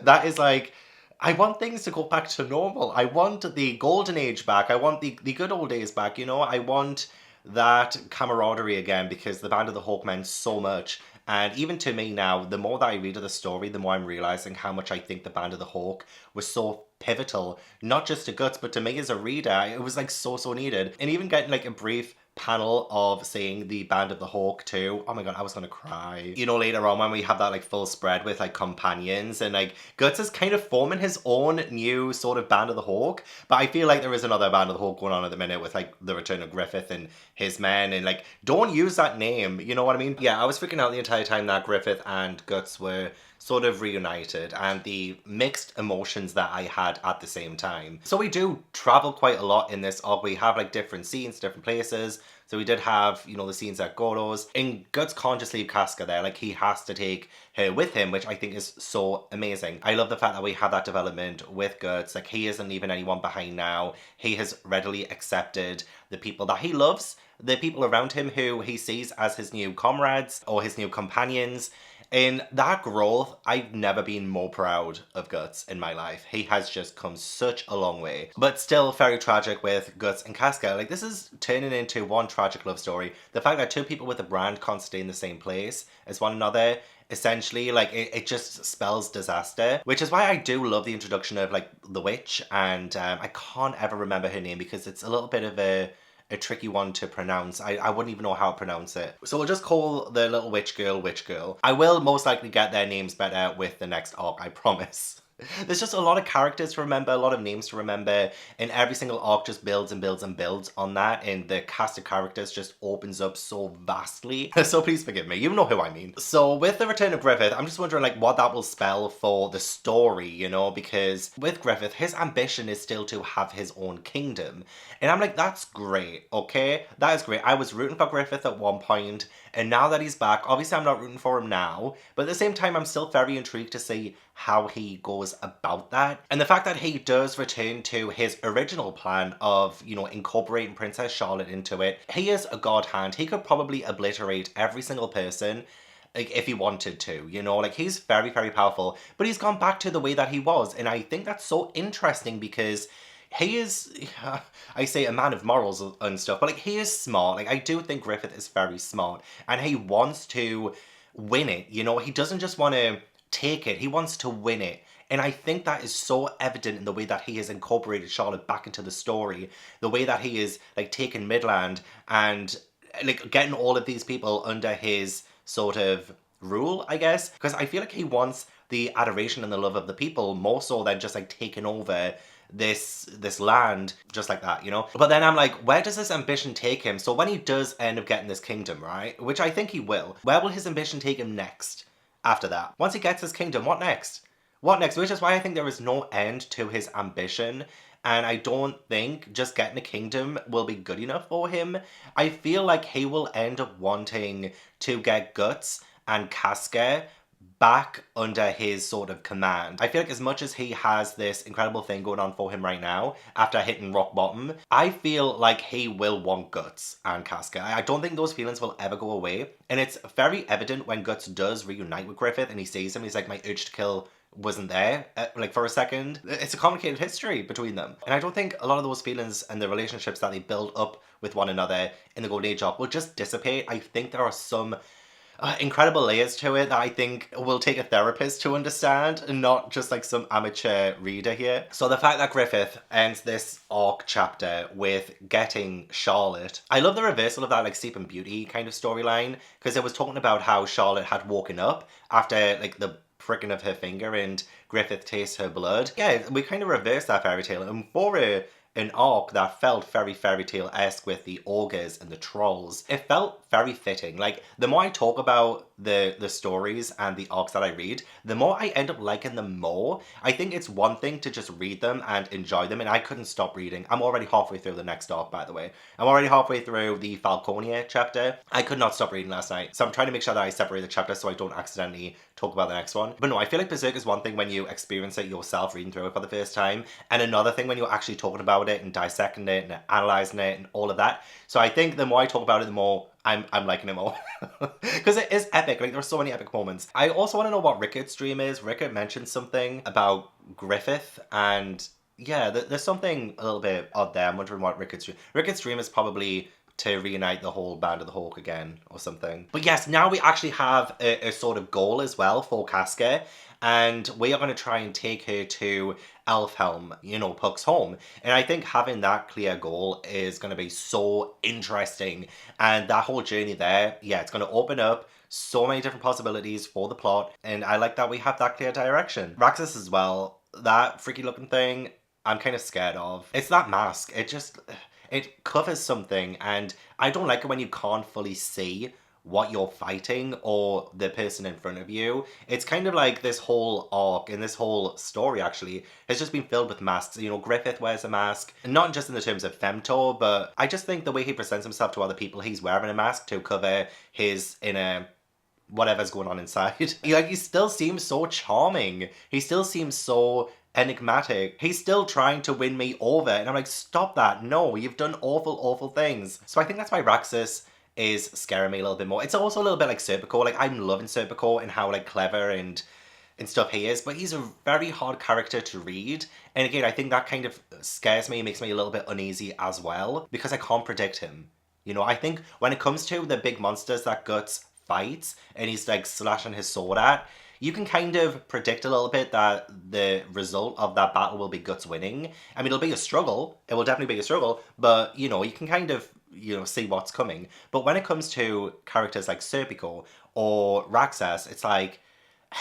that is like, I want things to go back to normal. I want the golden age back. I want the good old days back, you know? I want that camaraderie again, because the Band of the Hawk meant so much. And even to me now, the more that I read of the story, the more I'm realizing how much I think the Band of the Hawk was so pivotal, not just to Guts, but to me as a reader. It was like so needed. And even getting like a brief panel of seeing the Band of the Hawk too. Oh my god, I was gonna cry. You know, later on when we have that like full spread with like companions and like Guts is kind of forming his own new sort of Band of the Hawk, but I feel like there is another Band of the Hawk going on at the minute with like the return of Griffith and his men, and like don't use that name, you know what I mean? Yeah, I was freaking out the entire time that Griffith and Guts were sort of reunited and the mixed emotions that I had at the same time. So we do travel quite a lot in this arc. We have like different scenes, different places. So we did have, you know, the scenes at Goro's. And Guts can't just leave Casca there. Like, he has to take her with him, which I think is so amazing. I love the fact that we have that development with Guts. Like, he isn't leaving anyone behind now. He has readily accepted the people that he loves, the people around him who he sees as his new comrades or his new companions. In that growth, I've never been more proud of Guts in my life. He has just come such a long way. But still very tragic with Guts and Casca. Like, this is turning into one tragic love story. The fact that two people with a brand can't stay in the same place as one another, essentially, like, it just spells disaster. Which is why I do love the introduction of, like, the witch. And I can't ever remember her name because it's a little bit of a tricky one to pronounce. I wouldn't even know how to pronounce it. So we'll just call the little witch girl. I will most likely get their names better with the next arc, I promise. There's just a lot of characters to remember, a lot of names to remember, and every single arc just builds and builds and builds on that, and the cast of characters just opens up so vastly. So please forgive me, you know who I mean. So with the return of Griffith, I'm just wondering like what that will spell for the story, you know, because with Griffith, his ambition is still to have his own kingdom. And I'm like, that's great, okay? That is great. I was rooting for Griffith at one point, and now that he's back, obviously I'm not rooting for him now, but at the same time, I'm still very intrigued to see how he goes about that. And the fact that he does return to his original plan of, you know, incorporating Princess Charlotte into it. He is a god hand. He could probably obliterate every single person, like, if he wanted to, you know, like, he's very, very powerful, but he's gone back to the way that he was. And I think that's so interesting because he is, I say a man of morals and stuff, but like, he is smart. Like, I do think Griffith is very smart and he wants to win it, you know, he doesn't just want to take it, he wants to win it. And I think that is so evident in the way that he has incorporated Charlotte back into the story, the way that he is like taking Midland and like getting all of these people under his sort of rule, I guess, because I feel like he wants the adoration and the love of the people more so than just like taking over this land just like that, you know. But then I'm like, where does his ambition take him? So when he does end up getting this kingdom, right, which I think he will, where will his ambition take him next? After that, once he gets his kingdom, what next? What next? Which is why I think there is no end to his ambition. And I don't think just getting a kingdom will be good enough for him. I feel like he will end up wanting to get Guts and Casca back under his sort of command. I feel like as much as he has this incredible thing going on for him right now, after hitting rock bottom, I feel like he will want Guts and Casca. I don't think those feelings will ever go away. And it's very evident when Guts does reunite with Griffith and he sees him, he's like, my urge to kill wasn't there, like for a second. It's a complicated history between them. And I don't think a lot of those feelings and the relationships that they build up with one another in the Golden Age arc will just dissipate. I think there are some incredible layers to it that I think will take a therapist to understand and not just like some amateur reader here. So the fact that Griffith ends this arc chapter with getting Charlotte, I love the reversal of that like Sleeping Beauty kind of storyline, because it was talking about how Charlotte had woken up after like the pricking of her finger and Griffith tastes her blood. Yeah, we kind of reversed that fairy tale, and for an arc that felt very fairy tale-esque with the ogres and the trolls, it felt very fitting. Like, the more I talk about the stories and the arcs that I read, the more I end up liking them more. I think it's one thing to just read them and enjoy them, and I couldn't stop reading. I'm already halfway through the next arc, by the way. I'm already halfway through the Falconia chapter. I could not stop reading last night, so I'm trying to make sure that I separate the chapters so I don't accidentally talk about the next one. But no, I feel like Berserk is one thing when you experience it yourself reading through it for the first time, and another thing when you're actually talking about it and dissecting it and analysing it and all of that. So I think the more I talk about it, the more I'm liking it more. Because it is epic. Like, there's so many epic moments. I also want to know what Ricket's dream is. Ricket mentioned something about Griffith, and yeah, there's something a little bit odd there. I'm wondering what Ricket's dream is. Probably to reunite the whole Band of the Hawk again or something. But yes, now we actually have a sort of goal as well for Casca, and we are going to try and take her to Elfhelm, you know, Puck's home. And I think having that clear goal is going to be so interesting. And that whole journey there, yeah, it's going to open up so many different possibilities for the plot. And I like that we have that clear direction. Raxus as well, that freaky looking thing, I'm kind of scared of. It's that mask. It covers something, and I don't like it when you can't fully see what you're fighting or the person in front of you. It's kind of like this whole arc and this whole story actually has just been filled with masks. You know, Griffith wears a mask, not just in the terms of femto, but I just think the way he presents himself to other people, he's wearing a mask to cover his inner whatever's going on inside. He still seems so charming. He still seems so enigmatic. He's still trying to win me over, and I'm like, stop that. No, you've done awful, awful things. So I think that's why Raxus is scaring me a little bit more. It's also a little bit like Serpico. Like, I'm loving Serpico and how, like, clever and stuff he is, but he's a very hard character to read. And again, I think that kind of scares me, makes me a little bit uneasy as well, because I can't predict him. You know, I think when it comes to the big monsters that Guts fights and he's like slashing his sword at, you can kind of predict a little bit that the result of that battle will be Guts winning. I mean, it'll be a struggle. It will definitely be a struggle, but, you know, you can kind of, you know, see what's coming. But when it comes to characters like Serpico or Raxus, it's like,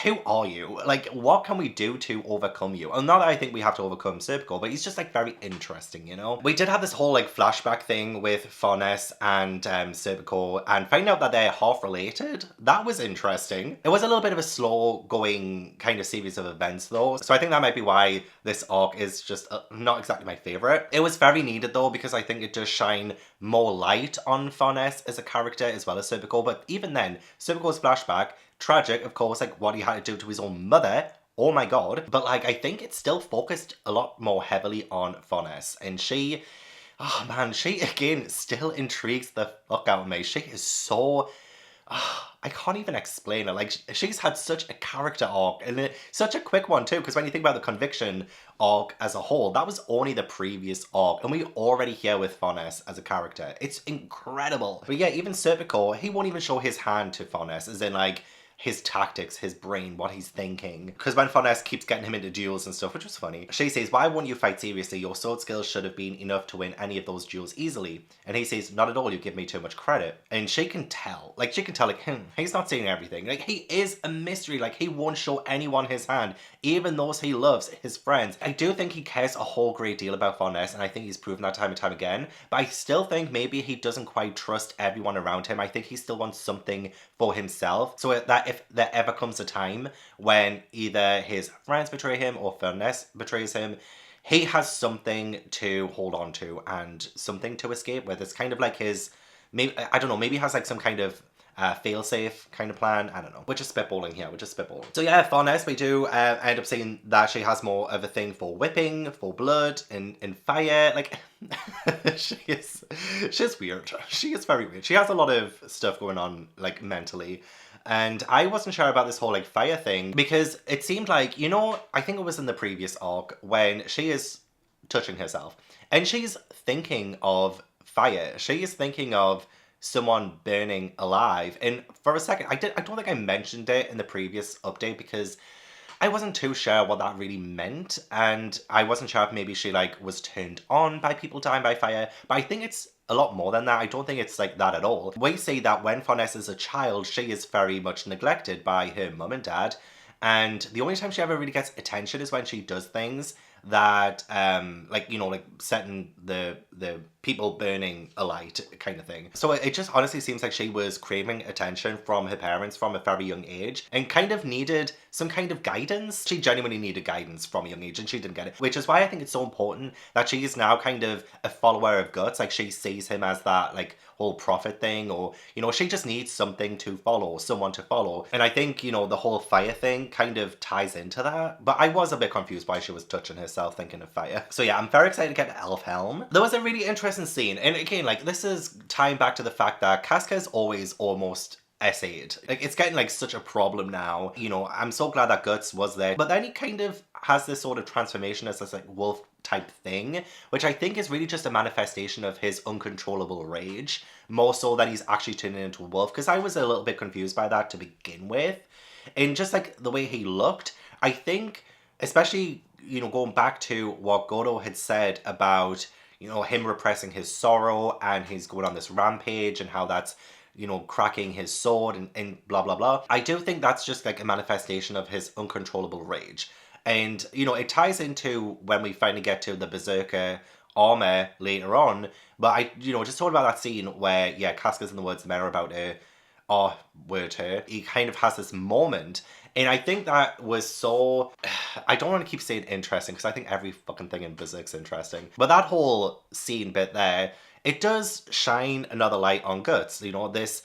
who are you? Like, what can we do to overcome you? And not that I think we have to overcome Serpico, but he's just, like, very interesting, you know? We did have this whole, like, flashback thing with Farnes and Serpico, and finding out that they're half-related. That was interesting. It was a little bit of a slow-going kind of series of events, though, so I think that might be why this arc is just not exactly my favourite. It was very needed, though, because I think it does shine more light on Farnes as a character as well as Serpico, but even then, Serpico's flashback, tragic, of course, like what he had to do to his own mother. Oh my god. But like, I think it's still focused a lot more heavily on Farnes. And she, oh man, she again still intrigues the fuck out of me. She is so, I can't even explain it. Like, she's had such a character arc, and such a quick one too, because when you think about the Conviction arc as a whole, that was only the previous arc, and we already here with Farnes as a character. It's incredible. But yeah, even Serpico, he won't even show his hand to Farnes, as in like, his tactics, his brain, what he's thinking. Because when Farnes keeps getting him into duels and stuff, which was funny, she says, why won't you fight seriously? Your sword skills should have been enough to win any of those duels easily. And he says, not at all, you give me too much credit. And she can tell, like, he's not seeing everything. Like, he is a mystery. Like, he won't show anyone his hand, even those he loves, his friends. I do think he cares a whole great deal about Farnes, and I think he's proven that time and time again. But I still think maybe he doesn't quite trust everyone around him. I think he still wants something for himself, so that if there ever comes a time when either his friends betray him or Farnes betrays him, he has something to hold on to and something to escape with. It's kind of like his, maybe, I don't know, maybe he has like some kind of fail-safe kind of plan. I don't know. We're just spitballing here. We're just spitballing. So yeah, Farnes, we do end up seeing that she has more of a thing for whipping, for blood, and fire. Like, she's weird. She is very weird. She has a lot of stuff going on, like, mentally. And I wasn't sure about this whole, like, fire thing, because it seemed like, you know, I think it was in the previous arc when she is touching herself, and she's thinking of fire. She is thinking of someone burning alive. And for a second, I don't think I mentioned it in the previous update because I wasn't too sure what that really meant, and I wasn't sure if maybe she like was turned on by people dying by fire, but I think it's a lot more than that. I don't think it's like that at all. We see that when Farnes is a child, she is very much neglected by her mum and dad, and the only time she ever really gets attention is when she does things that like, you know, like setting the people burning alight kind of thing. So it just honestly seems like she was craving attention from her parents from a very young age and kind of needed some kind of guidance. She genuinely needed guidance from a young age and she didn't get it, which is why I think it's so important that she is now kind of a follower of Guts. Like, she sees him as that like whole prophet thing, or, you know, she just needs something to follow, someone to follow. And I think, you know, the whole fire thing kind of ties into that, but I was a bit confused why she was touching herself thinking of fire. So yeah, I'm very excited to get to Elfhelm. There was a really interesting scene, and again, like, this is tying back to the fact that Casca's always almost essayed. Like, it's getting like such a problem now. You know, I'm so glad that Guts was there, but then he kind of has this sort of transformation as this like wolf type thing, which I think is really just a manifestation of his uncontrollable rage, more so than he's actually turning into a wolf, because I was a little bit confused by that to begin with. And just like the way he looked, I think, especially, you know, going back to what Godo had said about, you know, him repressing his sorrow and he's going on this rampage and how that's, you know, cracking his sword and blah, blah, blah. I do think that's just like a manifestation of his uncontrollable rage. And, you know, it ties into when we finally get to the Berserker armor later on. But I, you know, just talking about that scene where, yeah, Casca's in the woods and they're about to, word her. He kind of has this moment. And I think that was so, I don't want to keep saying interesting because I think every fucking thing in Berserk's interesting. But that whole scene bit there, it does shine another light on Guts. You know, this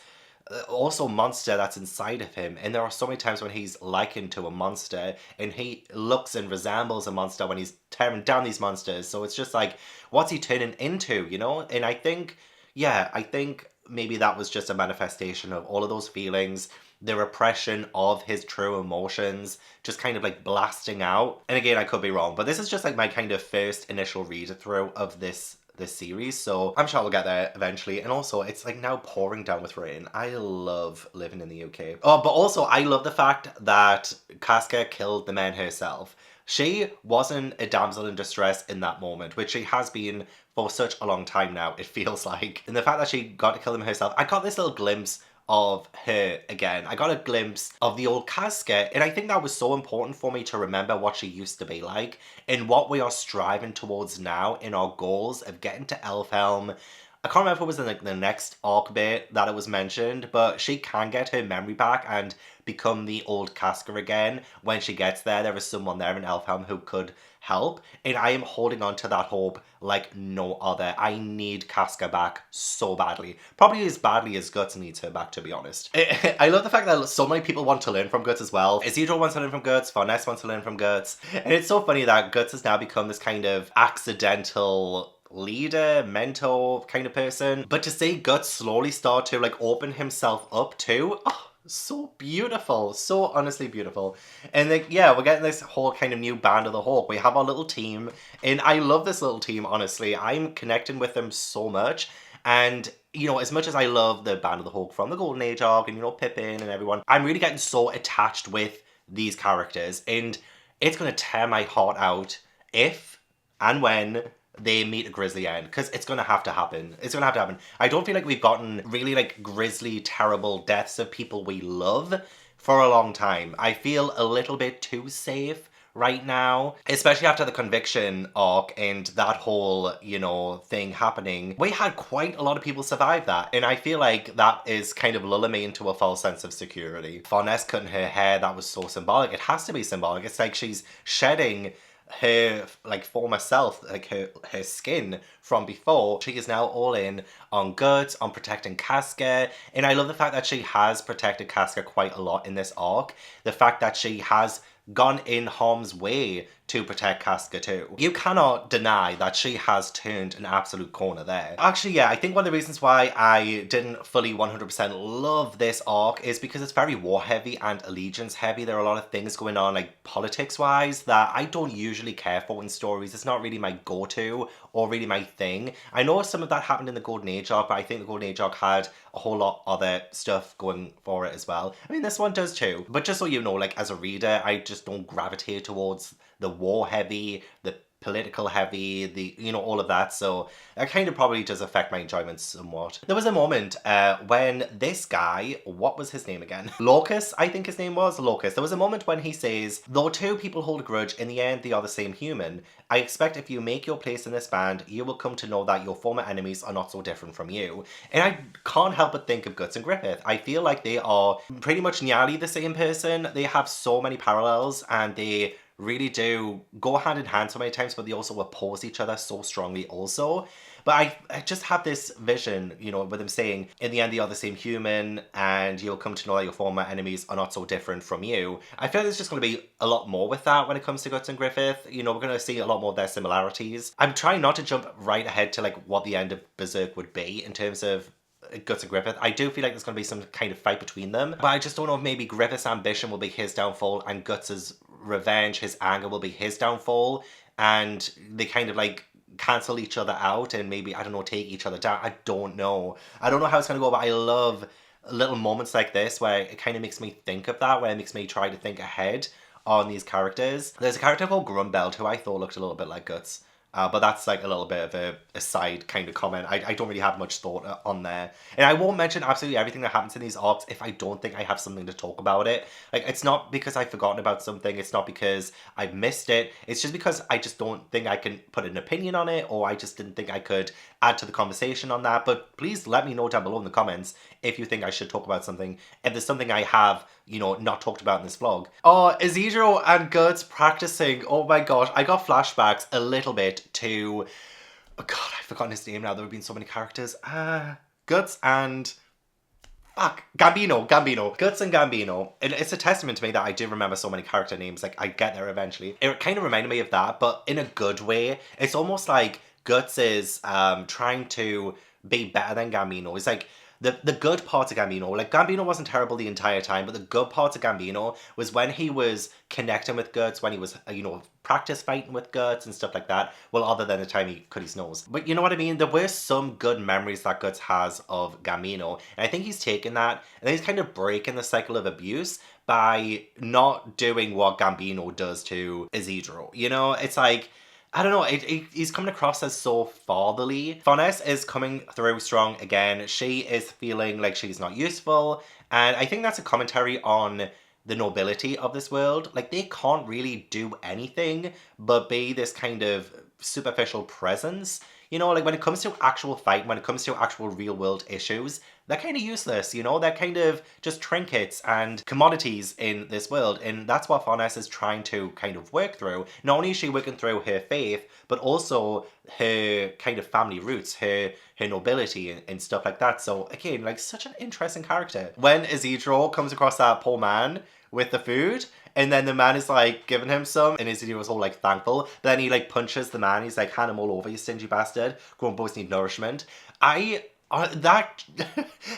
also monster that's inside of him. And there are so many times when he's likened to a monster and he looks and resembles a monster when he's tearing down these monsters. So it's just like, what's he turning into, you know? And I think, yeah, I think maybe that was just a manifestation of all of those feelings, the repression of his true emotions, just kind of like blasting out. And again, I could be wrong, but this is just like my kind of first initial read through of this series, so I'm sure we'll get there eventually. And also, it's like now pouring down with rain. I love living in the UK. Oh, but also I love the fact that Casca killed the man herself. She wasn't a damsel in distress in that moment, which she has been for such a long time now, it feels like. And the fact that she got to kill him herself, I got this little glimpse of her again. I got a glimpse of the old Casca, and I think that was so important for me to remember what she used to be like and what we are striving towards now in our goals of getting to Elfhelm. I can't remember if it was in like the next arc bit that it was mentioned, but she can get her memory back and become the old Casca again. When she gets there, there is someone there in Elfhelm who could help, and I am holding on to that hope like no other. I need Casca back so badly. Probably as badly as Guts needs her back, to be honest. I love the fact that so many people want to learn from Guts as well. Isidro wants to learn from Guts, Farnese wants to learn from Guts, and it's so funny that Guts has now become this kind of accidental leader, mentor kind of person. But to see Guts slowly start to like open himself up too, oh, so beautiful, so honestly beautiful. And like, yeah, we're getting this whole kind of new band of the Hawk. We have our little team, and I love this little team, honestly. I'm connecting with them so much. And, you know, as much as I love the Band of the Hawk from the Golden Age arc and, you know, Pippin and everyone, I'm really getting so attached with these characters, and it's going to tear my heart out if and when they meet a grisly end, because it's gonna have to happen. It's gonna have to happen. I don't feel like we've gotten really like grisly, terrible deaths of people we love for a long time. I feel a little bit too safe right now, especially after the Conviction arc and that whole, you know, thing happening. We had quite a lot of people survive that, and I feel like that is kind of lulling me into a false sense of security. Farnese cutting her hair, that was so symbolic. It has to be symbolic. It's like she's shedding her like former self, like her skin from before. She is now all in on Guts, on protecting Casca, and I love the fact that she has protected Casca quite a lot in this arc. The fact that she has gone in harm's way to protect Casca too. You cannot deny that she has turned an absolute corner there. Actually, yeah, I think one of the reasons why I didn't fully 100% love this arc is because it's very war heavy and allegiance heavy. There are a lot of things going on, like politics wise, that I don't usually care for in stories. It's not really my go-to or really my thing. I know some of that happened in the Golden Age arc, but I think the Golden Age arc had a whole lot other stuff going for it as well. I mean, this one does too. But just so you know, like as a reader, I just don't gravitate towards the war heavy, the political heavy, the, you know, all of that. So that kind of probably does affect my enjoyment somewhat. There was a moment when this guy, what was his name again? Locus, I think his name was. Locus. There was a moment when he says, though two people hold a grudge, in the end they are the same human. I expect if you make your place in this band, you will come to know that your former enemies are not so different from you. And I can't help but think of Guts and Griffith. I feel like they are pretty much nearly the same person. They have so many parallels, and they really do go hand in hand so many times, but they also oppose each other so strongly also. But I just have this vision, you know, with him saying, in the end, they are the same human, and you'll come to know that your former enemies are not so different from you. I feel like there's just going to be a lot more with that when it comes to Guts and Griffith. You know, we're going to see a lot more of their similarities. I'm trying not to jump right ahead to, like, what the end of Berserk would be in terms of Guts and Griffith. I do feel like there's going to be some kind of fight between them, but I just don't know if maybe Griffith's ambition will be his downfall and Guts's revenge, his anger will be his downfall. and they kind of like cancel each other out and maybe, I don't know, take each other down. I don't know. I don't know how it's going to go, but I love little moments like this where it kind of makes me think of that, where it makes me try to think ahead on these characters. There's a character called Grumbelt who I thought looked a little bit like Guts. But that's like a little bit of a side kind of comment. I don't really have much thought on there. And I won't mention absolutely everything that happens in these arcs if I don't think I have something to talk about it. Like, it's not because I've forgotten about something. It's not because I've missed it. It's just because I just don't think I can put an opinion on it, or I just didn't think I could add to the conversation on that. But please let me know down below in the comments if you think I should talk about something. If there's something I have, you know, not talked about in this vlog. Oh, Isidro and Guts practicing. Oh my gosh, I got flashbacks a little bit to, oh god, I've forgotten his name now. There have been so many characters. Guts and, fuck, Gambino. Guts and Gambino. And it's a testament to me that I do remember so many character names. Like, I get there eventually. It kind of reminded me of that, but in a good way. It's almost like Guts is trying to be better than Gambino. It's like, the good parts of Gambino, like Gambino wasn't terrible the entire time, but the good parts of Gambino was when he was connecting with Guts, when he was, you know, practice fighting with Guts and stuff like that. Well, other than the time he cut his nose. But you know what I mean? There were some good memories that Guts has of Gambino. And I think he's taken that, and then he's kind of breaking the cycle of abuse by not doing what Gambino does to Isidro. You know, it's like, I don't know, he's coming across as so fatherly. Foness is coming through strong again. She is feeling like she's not useful. And I think that's a commentary on the nobility of this world. Like, they can't really do anything but be this kind of superficial presence. You know, like when it comes to actual fight, when it comes to actual real world issues, they're kind of useless, you know? They're kind of just trinkets and commodities in this world. And that's what Foness is trying to kind of work through. Not only is she working through her faith, but also her kind of family roots, her nobility and stuff like that. So again, like, such an interesting character. When Isidro comes across that poor man with the food, and then the man is like giving him some, and Isidro was all like thankful. But then he like punches the man. He's like, hand him all over, you stingy bastard. Grown boys need nourishment. That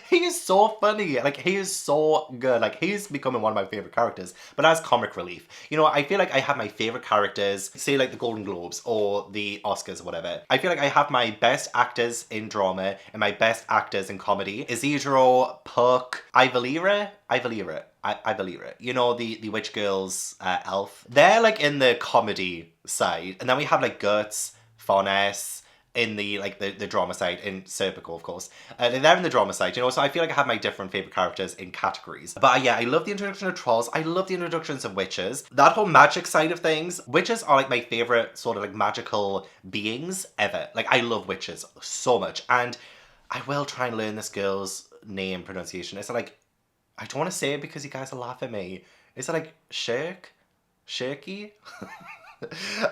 he is so funny. Like, he is so good. Like, he's becoming one of my favorite characters. But as comic relief, you know, I feel like I have my favorite characters, say like the Golden Globes or the Oscars or whatever. I feel like I have my best actors in drama and my best actors in comedy. Isidro, Puck, Ivalira. You know, the witch girl's elf. They're like in the comedy side. And then we have like Guts, Foness, in the like the drama side, in Serpico, of course. And they're in the drama side, you know, so I feel like I have my different favorite characters in categories. But yeah, I love the introduction of trolls. I love the introductions of witches. That whole magic side of things, witches are like my favorite sort of like magical beings ever. Like, I love witches so much. And I will try and learn this girl's name pronunciation. It's like, I don't want to say it because you guys will laugh at me. Is it like Shirky?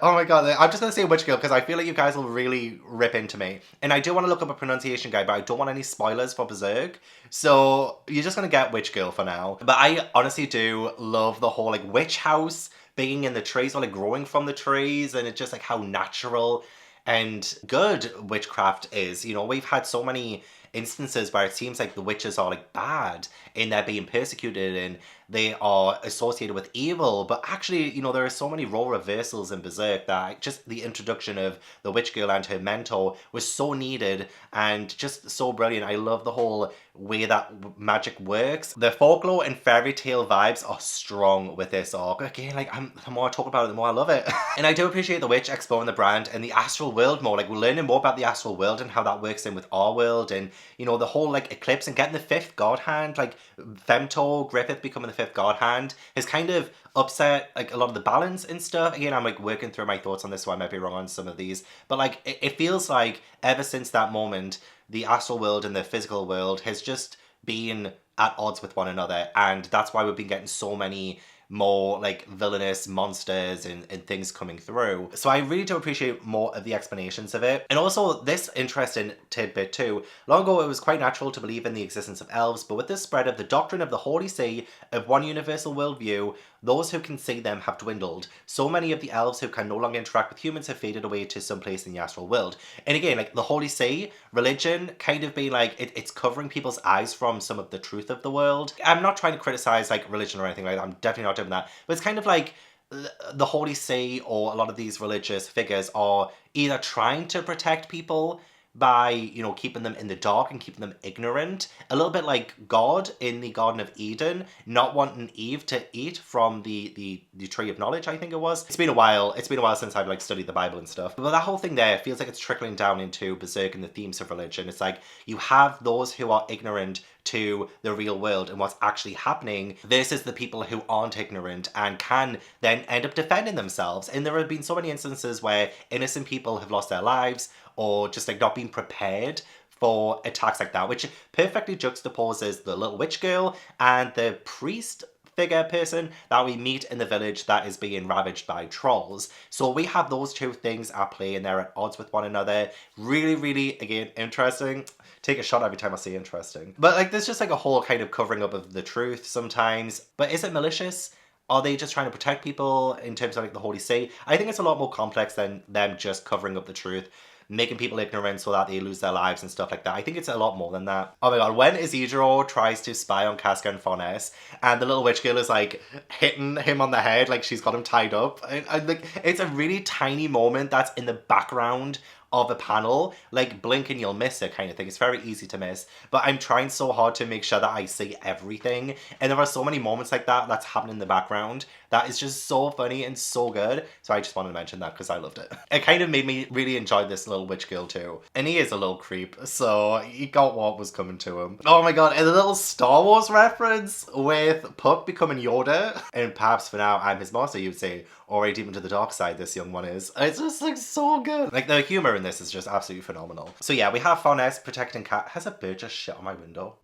Oh my god, I'm just gonna say Witch Girl because I feel like you guys will really rip into me. And I do want to look up a pronunciation guide, but I don't want any spoilers for Berserk. So you're just gonna get Witch Girl for now. But I honestly do love the whole like witch house being in the trees, or like growing from the trees, and it's just like how natural and good witchcraft is. You know, we've had so many instances where it seems like the witches are like bad and they're being persecuted and they are associated with evil, but actually, you know, there are so many role reversals in Berserk that just the introduction of the witch girl and her mentor was so needed and just so brilliant. I love the whole way that magic works. The folklore and fairy tale vibes are strong with this arc. Again, like, the more I talk about it, the more I love it. And I do appreciate the witch exploring the brand and the astral world more. Like, we're learning more about the astral world and how that works in with our world, and, you know, the whole like eclipse and getting the fifth god hand, like Femto Griffith becoming the fifth god hand has kind of upset like a lot of the balance and stuff. Again, I'm like working through my thoughts on this, so I might be wrong on some of these, but like it feels like ever since that moment, the astral world and the physical world has just been at odds with one another, and that's why we've been getting so many more like villainous monsters and things coming through. So I really do appreciate more of the explanations of it. And also this interesting tidbit too. Long ago it was quite natural to believe in the existence of elves, but with the spread of the doctrine of the Holy See of one universal worldview, those who can see them have dwindled. So many of the elves who can no longer interact with humans have faded away to some place in the astral world. And again, like the Holy See, religion kind of being like, it's covering people's eyes from some of the truth of the world. I'm not trying to criticize like religion or anything like that. I'm definitely not doing that. But it's kind of like the Holy See or a lot of these religious figures are either trying to protect people by, you know, keeping them in the dark and keeping them ignorant. A little bit like God in the Garden of Eden, not wanting Eve to eat from the tree of knowledge, I think it was. It's been a while since I've like studied the Bible and stuff. But that whole thing there feels like it's trickling down into Berserk and the themes of religion. It's like you have those who are ignorant to the real world and what's actually happening versus the people who aren't ignorant and can then end up defending themselves. And there have been so many instances where innocent people have lost their lives or just like not being prepared for attacks like that, which perfectly juxtaposes the little witch girl and the priest figure person that we meet in the village that is being ravaged by trolls. So we have those two things at play and they're at odds with one another. Really, really, again, interesting. Take a shot every time I say interesting. But like there's just like a whole kind of covering up of the truth sometimes. But is it malicious? Are they just trying to protect people in terms of like the Holy See? I think it's a lot more complex than them just covering up the truth, making people ignorant so that they lose their lives and stuff like that. I think it's a lot more than that. Oh my god, when Isidro tries to spy on Casca and Farnes, and the little witch girl is like hitting him on the head like she's got him tied up. Like it's a really tiny moment that's in the background of a panel, like blink and you'll miss it kind of thing. It's very easy to miss, but I'm trying so hard to make sure that I see everything, and there are so many moments like that that's happening in the background that is just so funny and so good. So I just wanted to mention that because I loved it. It kind of made me really enjoy this little witch girl too, and he is a little creep, so he got what was coming to him. Oh my god, and the little Star Wars reference with Puck becoming Yoda, and perhaps for now I'm his master, you'd say, or deep into the dark side this young one is. It's just like so good. Like the humor in this is just absolutely phenomenal. So yeah, we have Farnes protecting Cat. Has a bird just shit on my window?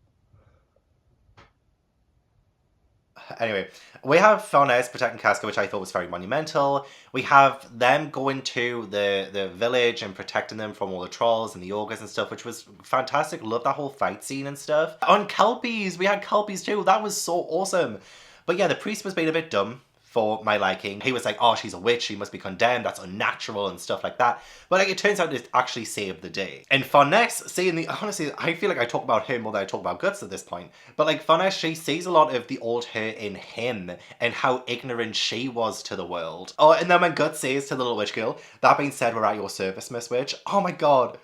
Anyway, we have Farnes protecting Casca, which I thought was very monumental. We have them going to the village and protecting them from all the trolls and the ogres and stuff, which was fantastic. Love that whole fight scene and stuff. On Kelpies, we had Kelpies too. That was so awesome. But yeah, the priest was being a bit dumb for my liking. He was like, oh, she's a witch, she must be condemned, that's unnatural and stuff like that. But like, it turns out it actually saved the day. And Farnes, seeing the, honestly, I feel like I talk about him more than I talk about Guts at this point. But like Farnes, she sees a lot of the old her in him and how ignorant she was to the world. Oh, and then when Guts says to the little witch girl, that being said, we're at your service, Miss Witch. Oh my god.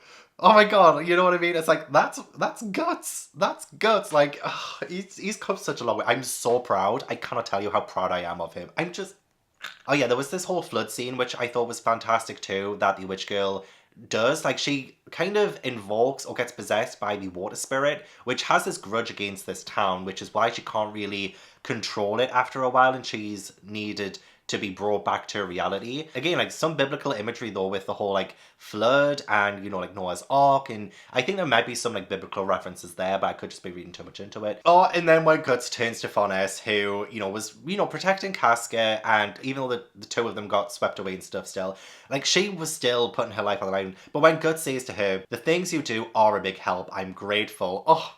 Oh my god, you know what I mean? It's like, that's Guts. That's Guts. Like, ugh, he's come such a long way. I'm so proud. I cannot tell you how proud I am of him. I'm just... Oh yeah, there was this whole flood scene, which I thought was fantastic too, that the witch girl does. Like, she kind of invokes or gets possessed by the water spirit, which has this grudge against this town, which is why she can't really control it after a while, and she's needed to be brought back to reality. Again, like some biblical imagery though with the whole like flood and, you know, like Noah's Ark, and I think there might be some like biblical references there, but I could just be reading too much into it. Oh, and then when Guts turns to Farnes, who, you know, was, you know, protecting Casca, and even though the two of them got swept away and stuff still, like she was still putting her life on the line. But when Guts says to her, the things you do are a big help, I'm grateful. Oh,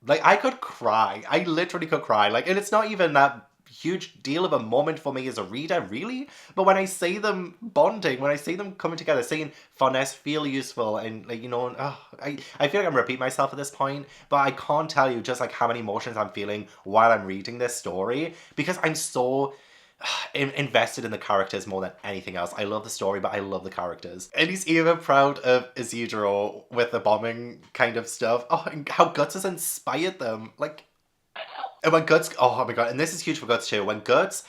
like I could cry. I literally could cry. Like, and it's not even that huge deal of a moment for me as a reader, really, but when I see them bonding, when I see them coming together, seeing Farnes feel useful, and like, you know, I feel like I'm repeating myself at this point, but I can't tell you just like how many emotions I'm feeling while I'm reading this story, because I'm so invested in the characters more than anything else. I love the story, but I love the characters. And he's even proud of Isidro with the bombing kind of stuff. Oh, and how Guts has inspired them. Like, and when Guts, oh my god, and this is huge for Guts too, when Guts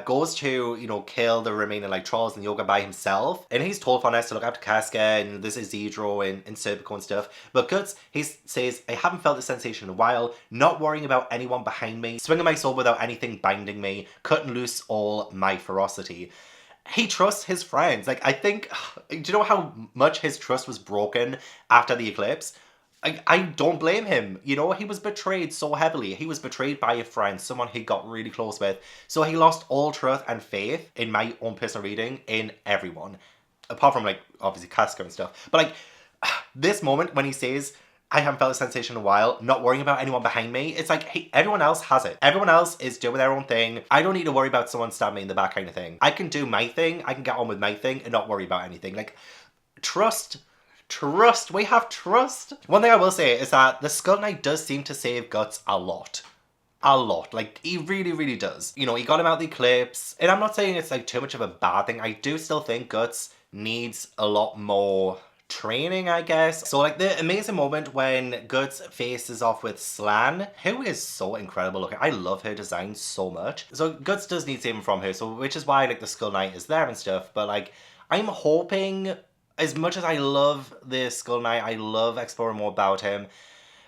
goes to, you know, kill the remaining like trolls and yoga by himself, and he's told Farnes to look after Casca, and this is Isidro and Serpico and stuff, but Guts, he says, I haven't felt this sensation in a while, not worrying about anyone behind me, swinging my sword without anything binding me, cutting loose all my ferocity. He trusts his friends. Like, I think, do you know how much his trust was broken after the eclipse? I don't blame him. You know, he was betrayed so heavily. He was betrayed by a friend, someone he got really close with. So he lost all trust and faith, in my own personal reading, in everyone. Apart from, like, obviously Casca and stuff. But, like, this moment when he says, I haven't felt a sensation in a while, not worrying about anyone behind me, it's like, hey, everyone else has it. Everyone else is doing their own thing. I don't need to worry about someone stabbing me in the back kind of thing. I can do my thing, I can get on with my thing, and not worry about anything. Like, trust. We have trust. One thing I will say is that the Skull Knight does seem to save Guts a lot. a lot. Like, he really, really does. You know, he got him out the Eclipse. And I'm not saying it's like too much of a bad thing. I do still think Guts needs a lot more training, I guess. So like the amazing moment when Guts faces off with Slan, who is so incredible looking. I love her design so much. So Guts does need saving from her, so which is why like the Skull Knight is there and stuff. But like I'm hoping, as much as I love the Skull Knight, I love exploring more about him,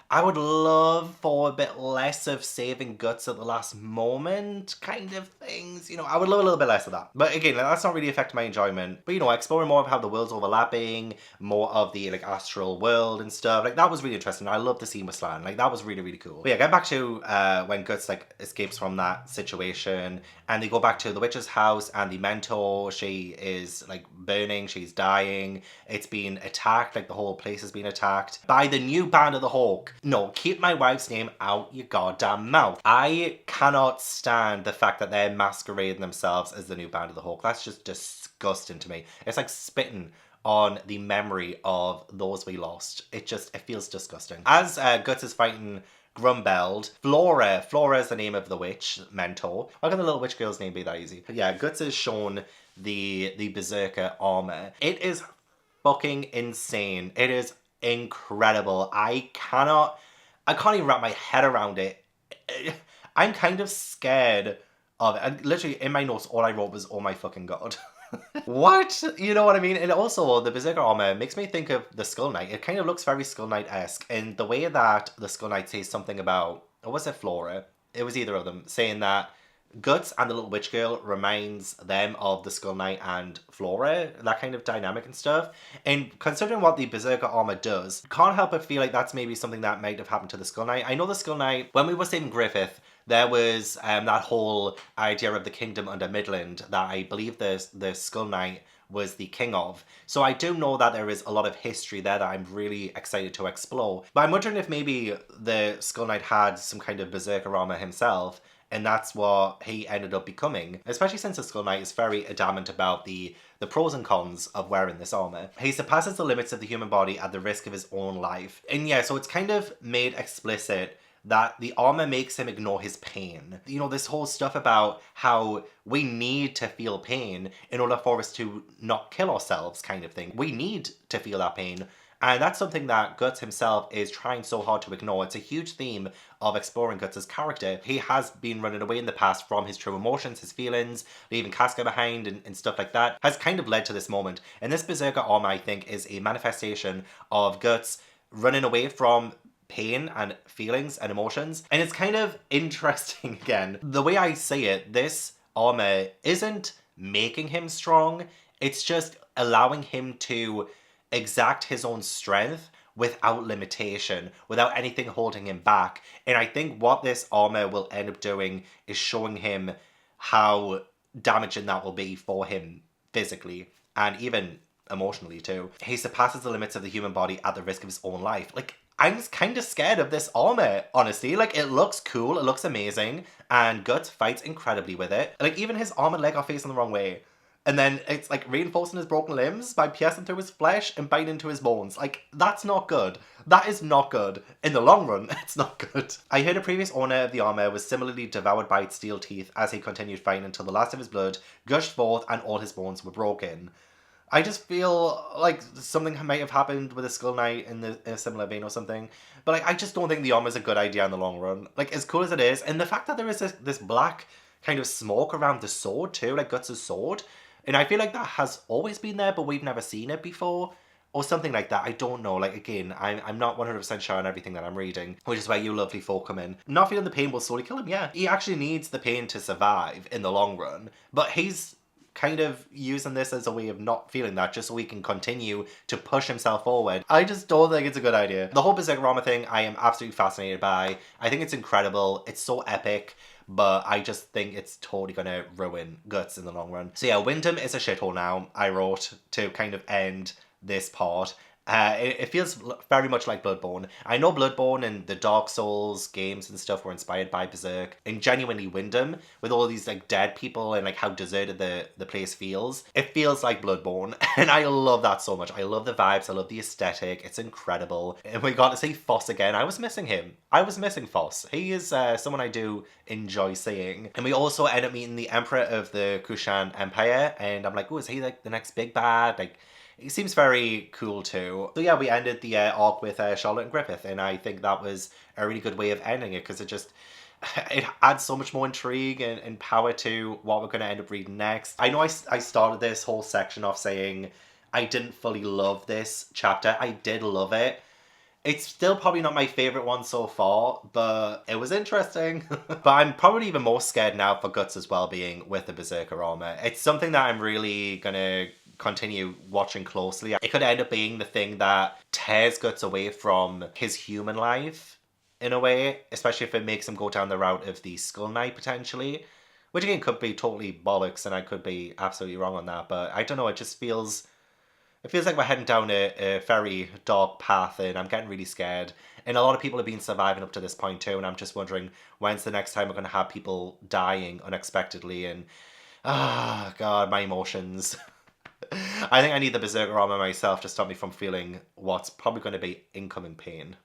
I would love for a bit less of saving Guts at the last moment kind of things. You know, I would love a little bit less of that. But again, like, that's not really affecting my enjoyment. But you know, exploring more of how the world's overlapping, more of the like astral world and stuff. Like that was really interesting. I love the scene with Slan. Like that was really, really cool. But yeah, getting back to when Guts like escapes from that situation and they go back to the witch's house and the mentor, she is like burning, she's dying. It's been attacked, like the whole place has been attacked by the new Band of the Hawk. No, keep my wife's name out your goddamn mouth. I cannot stand the fact that they're masquerading themselves as the new Band of the Hawk. That's just disgusting to me. It's like spitting on the memory of those we lost. It feels disgusting. As Guts is fighting Grumbeld, Flora is the name of the witch mentor. How can the little witch girl's name be that easy? But yeah, Guts is shown the Berserker armor. It is fucking insane. It is incredible. I can't even wrap my head around it. I'm kind of scared of it. And literally in my notes, all I wrote was, oh my fucking god. What? You know what I mean? And also, the Berserker armor makes me think of the Skull Knight. It kind of looks very Skull Knight-esque. And the way that the Skull Knight says something about, or was it Flora? It was either of them, saying that Guts and the little witch girl reminds them of the Skull Knight and Flora, that kind of dynamic and stuff. And considering what the Berserker armor does, can't help but feel like that's maybe something that might have happened to the Skull Knight. I know the Skull Knight, when we were saving Griffith, there was that whole idea of the kingdom under Midland that I believe the Skull Knight was the king of. So I do know that there is a lot of history there that I'm really excited to explore. But I'm wondering if maybe the Skull Knight had some kind of Berserker armor himself, and that's what he ended up becoming. Especially since the Skull Knight is very adamant about the pros and cons of wearing this armor. He surpasses the limits of the human body at the risk of his own life. And yeah, so it's kind of made explicit that the armor makes him ignore his pain. You know, this whole stuff about how we need to feel pain in order for us to not kill ourselves kind of thing. We need to feel that pain. And that's something that Guts himself is trying so hard to ignore. It's a huge theme of exploring Guts' character. He has been running away in the past from his true emotions, his feelings, leaving Casca behind and stuff like that, has kind of led to this moment. And this Berserker armor, I think, is a manifestation of Guts running away from pain and feelings and emotions. And it's kind of interesting again. The way I say it, this armor isn't making him strong. It's just allowing him to exact his own strength without limitation, without anything holding him back. And I think what this armor will end up doing is showing him how damaging that will be for him physically and even emotionally too. He surpasses the limits of the human body at the risk of his own life. Like, I'm kind of scared of this armor, honestly. Like, it looks cool, it looks amazing, and Guts fights incredibly with it. Like, even his arm and leg are facing the wrong way. And then it's like reinforcing his broken limbs by piercing through his flesh and biting into his bones. Like, that's not good. That is not good. In the long run, it's not good. I heard a previous owner of the armor was similarly devoured by its steel teeth as he continued fighting until the last of his blood gushed forth and all his bones were broken. I just feel like something might have happened with a Skull Knight in a similar vein or something. But like, I just don't think the armor is a good idea in the long run. Like, as cool as it is, and the fact that there is this black kind of smoke around the sword too, like Guts' sword. And I feel like that has always been there, but we've never seen it before. Or something like that. I don't know. Like, again, I'm not 100% sure on everything that I'm reading. Which is where you lovely folk come in. Not feeling the pain will slowly kill him, yeah. He actually needs the pain to survive in the long run. But he's kind of using this as a way of not feeling that, just so he can continue to push himself forward. I just don't think it's a good idea. The whole Berserker armor thing, I am absolutely fascinated by. I think it's incredible. It's so epic. But I just think it's totally going to ruin Guts in the long run. So yeah, Wyndham is a shithole now, I wrote, to kind of end this part. It feels very much like Bloodborne. I know Bloodborne and the Dark Souls games and stuff were inspired by Berserk and genuinely Wyndham with all these like dead people and like how deserted the place feels. It feels like Bloodborne and I love that so much. I love the vibes. I love the aesthetic. It's incredible. And we got to see Foss again. I was missing him. I was missing Foss. He is someone I do enjoy seeing. And we also end up meeting the Emperor of the Kushan Empire and I'm like, oh, is he like the next big bad? Like, he seems very cool too. So yeah, we ended the arc with Charlotte and Griffith, and I think that was a really good way of ending it because it adds so much more intrigue and power to what we're going to end up reading next. I know I started this whole section off saying I didn't fully love this chapter. I did love it. It's still probably not my favourite one so far, but it was interesting. But I'm probably even more scared now for Guts' well-being with the Berserker armor. It's something that I'm really gonna continue watching closely. It could end up being the thing that tears Guts away from his human life in a way, especially if it makes him go down the route of the Skull Knight potentially, which again could be totally bollocks and I could be absolutely wrong on that, but I don't know, it feels like we're heading down a very dark path and I'm getting really scared. And a lot of people have been surviving up to this point too, and I'm just wondering when's the next time we're going to have people dying unexpectedly and God, my emotions. I think I need the Berserker armor myself to stop me from feeling what's probably going to be incoming pain.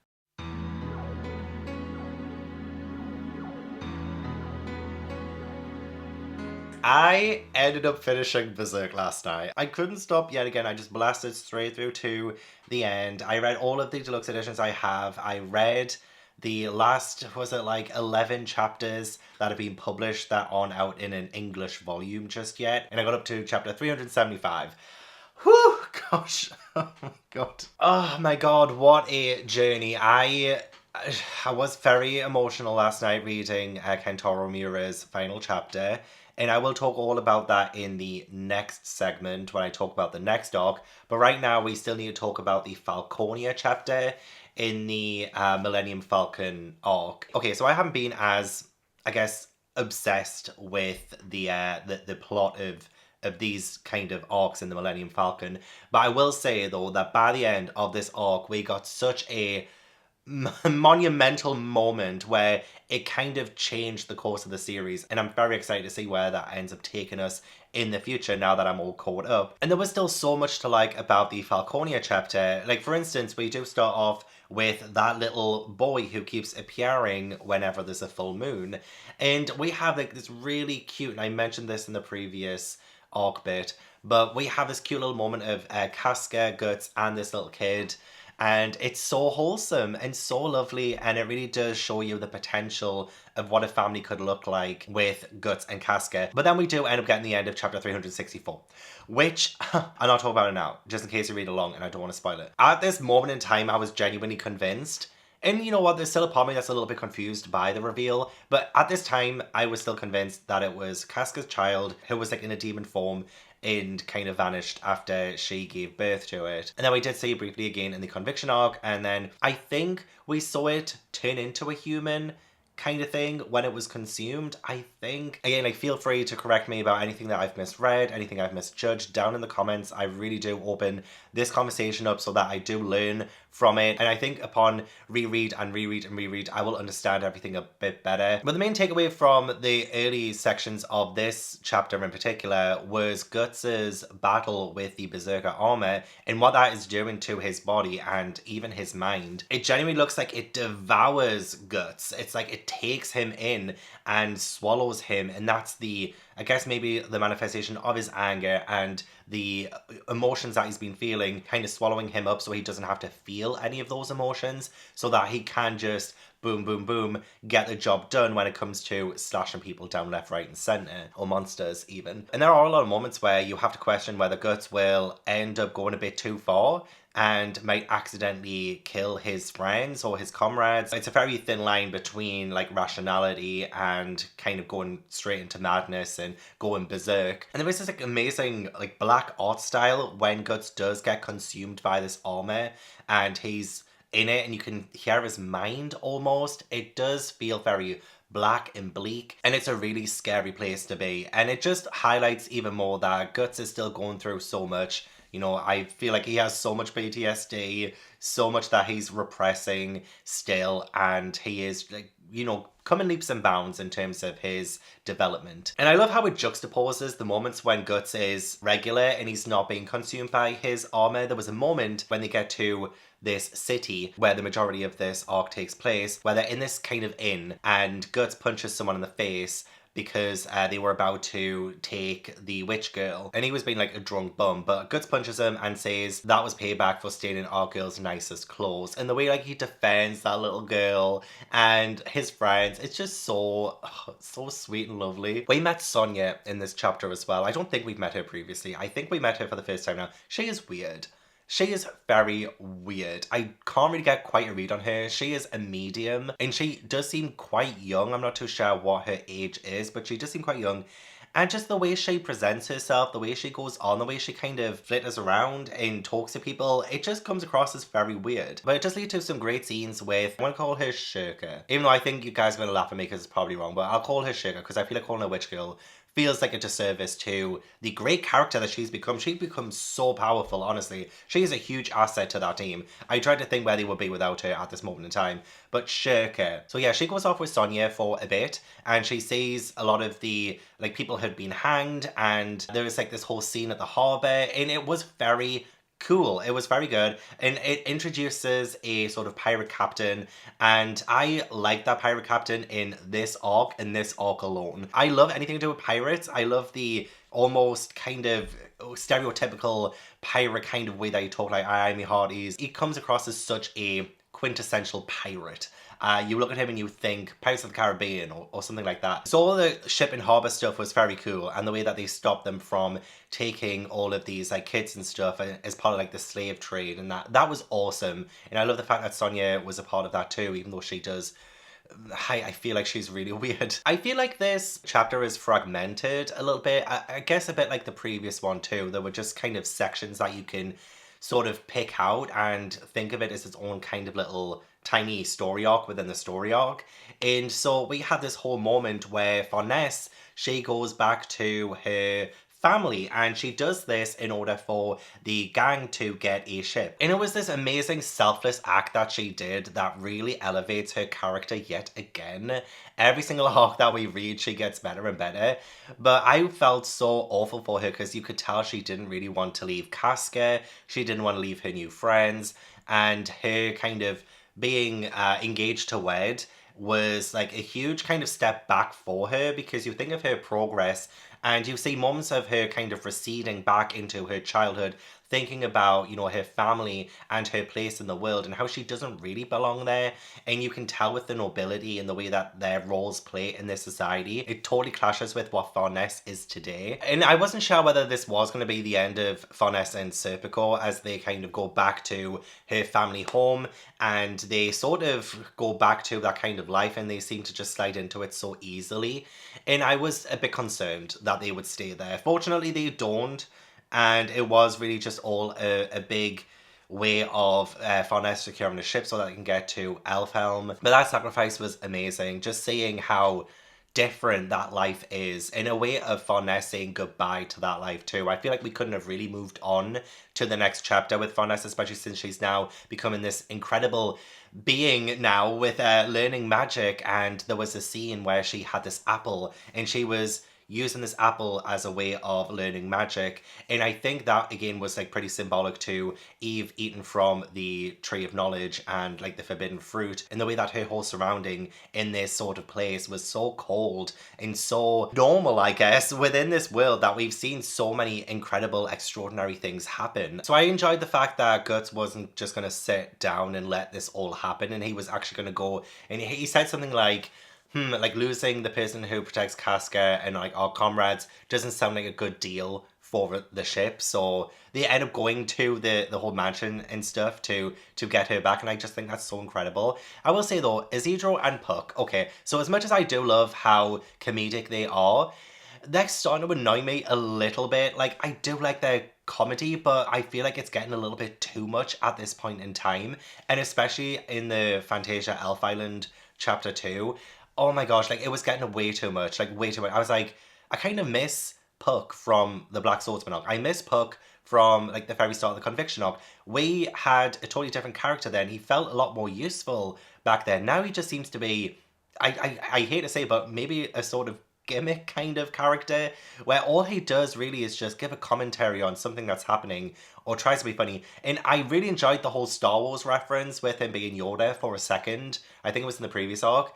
I ended up finishing Berserk last night. I couldn't stop yet again. I just blasted straight through to the end. I read all of the deluxe editions I have. I read the last, was it like 11 chapters that have been published that aren't out in an English volume just yet. And I got up to chapter 375. Whew, gosh. Oh my god. Oh my god, what a journey. I was very emotional last night reading Kentaro Miura's final chapter. And I will talk all about that in the next segment when I talk about the next arc. But right now we still need to talk about the Falconia chapter in the Millennium Falcon arc. Okay, so I haven't been as, I guess, obsessed with the plot of these kind of arcs in the Millennium Falcon. But I will say though that by the end of this arc we got such a monumental moment where it kind of changed the course of the series, and I'm very excited to see where that ends up taking us in the future now that I'm all caught up. And there was still so much to like about the Falconia chapter. Like for instance, we do start off with that little boy who keeps appearing whenever there's a full moon, and we have like this really cute, and I mentioned this in the previous arc bit, but we have this cute little moment of Casca, Guts, and this little kid. And it's so wholesome and so lovely, and it really does show you the potential of what a family could look like with Guts and Casca. But then we do end up getting the end of chapter 364, which I'm not talking about it now, just in case you read along and I don't want to spoil it. At this moment in time, I was genuinely convinced. And you know what, there's still a part of me that's a little bit confused by the reveal, but at this time, I was still convinced that it was Casca's child who was like in a demon form and kind of vanished after she gave birth to it. And then we did see it briefly again in the Conviction arc, and then I think we saw it turn into a human kind of thing when it was consumed, I think. Again, like, feel free to correct me about anything that I've misread, anything I've misjudged down in the comments. I really do open this conversation up so that I do learn from it, and I think upon reread, I will understand everything a bit better. But the main takeaway from the early sections of this chapter in particular was Guts' battle with the Berserker armor and what that is doing to his body and even his mind. It genuinely looks like it devours Guts. It's like it takes him in and swallows him, and that's the, I guess maybe the manifestation of his anger and the emotions that he's been feeling, kind of swallowing him up so he doesn't have to feel any of those emotions, so that he can just boom, boom, boom, get the job done when it comes to slashing people down left, right, and center, or monsters even. And there are a lot of moments where you have to question whether Guts will end up going a bit too far and might accidentally kill his friends or his comrades. It's a very thin line between like rationality and kind of going straight into madness and going berserk. And there is this like amazing like black art style when Guts does get consumed by this armor and he's in it and you can hear his mind almost. It does feel very black and bleak, and it's a really scary place to be, and it just highlights even more that Guts is still going through so much You know, I feel like he has so much PTSD, so much that he's repressing still, and he is like, you know, coming leaps and bounds in terms of his development. And I love how it juxtaposes the moments when Guts is regular and he's not being consumed by his armor. There was a moment when they get to this city where the majority of this arc takes place, where they're in this kind of inn and Guts punches someone in the face because they were about to take the witch girl, and he was being like a drunk bum, but Guts punches him and says that was payback for stealing our girl's nicest clothes. And the way like he defends that little girl and his friends, it's just so sweet and lovely. We met Sonya in this chapter as well. I don't think we've met her previously. I think we met her for the first time now. She is weird. She is very weird. I can't really get quite a read on her. She is a medium and she does seem quite young. I'm not too sure what her age is, but she does seem quite young. And just the way she presents herself, the way she goes on, the way she kind of flitters around and talks to people, it just comes across as very weird. But it does lead to some great scenes with, I want to call her Shirka. Even though I think you guys are going to laugh at me because it's probably wrong, but I'll call her Shirka because I feel like calling her Witch Girl feels like a disservice to the great character that she's become. She becomes so powerful, honestly. She is a huge asset to that team. I tried to think where they would be without her at this moment in time. But Shirka. So yeah, she goes off with Sonya for a bit and she sees a lot of the like people had been hanged, and there was like this whole scene at the harbour, and it was very cool. It was very good, and it introduces a sort of pirate captain, and I like that pirate captain in this arc alone. I love anything to do with pirates. I love the almost kind of stereotypical pirate kind of way that he talk, like I am hearties. He comes across as such a quintessential pirate. You look at him and you think Pirates of the Caribbean or something like that. So all the ship and harbour stuff was very cool, and the way that they stopped them from taking all of these like kids and stuff as part of like the slave trade, and that was awesome. And I love the fact that Sonya was a part of that too, even though she does I feel like she's really weird. I feel like this chapter is fragmented a little bit. I guess a bit like the previous one too. There were just kind of sections that you can sort of pick out and think of it as its own kind of little tiny story arc within the story arc. And so we had this whole moment where Farnese, she goes back to her family, and she does this in order for the gang to get a ship. And it was this amazing selfless act that she did that really elevates her character yet again. Every single arc that we read, she gets better and better. But I felt so awful for her because you could tell she didn't really want to leave Casca. She didn't want to leave her new friends, and her kind of being engaged to wed was like a huge kind of step back for her, because you think of her progress and you see moments of her kind of receding back into her childhood, thinking about, you know, her family and her place in the world and how she doesn't really belong there. And you can tell with the nobility and the way that their roles play in this society, it totally clashes with what Farnese is today. And I wasn't sure whether this was going to be the end of Farnese and Serpico as they kind of go back to her family home, and they sort of go back to that kind of life, and they seem to just slide into it so easily. And I was a bit concerned that they would stay there. Fortunately, they don't. And it was really just all a big way of Farnese securing the ship so that they can get to Elfhelm. But that sacrifice was amazing. Just seeing how different that life is, in a way of Farnese saying goodbye to that life too. I feel like we couldn't have really moved on to the next chapter with Farnese, especially since she's now becoming this incredible being now with learning magic. And there was a scene where she had this apple and she was using this apple as a way of learning magic. And I think that again was like pretty symbolic to Eve eating from the tree of knowledge and like the forbidden fruit, and the way that her whole surrounding in this sort of place was so cold and so normal, I guess, within this world that we've seen so many incredible, extraordinary things happen. So I enjoyed the fact that Guts wasn't just going to sit down and let this all happen, and he was actually going to go, and he said something like losing the person who protects Casca and like our comrades doesn't sound like a good deal for the ship. So they end up going to the whole mansion and stuff to get her back, and I just think that's so incredible. I will say though, Isidro and Puck, okay, so as much as I do love how comedic they are, they're starting to annoy me a little bit. Like, I do like their comedy, but I feel like it's getting a little bit too much at this point in time, and especially in the Fantasia Elf Island chapter 2. Oh my gosh, like it was getting way too much, like way too much. I was like, I kind of miss Puck from the Black Swordsman arc. I miss Puck from like the very start of the Conviction arc. We had a totally different character then. He felt a lot more useful back then. Now he just seems to be, I hate to say, but maybe a sort of gimmick kind of character where all he does really is just give a commentary on something that's happening or tries to be funny. And I really enjoyed the whole Star Wars reference with him being Yoda for a second. I think it was in the previous arc.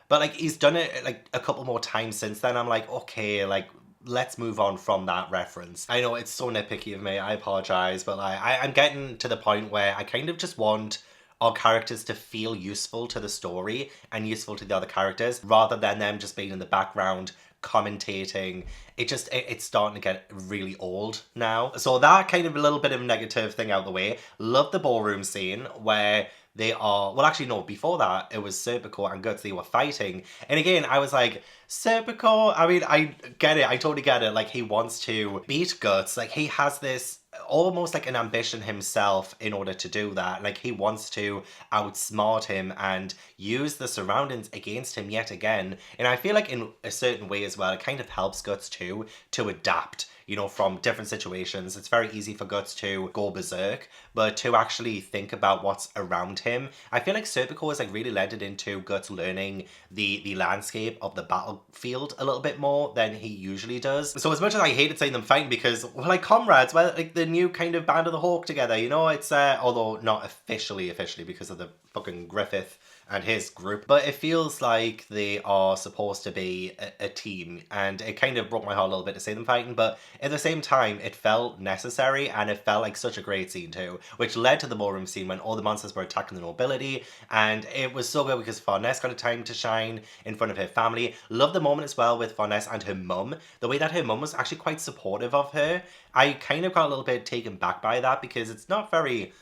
But like he's done it like a couple more times since then. I'm like, okay, like let's move on from that reference. I know it's so nitpicky of me, I apologize, but like I'm getting to the point where I kind of just want our characters to feel useful to the story and useful to the other characters rather than them just being in the background commentating. It's starting to get really old now. So that kind of a little bit of a negative thing out the way. Love the ballroom scene where they are, well actually no, before that it was Serpico and Guts, they were fighting. And again, I was like, Serpico, I mean, I get it, I totally get it. Like he wants to beat Guts, like he has this almost like an ambition himself in order to do that. Like he wants to outsmart him and use the surroundings against him yet again. And I feel like in a certain way as well, it kind of helps Guts too to adapt, you know, from different situations. It's very easy for Guts to go berserk, but to actually think about what's around him. I feel like Serpico has like really led it into Guts learning the landscape of the battlefield a little bit more than he usually does. So as much as I hated saying them fighting because we're like comrades, we're like the new kind of Band of the Hawk together, you know, it's although not officially because of the fucking Griffith and his group, but it feels like they are supposed to be a team, and it kind of broke my heart a little bit to see them fighting, but at the same time it felt necessary and it felt like such a great scene too, which led to the ballroom scene when all the monsters were attacking the nobility, and it was so good because Farnese got a time to shine in front of her family. Love the moment as well with Farnese and her mum, the way that her mum was actually quite supportive of her. I kind of got a little bit taken back by that because it's not very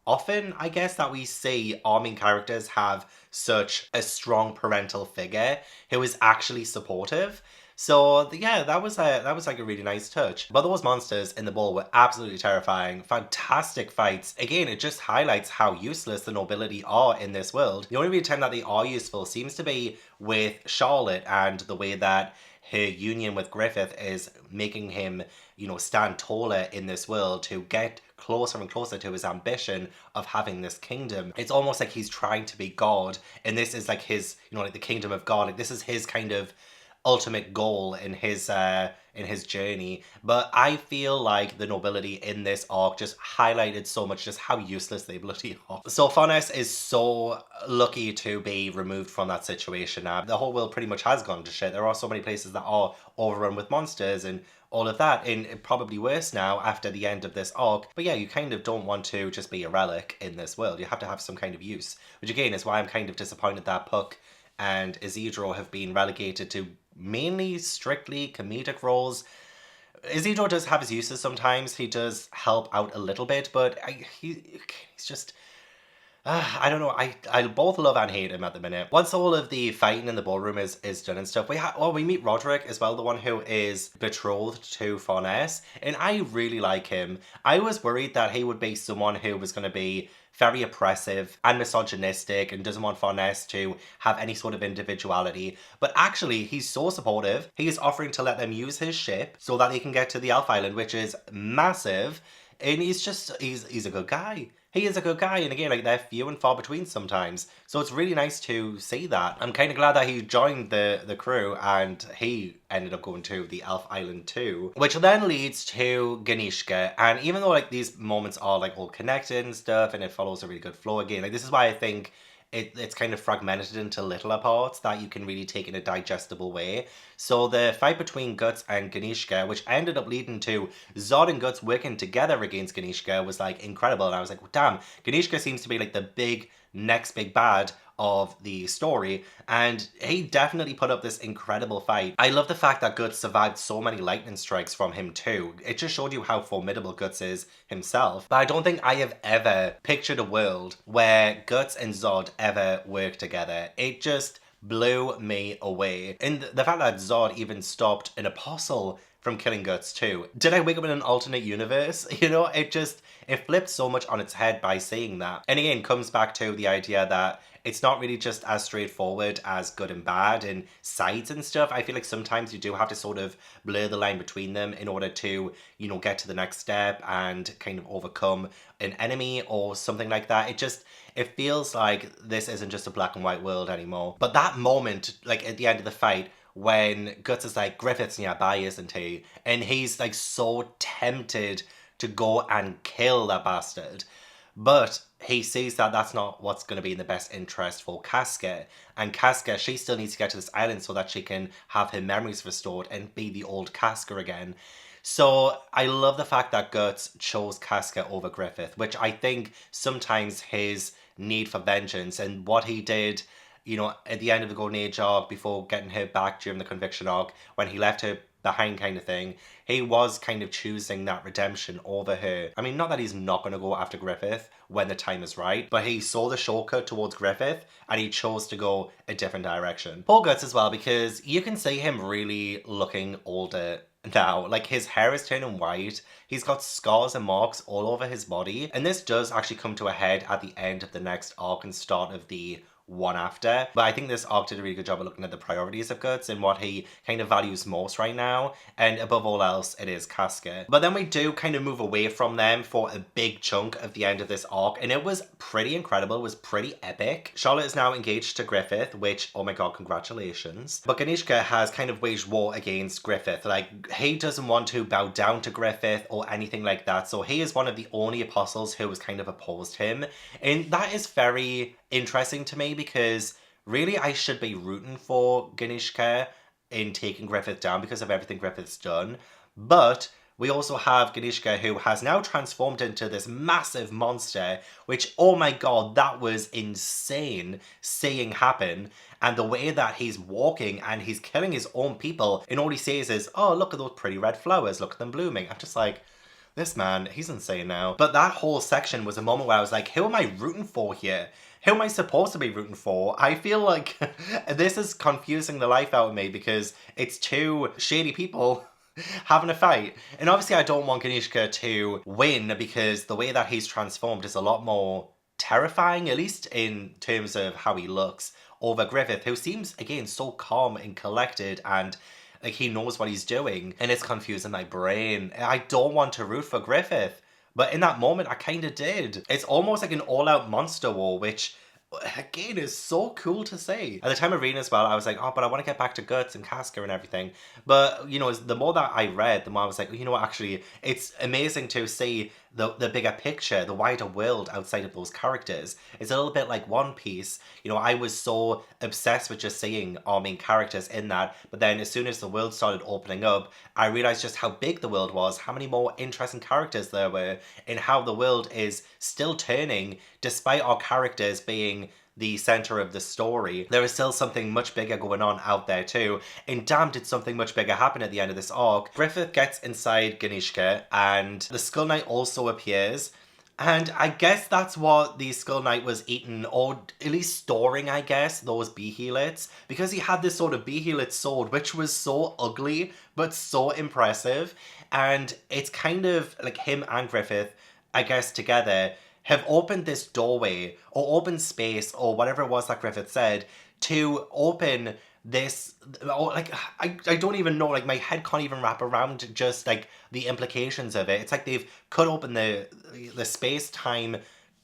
often, I guess, that we see our main characters have such a strong parental figure who is actually supportive. So yeah, that was like a really nice touch. But those monsters in the ball were absolutely terrifying. Fantastic fights. Again, it just highlights how useless the nobility are in this world. The only real time that they are useful seems to be with Charlotte and the way that her union with Griffith is making him, you know, stand taller in this world to get closer and closer to his ambition of having this kingdom. It's almost like he's trying to be God, and this is like his, you know, like the kingdom of God. Like this is his kind of ultimate goal in his journey. But I feel like the nobility in this arc just highlighted so much just how useless they bloody are. So Farnese is so lucky to be removed from that situation now. The whole world pretty much has gone to shit. There are so many places that are overrun with monsters and all of that, and probably worse now after the end of this arc. But yeah, you kind of don't want to just be a relic in this world. You have to have some kind of use, which again is why I'm kind of disappointed that Puck and Isidro have been relegated to mainly strictly comedic roles. Isidro does have his uses sometimes. He does help out a little bit, but he's just... I don't know, I both love and hate him at the minute. Once all of the fighting in the ballroom is done and stuff, we meet Roderick as well, the one who is betrothed to Farnese, and I really like him. I was worried that he would be someone who was going to be very oppressive and misogynistic and doesn't want Farnese to have any sort of individuality. But actually, he's so supportive. He is offering to let them use his ship so that they can get to the Elf Island, which is massive. And he's a good guy. He is a good guy, and again, like, they're few and far between sometimes. So it's really nice to see that. I'm kind of glad that he joined the crew, and he ended up going to the Elf Island too. Which then leads to Ganishka, and even though, like, these moments are, like, all connected and stuff, and it follows a really good flow again, like, this is why I think it's kind of fragmented into littler parts that you can really take in a digestible way. So the fight between Guts and Ganishka, which ended up leading to Zod and Guts working together against Ganishka, was like incredible. And I was like, damn, Ganishka seems to be like the next big bad of the story, and he definitely put up this incredible fight. I love the fact that Guts survived so many lightning strikes from him too. It just showed you how formidable Guts is himself. But I don't think I have ever pictured a world where Guts and Zod ever work together. It just blew me away. And the fact that Zod even stopped an apostle from killing Guts too. Did I wake up in an alternate universe? You know, it flipped so much on its head by saying that. And again, comes back to the idea that it's not really just as straightforward as good and bad and sides and stuff. I feel like sometimes you do have to sort of blur the line between them in order to, you know, get to the next step and kind of overcome an enemy or something like that. It feels like this isn't just a black and white world anymore. But that moment, like at the end of the fight, when Guts is like, Griffith's nearby, isn't he? And he's like so tempted to go and kill that bastard. But he sees that that's not what's going to be in the best interest for Casca. And Casca, she still needs to get to this island so that she can have her memories restored and be the old Casca again. So I love the fact that Guts chose Casca over Griffith, which I think sometimes his need for vengeance and what he did, you know, at the end of the Golden Age arc before getting her back during the Conviction arc, when he left her behind kind of thing, he was kind of choosing that redemption over her. I mean, not that he's not going to go after Griffith when the time is right, but he saw the shortcut towards Griffith and he chose to go a different direction. Poor Guts as well, because you can see him really looking older now. Like, his hair is turning white, he's got scars and marks all over his body, and this does actually come to a head at the end of the next arc and start of the one after. But I think this arc did a really good job of looking at the priorities of Guts and what he kind of values most right now, and above all else, it is Casca. But then we do kind of move away from them for a big chunk of the end of this arc, and it was pretty incredible, it was pretty epic. Charlotte is now engaged to Griffith, which, oh my god, congratulations. But Ganishka has kind of waged war against Griffith. Like, he doesn't want to bow down to Griffith or anything like that, so he is one of the only apostles who has kind of opposed him, and that is very interesting to me, because really I should be rooting for Ganishka in taking Griffith down because of everything Griffith's done. But we also have Ganishka, who has now transformed into this massive monster, which, oh my god, that was insane seeing happen. And the way that he's walking and he's killing his own people, and all he says is, oh, look at those pretty red flowers, look at them blooming. I'm just like, this man, he's insane now. But that whole section was a moment where I was like, who am I rooting for here? Who am I supposed to be rooting for? I feel like this is confusing the life out of me, because it's two shady people having a fight. And obviously I don't want Ganishka to win, because the way that he's transformed is a lot more terrifying, at least in terms of how he looks, over Griffith, who seems, again, so calm and collected, and like he knows what he's doing. And it's confusing my brain. I don't want to root for Griffith, but in that moment I kind of did. It's almost like an all-out monster war, which again is so cool to see. At the time of reading as well, I was like, oh, but I want to get back to Guts and Casca and everything. But, you know, the more that I read, the more I was like, you know what, actually, it's amazing to see the bigger picture, the wider world outside of those characters. It's a little bit like One Piece. You know, I was so obsessed with just seeing our main characters in that, but then as soon as the world started opening up, I realized just how big the world was, how many more interesting characters there were, and how the world is still turning despite our characters being the center of the story. There is still something much bigger going on out there too, and damn did something much bigger happen at the end of this arc. Griffith gets inside Ganishka, and the Skull Knight also appears, and I guess that's what the Skull Knight was eating, or at least storing, I guess, those Behelits, because he had this sort of Behelit sword, which was so ugly, but so impressive, and it's kind of like him and Griffith, I guess, together, have opened this doorway, or open space, or whatever it was that Griffith said, to open this, like, I don't even know, like, my head can't even wrap around just, like, the implications of it. It's like they've cut open the space-time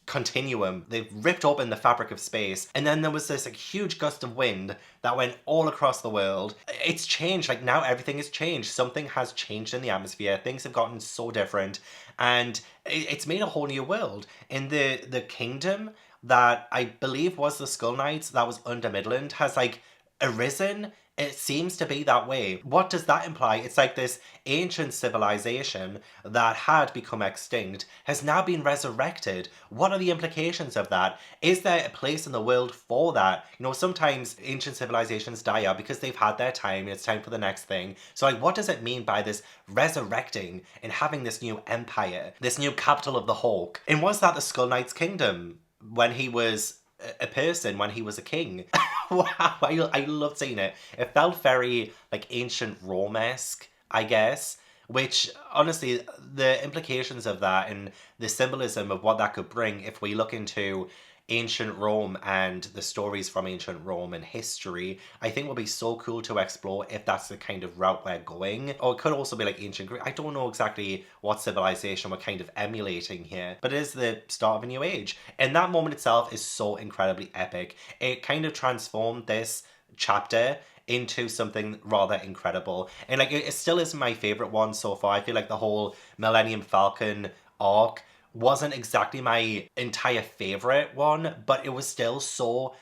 continuum. They've ripped open the fabric of space, and then there was this like huge gust of wind that went all across the world. It's changed. Like, now everything has changed. Something has changed in the atmosphere. Things have gotten so different, and it's made a whole new world. In the kingdom that I believe was the Skull Knights, that was under Midland, has like arisen. It seems to be that way. What does that imply? It's like this ancient civilization that had become extinct has now been resurrected. What are the implications of that? Is there a place in the world for that? You know, sometimes ancient civilizations die out because they've had their time and it's time for the next thing. So like, what does it mean by this resurrecting and having this new empire, this new capital of the Hawk? And was that the Skull Knight's kingdom when he was a person, when he was a king? Wow, I loved seeing it. It felt very like ancient Rome-esque. I guess. Which, honestly, the implications of that and the symbolism of what that could bring if we look into ancient Rome and the stories from ancient Rome and history, I think will be so cool to explore if that's the kind of route we're going. Or it could also be like ancient Greek. I don't know exactly what civilization we're kind of emulating here, but it is the start of a new age. And that moment itself is so incredibly epic. It kind of transformed this chapter into something rather incredible. And like it still is my favorite one so far. I feel like the whole Millennium Falcon arc wasn't exactly my entire favorite one, but it was still so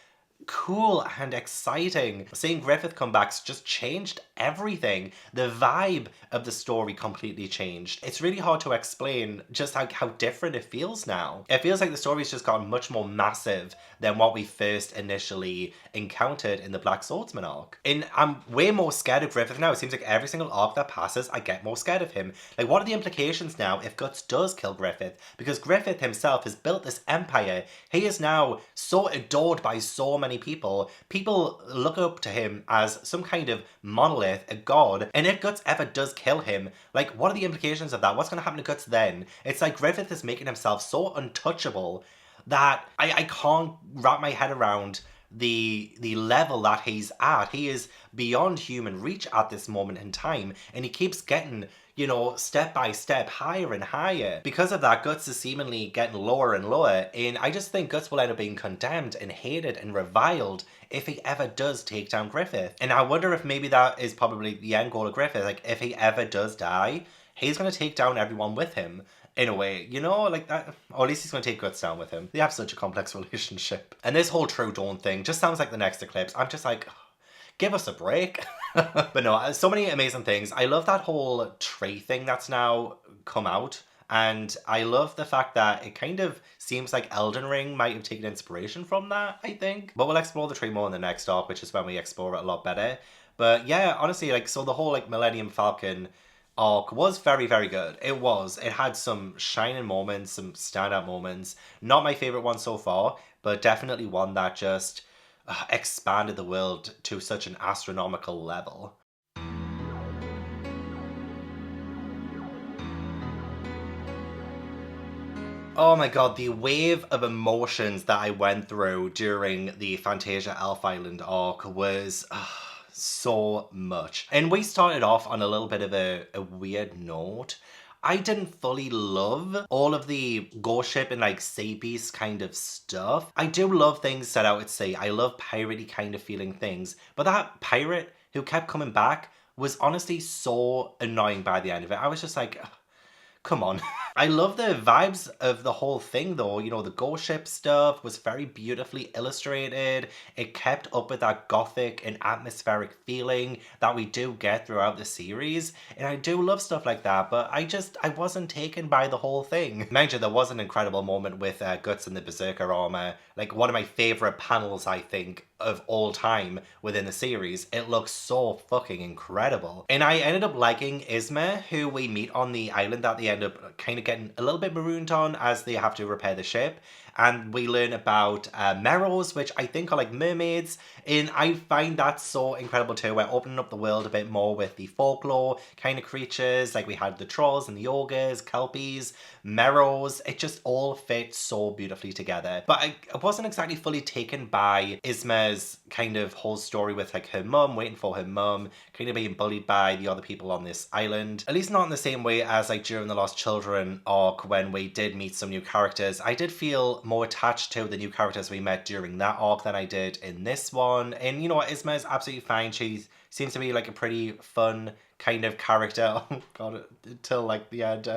cool and exciting. Seeing Griffith come back just changed everything. The vibe of the story completely changed. It's really hard to explain just how different it feels now. It feels like the story's just gotten much more massive than what we first initially encountered in the Black Swordsman arc. And I'm way more scared of Griffith now. It seems like every single arc that passes, I get more scared of him. Like, what are the implications now if Guts does kill Griffith? Because Griffith himself has built this empire. He is now so adored by so many people. People look up to him as some kind of monolith, a god. And if Guts ever does kill him, like, what are the implications of that? What's going to happen to Guts then? It's like Griffith is making himself so untouchable that I can't wrap my head around the level that he's at. He is beyond human reach at this moment in time, and he keeps getting, you know, step by step higher and higher. Because of that, Guts is seemingly getting lower and lower, and I just think Guts will end up being condemned and hated and reviled if he ever does take down Griffith. And I wonder if maybe that is probably the end goal of Griffith. Like, if he ever does die, he's going to take down everyone with him. In a way, you know, like that. Or at least he's going to take Guts down with him. They have such a complex relationship. And this whole True Dawn thing just sounds like the next eclipse. I'm just like, give us a break. But no, so many amazing things. I love that whole tree thing that's now come out. And I love the fact that it kind of seems like Elden Ring might have taken inspiration from that, I think. But we'll explore the tree more in the next arc, which is when we explore it a lot better. But yeah, honestly, like, so the whole like Millennium Falcon arc was very, very good. It was. It had some shining moments, some standout moments. Not my favorite one so far, but definitely one that just expanded the world to such an astronomical level. Oh my god, the wave of emotions that I went through during the Fantasia Elf Island arc was so much. And we started off on a little bit of a weird note. I didn't fully love all of the ghost ship and like sea beast kind of stuff. I do love things set out at sea. I love piratey kind of feeling things. But that pirate who kept coming back was honestly so annoying by the end of it. I was just like, come on. I love the vibes of the whole thing though. You know, the ghost ship stuff was very beautifully illustrated. It kept up with that gothic and atmospheric feeling that we do get throughout the series. And I do love stuff like that, but I wasn't taken by the whole thing. Mind you, there was an incredible moment with Guts in the Berserker armor. Like, one of my favorite panels, I think, of all time within the series. It looks so fucking incredible. And I ended up liking Isma, who we meet on the island that they end up kind of getting a little bit marooned on as they have to repair the ship. And we learn about Meros, which I think are like mermaids. And I find that so incredible too. We're opening up the world a bit more with the folklore kind of creatures. Like we had the trolls and the ogres, kelpies, Meros. It just all fits so beautifully together. But I wasn't exactly fully taken by Isma's kind of whole story with like her mum, waiting for her mum, kind of being bullied by the other people on this island. At least not in the same way as like during the Lost Children arc when we did meet some new characters. I did feel more attached to the new characters we met during that arc than I did in this one. And you know what, Isma is absolutely fine. She seems to be like a pretty fun kind of character. Oh god, until like the end.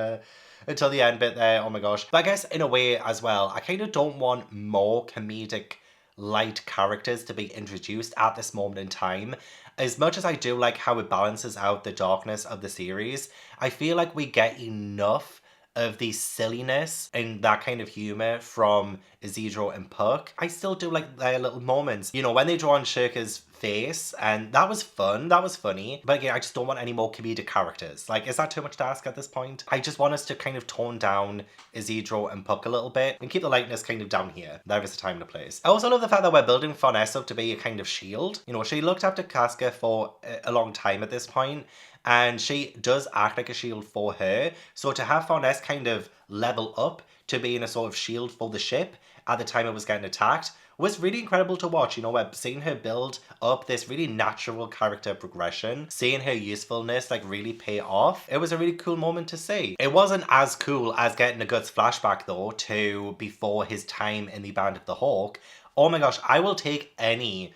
Until the end bit there, oh my gosh. But I guess in a way as well, I kind of don't want more comedic light characters to be introduced at this moment in time. As much as I do like how it balances out the darkness of the series, I feel like we get enough of the silliness and that kind of humor from Isidro and Puck. I still do like their little moments. You know, when they draw on Shirka's face, and that was fun, that was funny. But again, I just don't want any more comedic characters. Like, is that too much to ask at this point? I just want us to kind of tone down Isidro and Puck a little bit and keep the lightness kind of down here. There is a time and a place. I also love the fact that we're building Farnese up to be a kind of shield. You know, she looked after Casca for a long time at this point, and she does act like a shield for her. So to have Fondes kind of level up to being a sort of shield for the ship at the time it was getting attacked was really incredible to watch. You know, seeing her build up this really natural character progression, seeing her usefulness like really pay off. It was a really cool moment to see. It wasn't as cool as getting a Guts flashback though to before his time in the Band of the Hawk. Oh my gosh, I will take any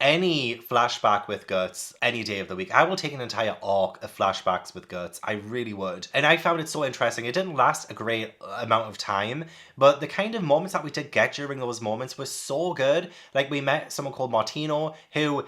flashback with Guts any day of the week. I will take an entire arc of flashbacks with Guts. I really would. And I found it so interesting. It didn't last a great amount of time, but the kind of moments that we did get during those moments were so good. Like we met someone called Martino who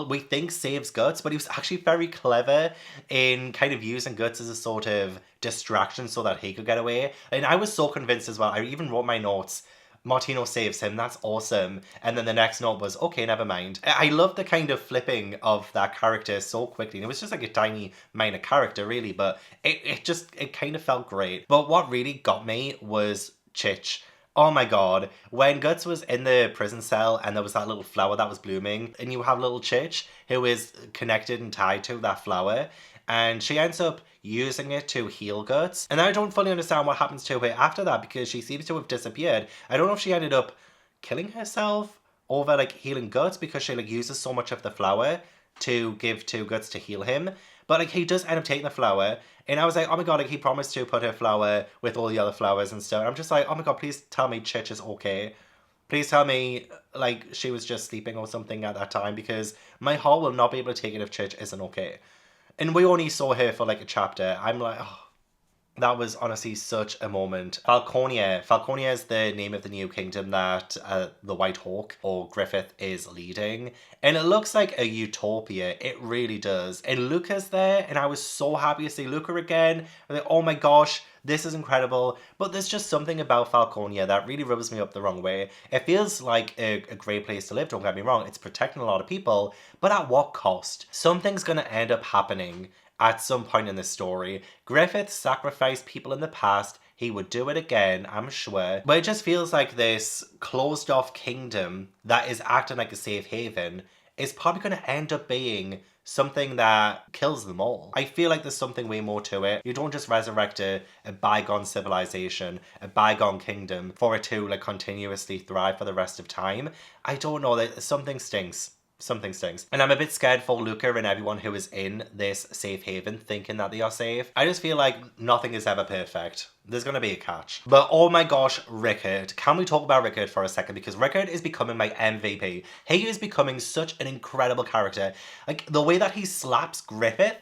we think saves Guts, but he was actually very clever in kind of using Guts as a sort of distraction so that he could get away. And I was so convinced as well. I even wrote my notes, Martino saves him, that's awesome. And then the next note was, okay, never mind. I love the kind of flipping of that character so quickly. And it was just like a tiny minor character really, but it kind of felt great. But what really got me was Chich. Oh my god, when Guts was in the prison cell and there was that little flower that was blooming, and you have little Chich who is connected and tied to that flower, and she ends up using it to heal Guts. And I don't fully understand what happens to her after that because she seems to have disappeared. I don't know if she ended up killing herself over like healing Guts because she like uses so much of the flower to give to Guts to heal him. But like he does end up taking the flower, and I was like, oh my god, like he promised to put her flower with all the other flowers and stuff. And I'm just like, oh my god, please tell me Chich is okay. Please tell me like she was just sleeping or something at that time, because my heart will not be able to take it if Chich isn't okay. And we only saw her for like a chapter. I'm like, oh, that was honestly such a moment. Falconia. Falconia is the name of the new kingdom that the White Hawk, or Griffith, is leading. And it looks like a utopia. It really does. And Luca's there, and I was so happy to see Luca again. I'm like, oh my gosh, this is incredible. But there's just something about Falconia that really rubs me up the wrong way. It feels like a great place to live, don't get me wrong. It's protecting a lot of people, but at what cost? Something's gonna end up happening at some point in this story. Griffith sacrificed people in the past. He would do it again, I'm sure. But it just feels like this closed off kingdom that is acting like a safe haven is probably going to end up being something that kills them all. I feel like there's something way more to it. You don't just resurrect a bygone civilization, a bygone kingdom for it to like continuously thrive for the rest of time. I don't know, that something stinks. Something stinks. And I'm a bit scared for Luca and everyone who is in this safe haven thinking that they are safe. I just feel like nothing is ever perfect. There's gonna be a catch. But oh my gosh, Rickard. Can we talk about Rickard for a second? Because Rickard is becoming my MVP. He is becoming such an incredible character. Like, the way that he slaps Griffith,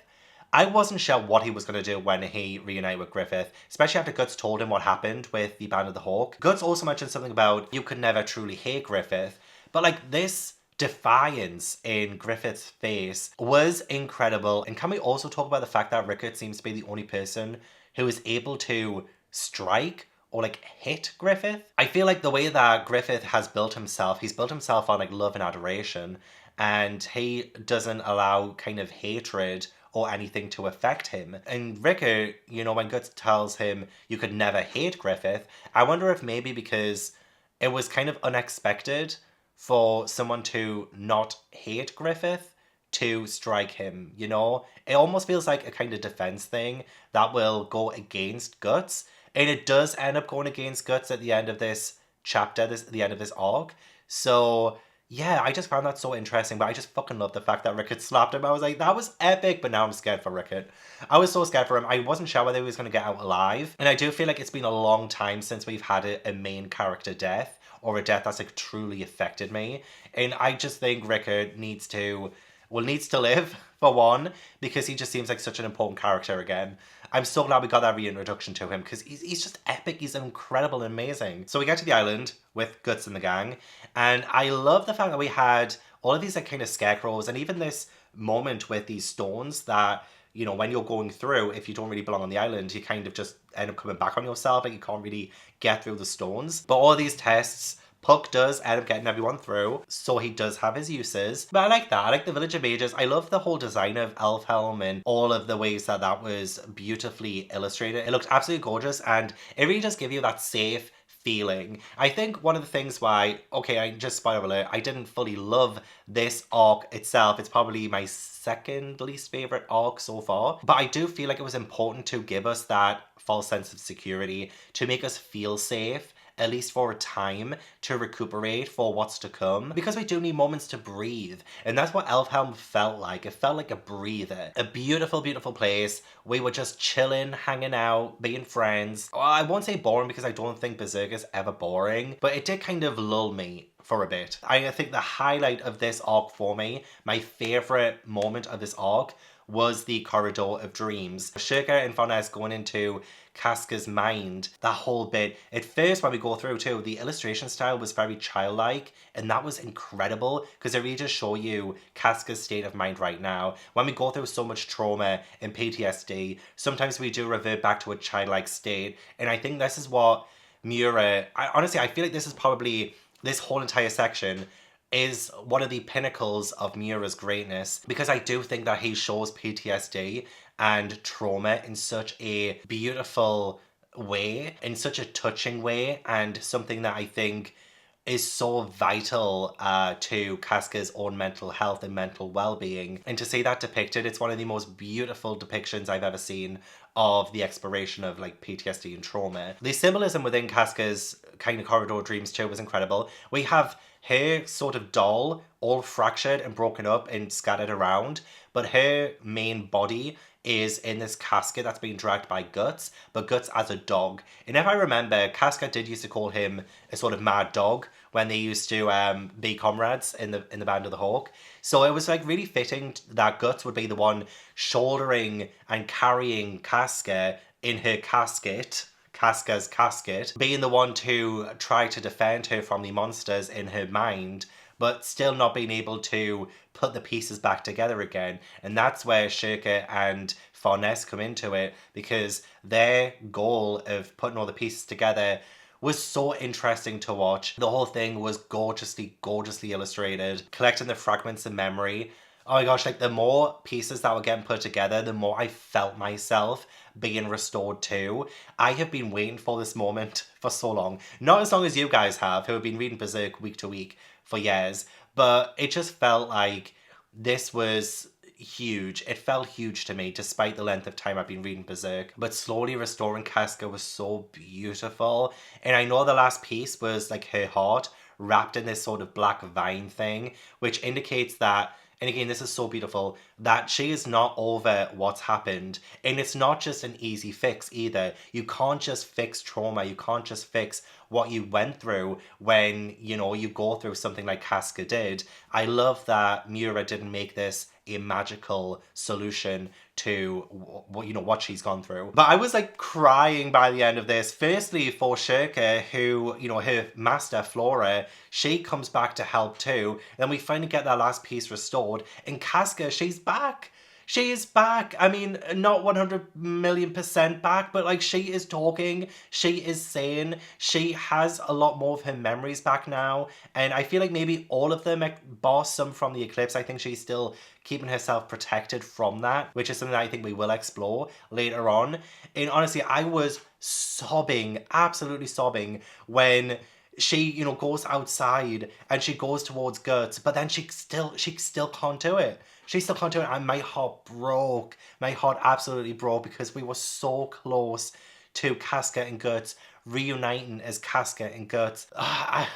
I wasn't sure what he was going to do when he reunited with Griffith, especially after Guts told him what happened with the Band of the Hawk. Guts also mentioned something about you could never truly hate Griffith, but like this defiance in Griffith's face was incredible. And can we also talk about the fact that Rickard seems to be the only person who is able to strike or like hit Griffith? I feel like the way that Griffith has built himself, he's built himself on like love and adoration, and he doesn't allow kind of hatred or anything to affect him. And Rickard, you know, when Guts tells him you could never hate Griffith, I wonder if maybe because it was kind of unexpected for someone to not hate Griffith to strike him, you know? It almost feels like a kind of defense thing that will go against Guts. And it does end up going against Guts at the end of this chapter, the end of this arc. So yeah, I just found that so interesting, but I just fucking love the fact that Rickard slapped him. I was like, that was epic, but now I'm scared for Rickard. I was so scared for him. I wasn't sure whether he was going to get out alive. And I do feel like it's been a long time since we've had a main character death, or a death that's like truly affected me. And I just think Rickard needs to live, for one, because he just seems like such an important character again. I'm so glad we got that reintroduction to him, because he's just epic. He's incredible and amazing. So we get to the island with Guts and the gang, and I love the fact that we had all of these like kind of scarecrows, and even this moment with these stones that, you know, when you're going through, if you don't really belong on the island, you kind of just end up coming back on yourself. Like, you can't really get through the stones. But all these tests, Puck does end up getting everyone through, so he does have his uses. But I like that. I like the Village of Mages. I love the whole design of Elfhelm and all of the ways that was beautifully illustrated. It looked absolutely gorgeous, and it really does give you that safe, feeling. I think one of the things why, okay, I just spoiler alert, I didn't fully love this arc itself. It's probably my second least favorite arc so far, but I do feel like it was important to give us that false sense of security, to make us feel safe, at least for a time, to recuperate for what's to come, because we do need moments to breathe. And that's what Elfhelm felt like. It felt like a breather. A beautiful, beautiful place. We were just chilling, hanging out, being friends. Well, I won't say boring because I don't think Berserk is ever boring, but it did kind of lull me for a bit. I think the highlight of this arc for me, my favorite moment of this arc, was the Corridor of Dreams. Shirka and Farnes going into Casca's mind, that whole bit. At first, when we go through too, the illustration style was very childlike, and that was incredible because it really just show you Casca's state of mind right now. When we go through so much trauma and PTSD, sometimes we do revert back to a childlike state, and I think this is what Miura, honestly, I feel like this is probably, this whole entire section is one of the pinnacles of Miura's greatness, because I do think that he shows PTSD and trauma in such a beautiful way, in such a touching way, and something that I think is so vital to Casca's own mental health and mental well-being. And to see that depicted, it's one of the most beautiful depictions I've ever seen of the exploration of like PTSD and trauma. The symbolism within Casca's kind of Corridor Dreams too was incredible. We have her sort of doll all fractured and broken up and scattered around, but her main body is in this casket that's being dragged by Guts, but Guts as a dog. And if I remember, Casca did used to call him a sort of mad dog when they used to be comrades in the Band of the Hawk. So it was like really fitting that Guts would be the one shouldering and carrying Casca in her casket, Casca's casket, being the one to try to defend her from the monsters in her mind, but still not being able to put the pieces back together again. And that's where Shirka and Farnes come into it, because their goal of putting all the pieces together was so interesting to watch. The whole thing was gorgeously, gorgeously illustrated, collecting the fragments of memory. Oh my gosh, like the more pieces that were getting put together, the more I felt myself being restored too. I have been waiting for this moment for so long. Not as long as you guys have, who have been reading Berserk week to week for years, but it just felt like this was huge. It felt huge to me, despite the length of time I've been reading Berserk. But slowly restoring Casca was so beautiful. And I know the last piece was like her heart wrapped in this sort of black vine thing, which indicates that, and again, this is so beautiful, that she is not over what's happened. And it's not just an easy fix either. You can't just fix trauma. You can't just fix what you went through when, you know, you go through something like Casca did. I love that Miura didn't make this a magical solution to what she's gone through. But I was like crying by the end of this. Firstly, for Shirka, who, you know, her master Flora, she comes back to help too. Then we finally get that last piece restored. And Casca, she's back. She is back. I mean, not 100,000,000% back, but like she is talking, she is sane, she has a lot more of her memories back now. And I feel like maybe all of them, bar some from the eclipse, I think she's still keeping herself protected from that, which is something that I think we will explore later on. And honestly, I was sobbing, absolutely sobbing, when she, you know, goes outside and she goes towards Guts, but then she still can't do it. She still can't do it, and my heart broke. My heart absolutely broke, because we were so close to Casca and Guts reuniting as Casca and Guts. I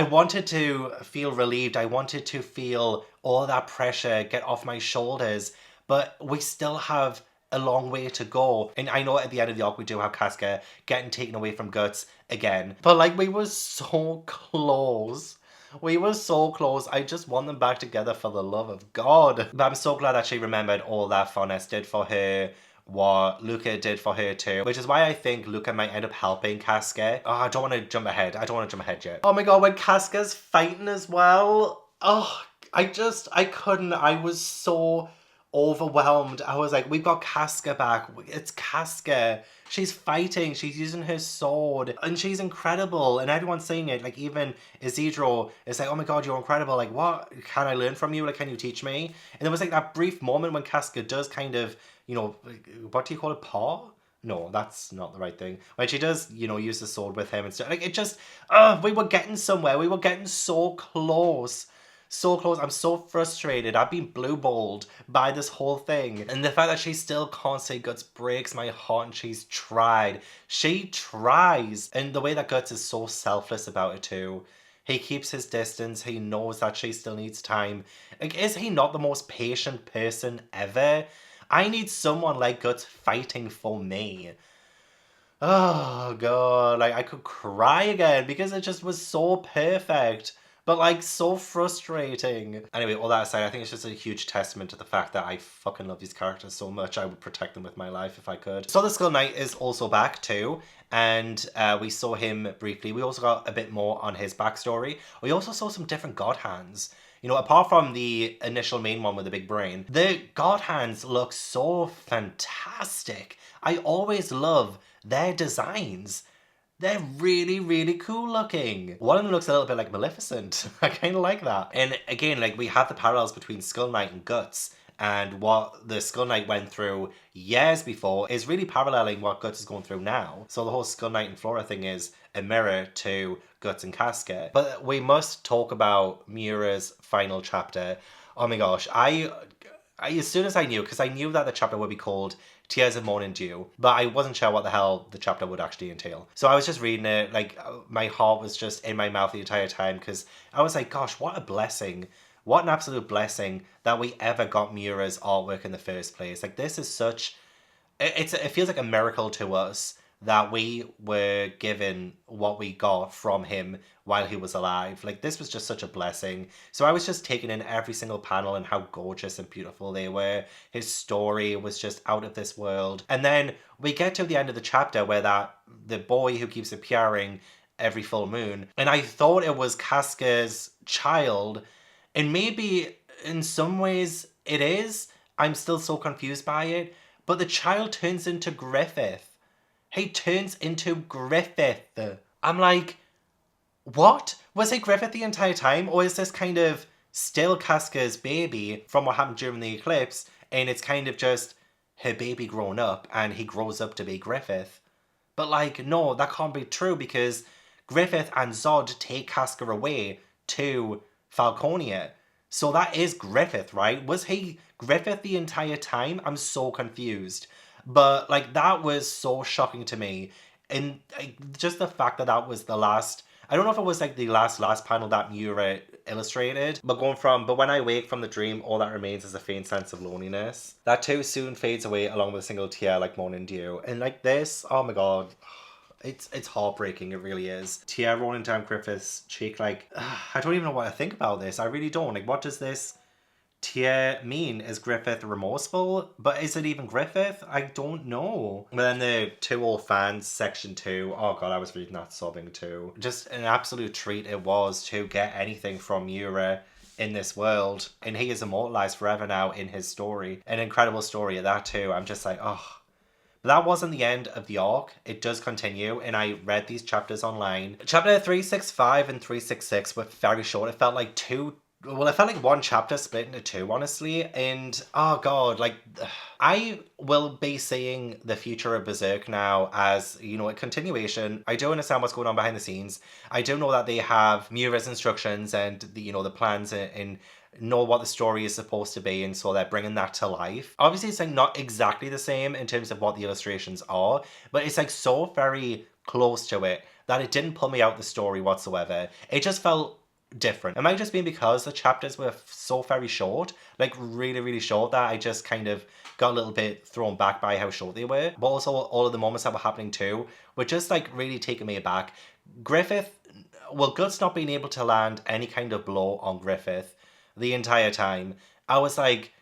wanted to feel relieved. I wanted to feel all that pressure get off my shoulders, but we still have a long way to go. And I know at the end of the arc we do have Casca getting taken away from Guts again, but like we were so close. We were so close. I just want them back together, for the love of God. But I'm so glad that she remembered all that Farnes did for her, what Luca did for her too, which is why I think Luca might end up helping Casca. Oh, I don't want to jump ahead. I don't want to jump ahead yet. Oh my God, when Casca's fighting as well. Oh, I couldn't. I was so overwhelmed. I was like, we've got Casca back. It's Casca. She's fighting. She's using her sword. And she's incredible. And everyone's saying it. Like, even Isidro is like, oh my God, you're incredible. Like, what? Can I learn from you? Like, can you teach me? And there was like that brief moment when Casca does kind of, you know, what do you call it? Paw? No, that's not the right thing. When she does, you know, use the sword with him and stuff. Like, it just, we were getting somewhere. We were getting so close. So close. I'm so frustrated. I've been blue-balled by this whole thing. And the fact that she still can't say Guts breaks my heart, and she's tried. She tries. And the way that Guts is so selfless about it too. He keeps his distance. He knows that she still needs time. Like, is he not the most patient person ever? I need someone like Guts fighting for me. Oh god, like I could cry again because it just was so perfect, but like so frustrating. Anyway, all that aside, I think it's just a huge testament to the fact that I fucking love these characters so much. I would protect them with my life if I could. So the Skull Knight is also back too, and we saw him briefly. We also got a bit more on his backstory. We also saw some different god hands. You know, apart from the initial main one with the big brain, the god hands look so fantastic. I always love their designs. They're really, really cool looking. One of them looks a little bit like Maleficent. I kind of like that. And again, like, we have the parallels between Skull Knight and Guts, and what the Skull Knight went through years before is really paralleling what Guts is going through now. So the whole Skull Knight and Flora thing is a mirror to Guts and Casca. But we must talk about Miura's final chapter. Oh my gosh, I as soon as I knew, because I knew that the chapter would be called Tears of Morning Dew, but I wasn't sure what the hell the chapter would actually entail. So I was just reading it, like, my heart was just in my mouth the entire time, because I was like, gosh, what a blessing. What an absolute blessing that we ever got Miura's artwork in the first place. Like, this is such... It feels like a miracle to us that we were given what we got from him while he was alive. Like, this was just such a blessing. So I was just taking in every single panel and how gorgeous and beautiful they were. His story was just out of this world. And then we get to the end of the chapter where the boy who keeps appearing every full moon, and I thought it was Casca's child, and maybe in some ways it is. I'm still so confused by it. But the child turns into Griffith. He turns into Griffith. I'm like, what? Was he Griffith the entire time? Or is this kind of still Casca's baby from what happened during the eclipse, and it's kind of just her baby grown up and he grows up to be Griffith? But like, no, that can't be true, because Griffith and Zod take Casca away to Falconia. So that is Griffith, right? Was he Griffith the entire time? I'm so confused. But like, that was so shocking to me. And just the fact that that was the last... I don't know if it was like the last panel that Miura illustrated, but going from, but when I wake from the dream, all that remains is a faint sense of loneliness. That too soon fades away along with a single tear like morning dew. And like this, oh my god, it's heartbreaking, it really is. Tear rolling down Griffith's cheek, like, I don't even know what to think about this. I really don't. Like, what does this tear mean? Is Griffith remorseful? But is it even Griffith? I don't know. But then the Two Old Fans section 2, oh god, I was reading that sobbing too. Just an absolute treat it was to get anything from Miura in this world. And he is immortalized forever now in his story. An incredible story of that too. I'm just like, oh. But that wasn't the end of the arc. It does continue, and I read these chapters online. Chapter 365 and 366 were very short. It felt like one chapter split into two, honestly. And oh god, like, I will be seeing the future of Berserk now as, you know, a continuation. I do understand what's going on behind the scenes. I do know that they have Miura's instructions and the, you know, the plans and know what the story is supposed to be, and so they're bringing that to life. Obviously, it's like not exactly the same in terms of what the illustrations are, but it's like so very close to it that it didn't pull me out the story whatsoever. It just felt different. It might just be because the chapters were so very short, like really, really short, that I just kind of got a little bit thrown back by how short they were. But also all of the moments that were happening too were just like really taking me aback. Griffith, well, Guts not being able to land any kind of blow on Griffith the entire time, I was like,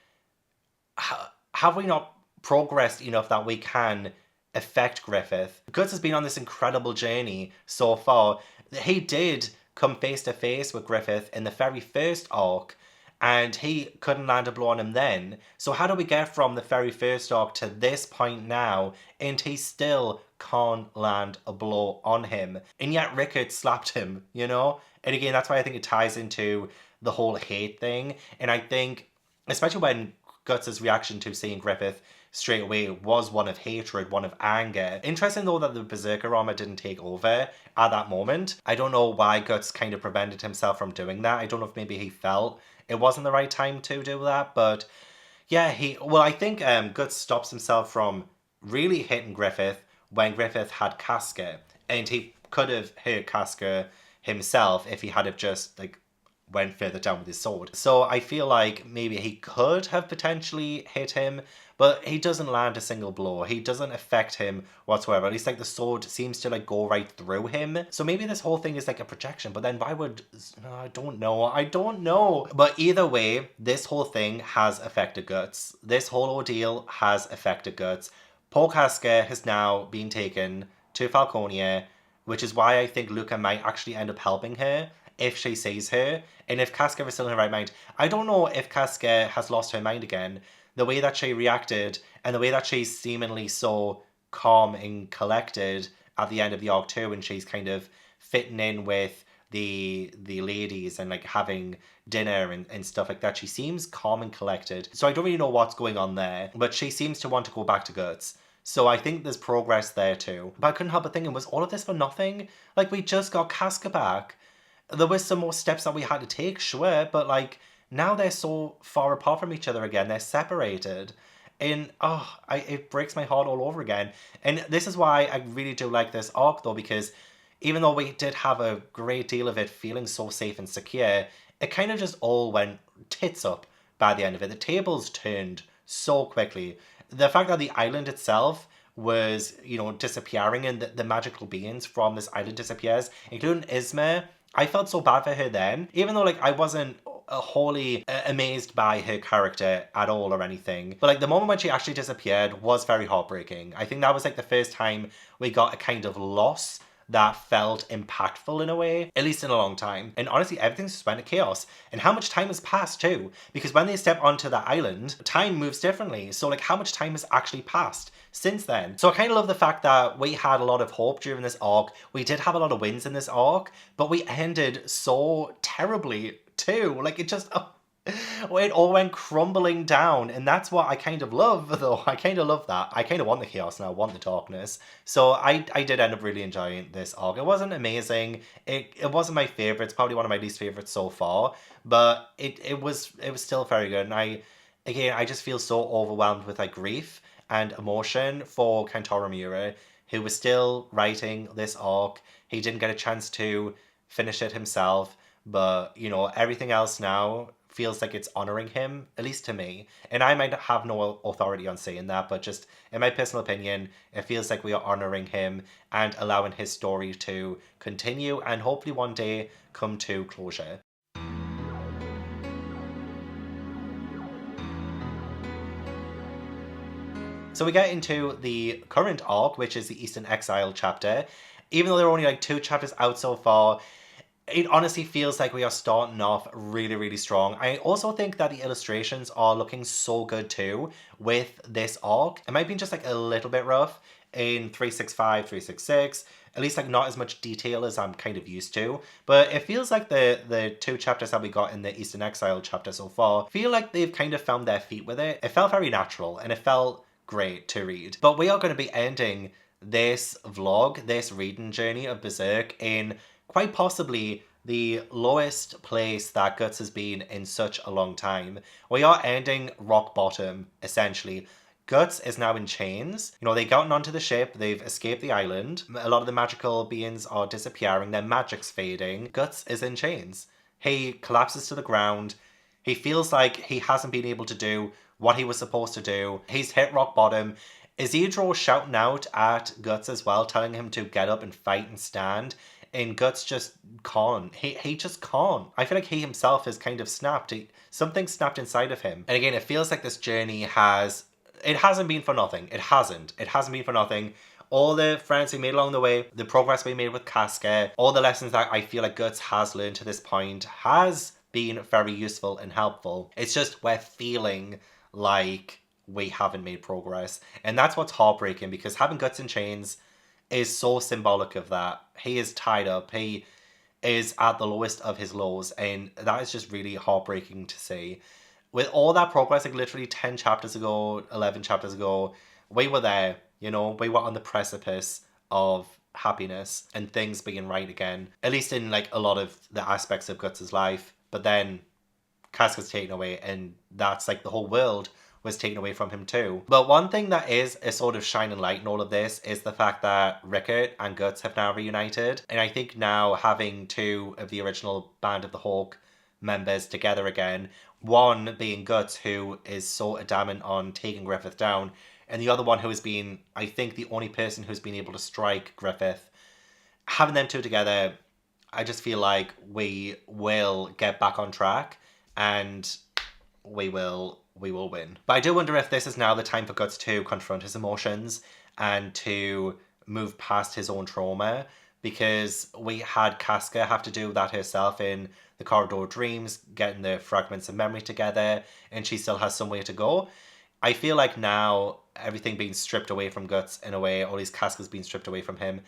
have we not progressed enough that we can affect Griffith? Guts has been on this incredible journey so far. He did come face to face with Griffith in the very first arc, and he couldn't land a blow on him then. So how do we get from the very first arc to this point now, and he still can't land a blow on him? And yet Rickard slapped him, you know? And again, that's why I think it ties into the whole hate thing. And I think, especially when Guts' reaction to seeing Griffith straight away was one of hatred, one of anger. Interesting though that the Berserker armor didn't take over at that moment. I don't know why Guts kind of prevented himself from doing that. I don't know if maybe he felt it wasn't the right time to do that, but yeah, I think Guts stops himself from really hitting Griffith when Griffith had Casca, and he could have hurt Casca himself if he had have just like went further down with his sword. So I feel like maybe he could have potentially hit him, but he doesn't land a single blow. He doesn't affect him whatsoever. At least like the sword seems to like go right through him. So maybe this whole thing is like a projection, but then why would... I don't know. But either way, this whole thing has affected Guts. This whole ordeal has affected Guts. Poor Casca has now been taken to Falconia, which is why I think Luca might actually end up helping her if she sees her, and if Casca is still in her right mind. I don't know if Casca has lost her mind again. The way that she reacted, and the way that she's seemingly so calm and collected at the end of the arc too, and she's kind of fitting in with the ladies and like having dinner and stuff like that. She seems calm and collected. So I don't really know what's going on there, but she seems to want to go back to Guts. So I think there's progress there too. But I couldn't help but thinking, was all of this for nothing? Like, we just got Casca back. There were some more steps that we had to take, sure, but like now they're so far apart from each other again. They're separated. And it breaks my heart all over again. And this is why I really do like this arc though, because even though we did have a great deal of it feeling so safe and secure, it kind of just all went tits up by the end of it. The tables turned so quickly. The fact that the island itself was, disappearing, and the magical beings from this island disappears, including Isma. I felt so bad for her then, even though like I wasn't wholly amazed by her character at all or anything. But like the moment when she actually disappeared was very heartbreaking. I think that was like the first time we got a kind of loss that felt impactful in a way, at least in a long time. And honestly, everything's just went to chaos. And how much time has passed too? Because when they step onto that island, time moves differently. So like how much time has actually passed since then? So I kind of love the fact that we had a lot of hope during this arc. We did have a lot of wins in this arc, but we ended so terribly too. Like it just... it all went crumbling down, and that's what I kind of love though. I kind of love that. I kind of want the chaos and I want the darkness. So I did end up really enjoying this arc. It wasn't amazing. It wasn't my favorite. It's probably one of my least favorites so far, but it was still very good. And I just feel so overwhelmed with like grief and emotion for Kentaro Miura, who was still writing this arc. He didn't get a chance to finish it himself, but everything else now feels like it's honoring him, at least to me. And I might have no authority on saying that, but just in my personal opinion, it feels like we are honoring him and allowing his story to continue and hopefully one day come to closure. So we get into the current arc, which is the Eastern Exile chapter. Even though there are only like 2 chapters out so far, it honestly feels like we are starting off really, really strong. I also think that the illustrations are looking so good too with this arc. It might be just like a little bit rough in 365, 366. At least like not as much detail as I'm kind of used to. But it feels like the 2 chapters that we got in the Eastern Exile chapter so far feel like they've kind of found their feet with it. It felt very natural and it felt great to read. But we are going to be ending this vlog, this reading journey of Berserk in quite possibly the lowest place that Guts has been in such a long time. We are ending rock bottom, essentially. Guts is now in chains. They've gotten onto the ship, they've escaped the island. A lot of the magical beings are disappearing, their magic's fading. Guts is in chains. He collapses to the ground. He feels like he hasn't been able to do what he was supposed to do. He's hit rock bottom. Isidro shouting out at Guts as well, telling him to get up and fight and stand. And Guts just can't. He just can't. I feel like he himself has kind of snapped. Something snapped inside of him. And again, it feels like this journey hasn't been for nothing. It hasn't been for nothing. All the friends we made along the way, the progress we made with Casca, all the lessons that I feel like Guts has learned to this point has been very useful and helpful. It's just we're feeling like we haven't made progress. And that's what's heartbreaking, because having Guts in chains is so symbolic of that. He is tied up. He is at the lowest of his lows, and that is just really heartbreaking to see. with all that progress, like literally 10 chapters ago, 11 chapters ago, we were there, you know, we were on the precipice of happiness and things being right again, at least in like a lot of the aspects of Guts' life. But then Casca's taken away, and that's like the whole world was taken away from him too. But one thing that is a sort of shining light in all of this is the fact that Rickert and Guts have now reunited. And I think now having two of the original Band of the Hawk members together again, one being Guts, who is so adamant on taking Griffith down, and the other one who has been, I think, the only person who's been able to strike Griffith. Having them two together, I just feel like we will get back on track and we will win. But I do wonder if this is now the time for Guts to confront his emotions and to move past his own trauma, because we had Casca have to do that herself in the Corridor of Dreams, getting the fragments of memory together, and she still has some way to go. I feel like now everything being stripped away from Guts in a way, or at least Casca's being stripped away from him,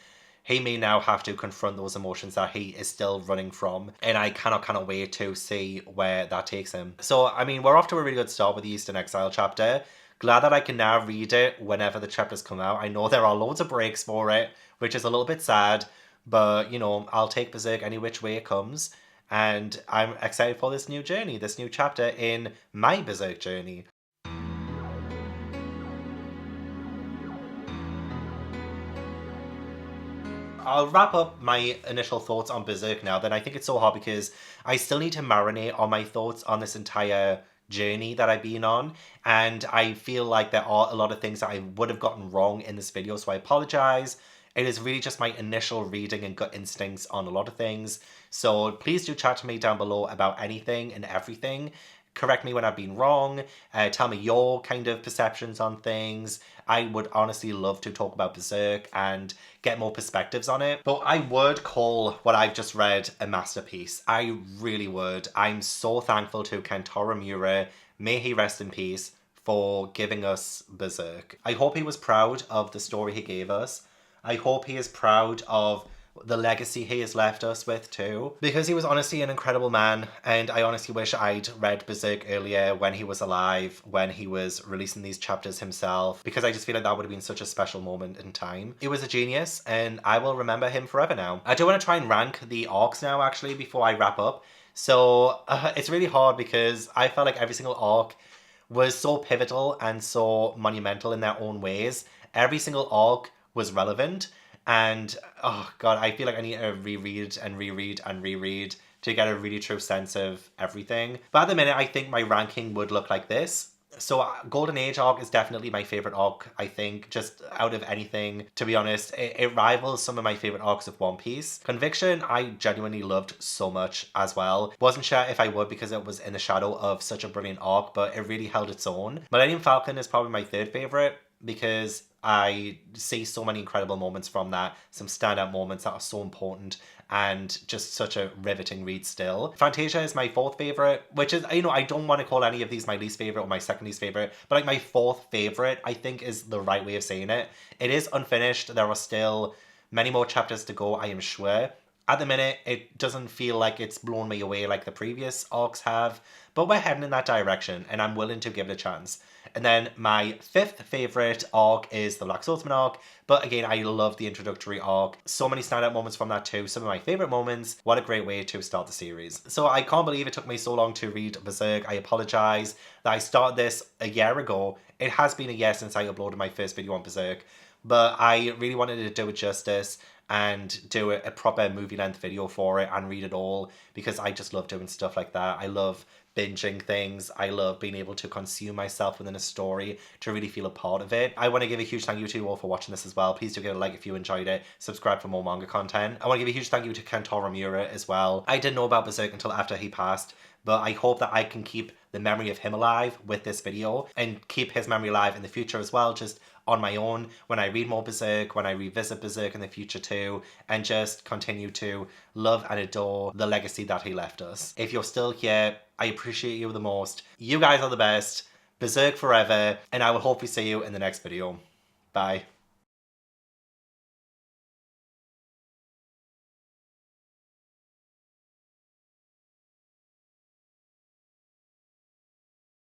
he may now have to confront those emotions that he is still running from. And I cannot wait to see where that takes him. So, I mean, we're off to a really good start with the Eastern Exile chapter. Glad that I can now read it whenever the chapters come out. I know there are loads of breaks for it, which is a little bit sad. But, you know, I'll take Berserk any which way it comes. And I'm excited for this new journey, this new chapter in my Berserk journey. I'll wrap up my initial thoughts on Berserk now. Then I think it's so hard because I still need to marinate on my thoughts on this entire journey that I've been on, and I feel like there are a lot of things that I would have gotten wrong in this video, so I apologize. It is really just my initial reading and gut instincts on a lot of things, so please do chat to me down below about anything and everything. Correct me when I've been wrong, tell me your kind of perceptions on things. I would honestly love to talk about Berserk and get more perspectives on it. But I would call what I've just read a masterpiece. I really would. I'm so thankful to Kentaro Miura, may he rest in peace, for giving us Berserk. I hope he was proud of the story he gave us. I hope he is proud of the legacy he has left us with too, because he was honestly an incredible man, and I honestly wish I'd read Berserk earlier when he was alive, when he was releasing these chapters himself, because I just feel like that would have been such a special moment in time. He was a genius, and I will remember him forever now. I do want to try and rank the arcs now, actually, before I wrap up. So it's really hard because I felt like every single arc was so pivotal and so monumental in their own ways. Every single arc was relevant. And, oh god, I feel like I need to reread and reread and reread to get a really true sense of everything. But at the minute, I think my ranking would look like this. So Golden Age arc is definitely my favourite arc, I think, just out of anything, to be honest. It rivals some of my favourite arcs of One Piece. Conviction, I genuinely loved so much as well. Wasn't sure if I would because it was in the shadow of such a brilliant arc, but it really held its own. Millennium Falcon is probably my third favourite, because I see so many incredible moments from that, some standout moments that are so important, and just such a riveting read still. Fantasia is my fourth favourite, which is, you know, I don't want to call any of these my least favourite or my second least favourite, but like my fourth favourite, I think, is the right way of saying it. It is unfinished. There are still many more chapters to go, I am sure. At the minute, it doesn't feel like it's blown me away like the previous arcs have, but we're heading in that direction, and I'm willing to give it a chance. And then my fifth favourite arc is the Black Swordsman Arc, but again, I love the introductory arc. So many standout moments from that too, some of my favourite moments. What a great way to start the series. So I can't believe it took me so long to read Berserk. I apologise that I started this a year ago. It has been a year since I uploaded my first video on Berserk, but I really wanted to do it justice and do a proper movie length video for it and read it all, because I just love doing stuff like that. I love binging things. I love being able to consume myself within a story to really feel a part of it. I want to give a huge thank you to you all for watching this as well. Please do give it a like if you enjoyed it. Subscribe for more manga content. I want to give a huge thank you to Kentaro Miura as well. I didn't know about Berserk until after he passed, but I hope that I can keep the memory of him alive with this video and keep his memory alive in the future as well, just on my own, when I read more Berserk, when I revisit Berserk in the future too, and just continue to love and adore the legacy that he left us. If you're still here, I appreciate you the most. You guys are the best. Berserk forever, and I will hopefully see you in the next video. Bye.